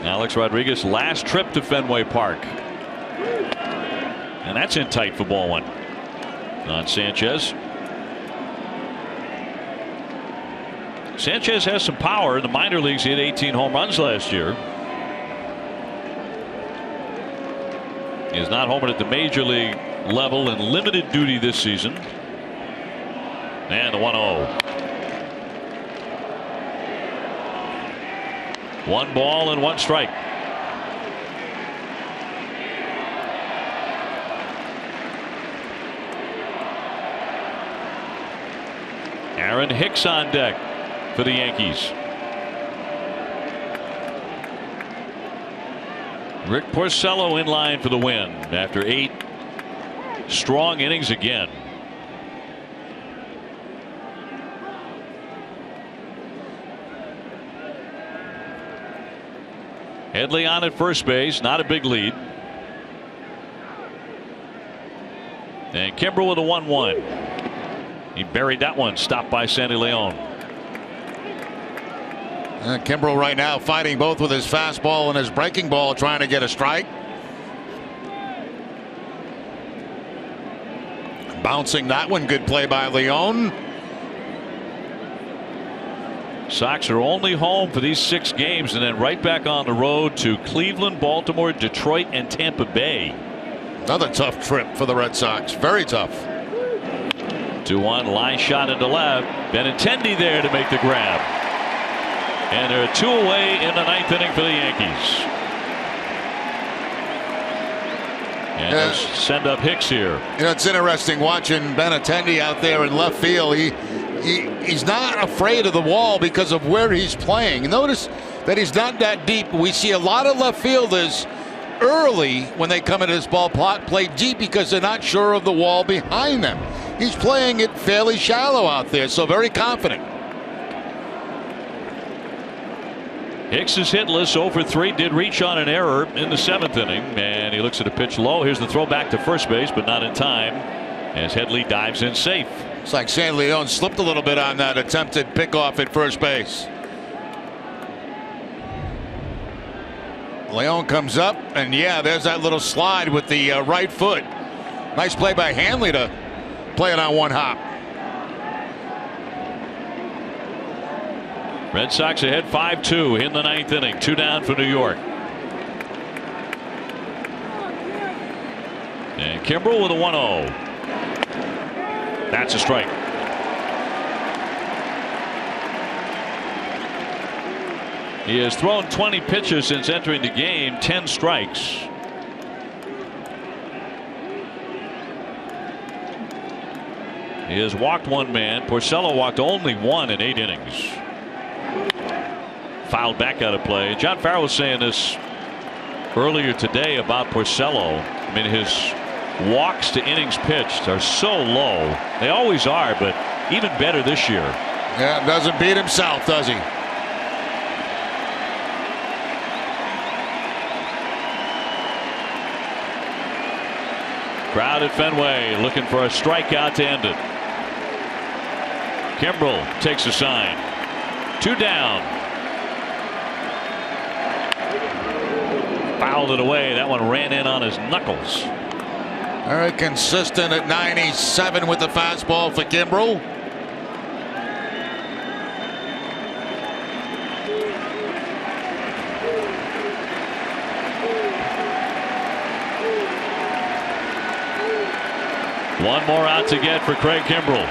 Alex Rodriguez last trip to Fenway Park. And that's in tight for ball 1 on Sanchez. Sanchez has some power. In the minor leagues, he had 18 home runs last year. He is not homered at the major league level in limited duty this season. And the 1-0. 1 ball and 1 strike. Aaron Hicks on deck for the Yankees. Rick Porcello in line for the win after 8 strong innings again. Headley on at first base, not a big lead. And Kimbrel with a 1-1. He buried that one, stopped by Sandy Leon. Kimbrel right now fighting both with his fastball and his breaking ball, trying to get a strike. Bouncing that one, good play by Leon. Sox are only home for these 6 games and then right back on the road to Cleveland, Baltimore, Detroit, and Tampa Bay. Another tough trip for the Red Sox. Very tough. 2-1, line shot into left. Benintendi there to make the grab. And they're 2 away in the 9th inning for the Yankees. And they'll send up Hicks here. You know, it's interesting watching Benintendi out there in left field. He's not afraid of the wall because of where he's playing. Notice that he's not that deep. We see a lot of left fielders early when they come into this ballpark play deep because they're not sure of the wall behind them. He's playing it fairly shallow out there, so very confident. Hicks is hitless, 0 for 3, did reach on an error in the 7th inning, and he looks at a pitch low. Here's the throw back to first base, but not in time as Headley dives in safe. It's like San Leon slipped a little bit on that attempted pickoff at first base. Leon comes up, and yeah, there's that little slide with the right foot. Nice play by Hanley to play it on 1 hop. Red Sox ahead 5-2 in the 9th inning. 2 down for New York. And Kimbrel with a 1-0. That's a strike. He has thrown 20 pitches since entering the game, 10 strikes. He has walked one man. Porcello walked only one in 8 innings. Fouled back out of play. John Farrell was saying this earlier today about Porcello. I mean, his walks to innings pitched are so low. They always are, but even better this year. Yeah, doesn't beat himself, does he? Crowd at Fenway looking for a strikeout to end it. Kimbrel takes a sign. 2 down. Fouled it away. That one ran in on his knuckles. Very consistent at 97 with the fastball for Kimbrel. One more out to get for Craig Kimbrel.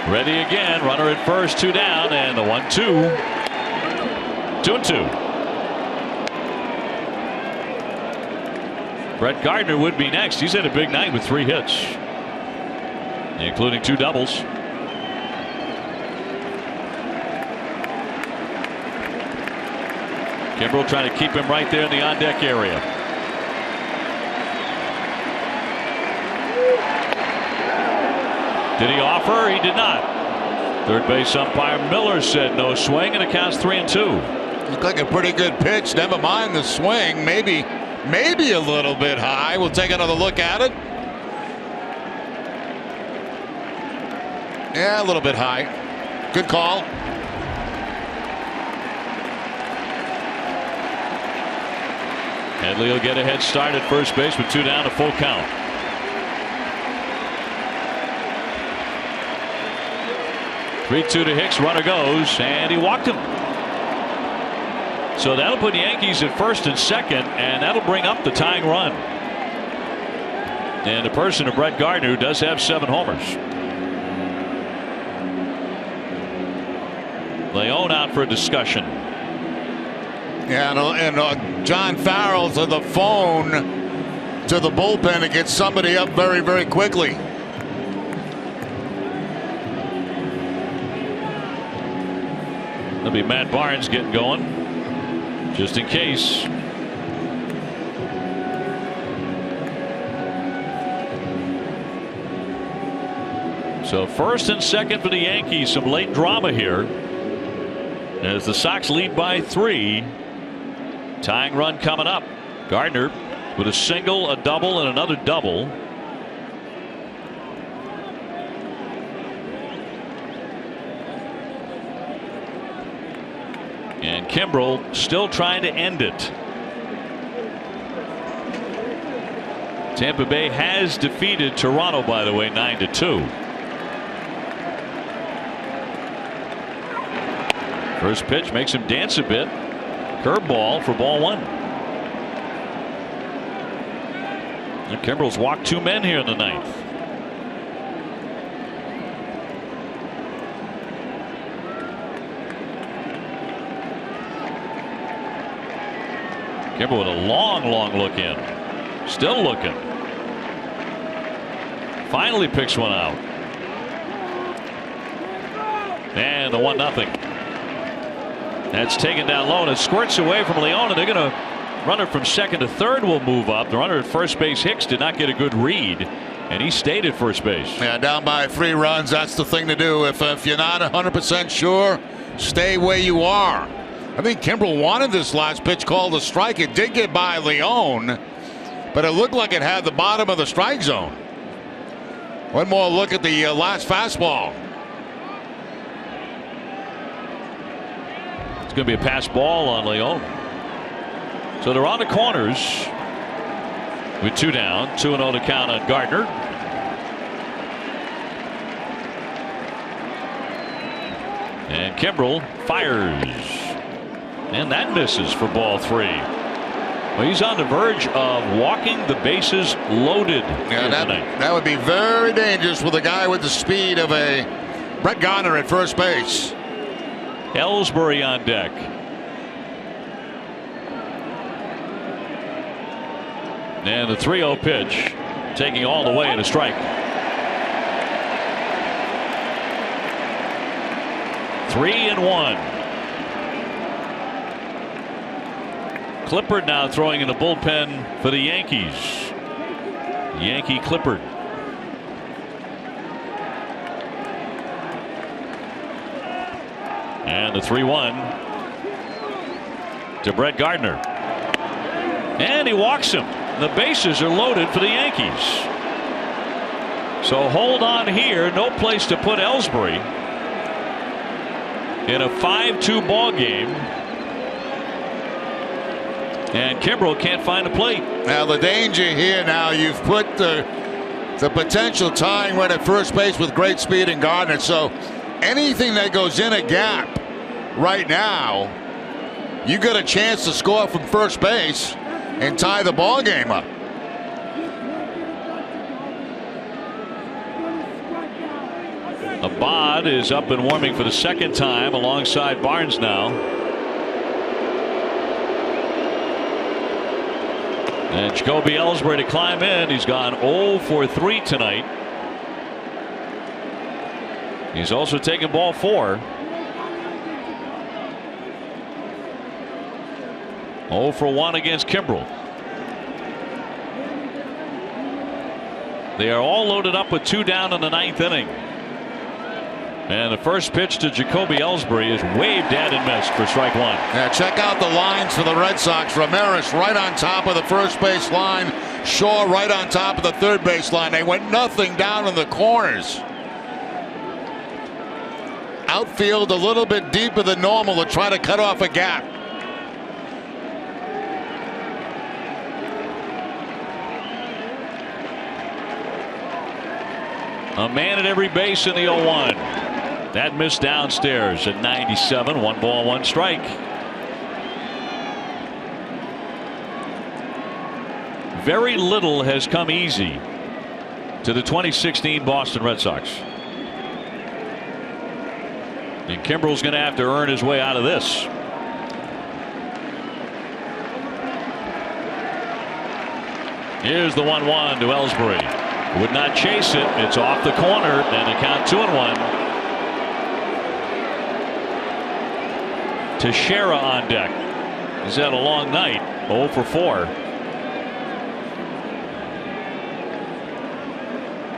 Ready again. Runner at first, 2 down, and the 1-2. 2-2. Brett Gardner would be next. He's had a big night with 3 hits, including 2 doubles. Kimbrel trying to keep him right there in the on-deck area. Did he offer? He did not. Third base umpire Miller said no swing, and it counts 3-2. Looked like a pretty good pitch. Never mind the swing. Maybe a little bit high. We'll take another look at it. Yeah, a little bit high. Good call. Headley will get a head start at first base with 2 down, a full count. Three-two to Hicks. Runner goes, and he walked him. So that'll put the Yankees at first and second, and that'll bring up the tying run. And the person of Brett Gardner, who does have 7 homers. Leone out for a discussion. Yeah, and John Farrell to the phone to the bullpen to get somebody up very, very quickly. That'll be Matt Barnes getting going, just in case. So first and second for the Yankees. Some late drama here as the Sox lead by 3. Tying run coming up. Gardner with a single, a double, and another double. And Kimbrel still trying to end it. Tampa Bay has defeated Toronto, by the way, 9-2. First pitch makes him dance a bit. Curveball for ball 1. And Kimbrel's walked 2 men here in the 9th. Kimbrel with a long look in. Still looking. Finally picks one out. And the 1-0. That's taken down low, and it squirts away from Leone. They're going to run it from second to third. Will move up. The runner at first base, Hicks, did not get a good read, and he stayed at first base. Yeah, down by 3 runs. That's the thing to do. If you're not 100% sure, stay where you are. I think Kimbrel wanted this last pitch called a strike. It did get by Leone, but it looked like it had the bottom of the strike zone. One more look at the last fastball. It's going to be a pass ball on Leone. So they're on the corners with 2 down, 2-0 to count on Gardner. And Kimbrel fires. And that misses for ball 3. Well, he's on the verge of walking the bases loaded. Yeah, that would be very dangerous with a guy with the speed of a Brett Gardner at first base. Ellsbury on deck. And the 3-0 pitch, taking all the way in a strike. 3-1. Clippard now throwing in the bullpen for the Yankees. Yankee Clippard. And the 3-1 to Brett Gardner. And he walks him. The bases are loaded for the Yankees. So hold on here. No place to put Ellsbury in a 5-2 ball game. And Kimbrel can't find a plate. Now the danger here, now you've put the potential tying run at first base with great speed in Gardner. So anything that goes in a gap right now, you got a chance to score from first base and tie the ball game up. Abad is up and warming for the second time alongside Barnes now. And Jacoby Ellsbury to climb in. He's gone 0 for 3 tonight. He's also taken ball 4. 0 for 1 against Kimbrel. They are all loaded up with 2 down in the 9th inning. And the first pitch to Jacoby Ellsbury is waved at and missed for strike 1. Now check out the lines for the Red Sox. Ramirez right on top of the first base line. Shaw right on top of the third base line. They went nothing down in the corners. Outfield a little bit deeper than normal to try to cut off a gap. A man at every base in the 0-1. That missed downstairs at 97. 1 ball, 1 strike. Very little has come easy to the 2016 Boston Red Sox. And Kimbrel's going to have to earn his way out of this. Here's the 1-1 to Ellsbury. Would not chase it. It's off the corner, and the count 2-1. Teixeira on deck. He's had a long night. 0 for 4.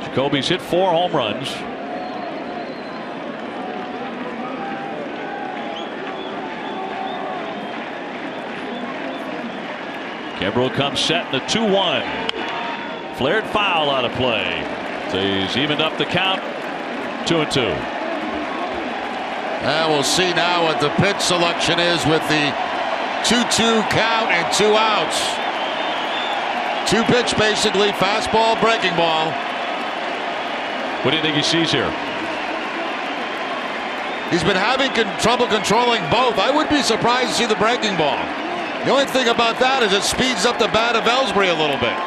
Jacoby's hit 4 home runs. Kimbrel comes set in the 2-1. Flared foul out of play. So he's evened up the count. 2-2. And we'll see now what the pitch selection is with the 2-2 count and 2 outs. 2 pitch basically, fastball, breaking ball. What do you think he sees here? He's been having trouble controlling both. I would be surprised to see the breaking ball. The only thing about that is it speeds up the bat of Ellsbury a little bit.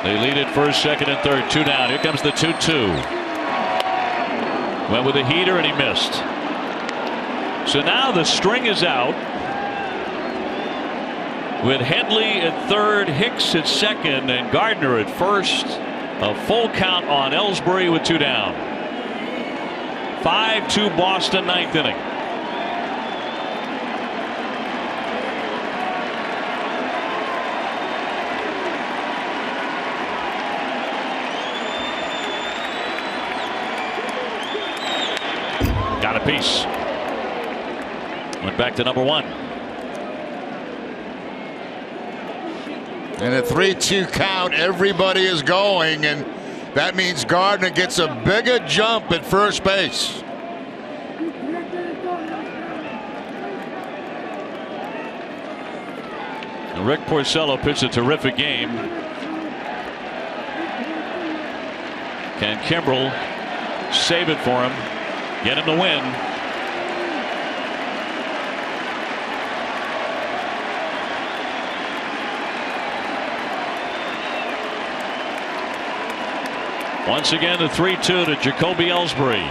They lead it first, second, and third. 2 down. Here comes the 2-2. Went with a heater and he missed. So now the string is out. With Headley at third, Hicks at second, and Gardner at first. A full count on Ellsbury with 2 down. 5-2 Boston, 9th inning. Got a piece. Went back to number 1. And a 3-2 count, everybody is going, and that means Gardner gets a bigger jump at first base. Rick Porcello pitched a terrific game. Can Kimbrel save it for him? Get him the win. Once again, the 3-2 to Jacoby Ellsbury.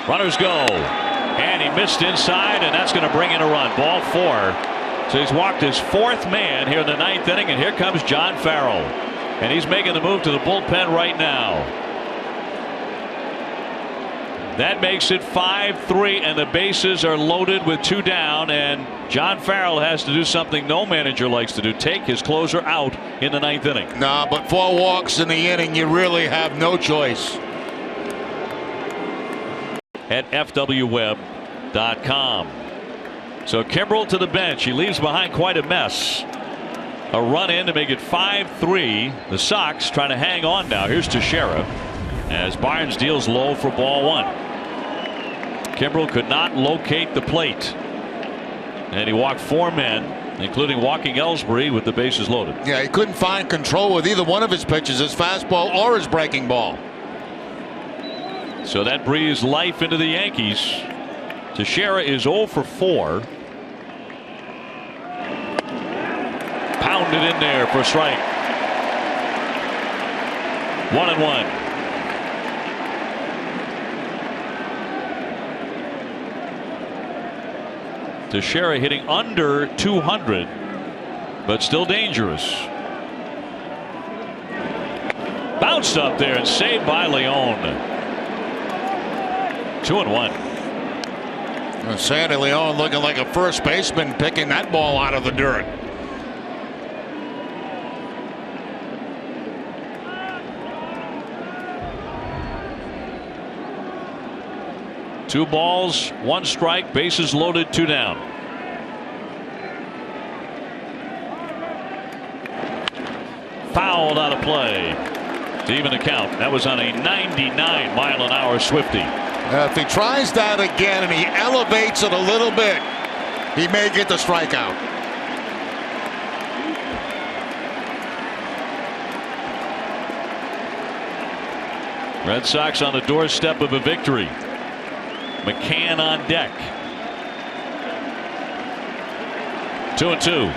Runners go. And he missed inside, and that's going to bring in a run. Ball 4. So he's walked his 4th man here in the 9th inning, and here comes John Farrell. And he's making the move to the bullpen right now. That makes it 5-3, and the bases are loaded with 2 down, and John Farrell has to do something no manager likes to do, take his closer out in the 9th inning. Nah, but 4 walks in the inning, you really have no choice. At FWWeb.com. So Kimbrel to the bench. He leaves behind quite a mess. A run in to make it 5-3. The Sox trying to hang on now. Here's Teixeira as Barnes deals low for ball 1. Kimbrel could not locate the plate, and he walked 4 men, including walking Ellsbury with the bases loaded. Yeah, he couldn't find control with either one of his pitches, his fastball or his breaking ball. So that breathes life into the Yankees. Teixeira is 0 for 4. Pounded in there for a strike. 1-1. Teixeira hitting under 200, but still dangerous. Bounced up there and saved by Leon. 2-1. Sandy Leon looking like a first baseman picking that ball out of the dirt. Two balls, 1 strike, bases loaded, 2 down. Fouled out of play to even the count. That was on a 99-mile-an-hour Swifty. If he tries that again and he elevates it a little bit, he may get the strikeout. Red Sox on the doorstep of a victory. McCann on deck. 2-2.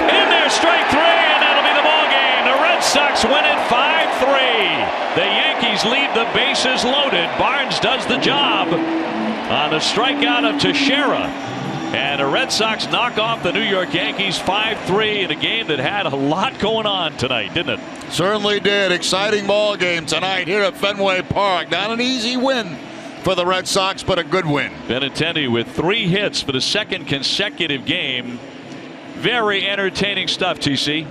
In there, strike 3, and that'll be the ball game. The Red Sox win it 5-3. The Yankees lead the bases loaded. Barnes does the job on the strikeout of Teixeira. And the Red Sox knock off the New York Yankees 5-3 in a game that had a lot going on tonight, didn't it? Certainly did. Exciting ball game tonight here at Fenway Park. Not an easy win for the Red Sox, but a good win. Benintendi with 3 hits for the 2nd consecutive game. Very entertaining stuff, TC.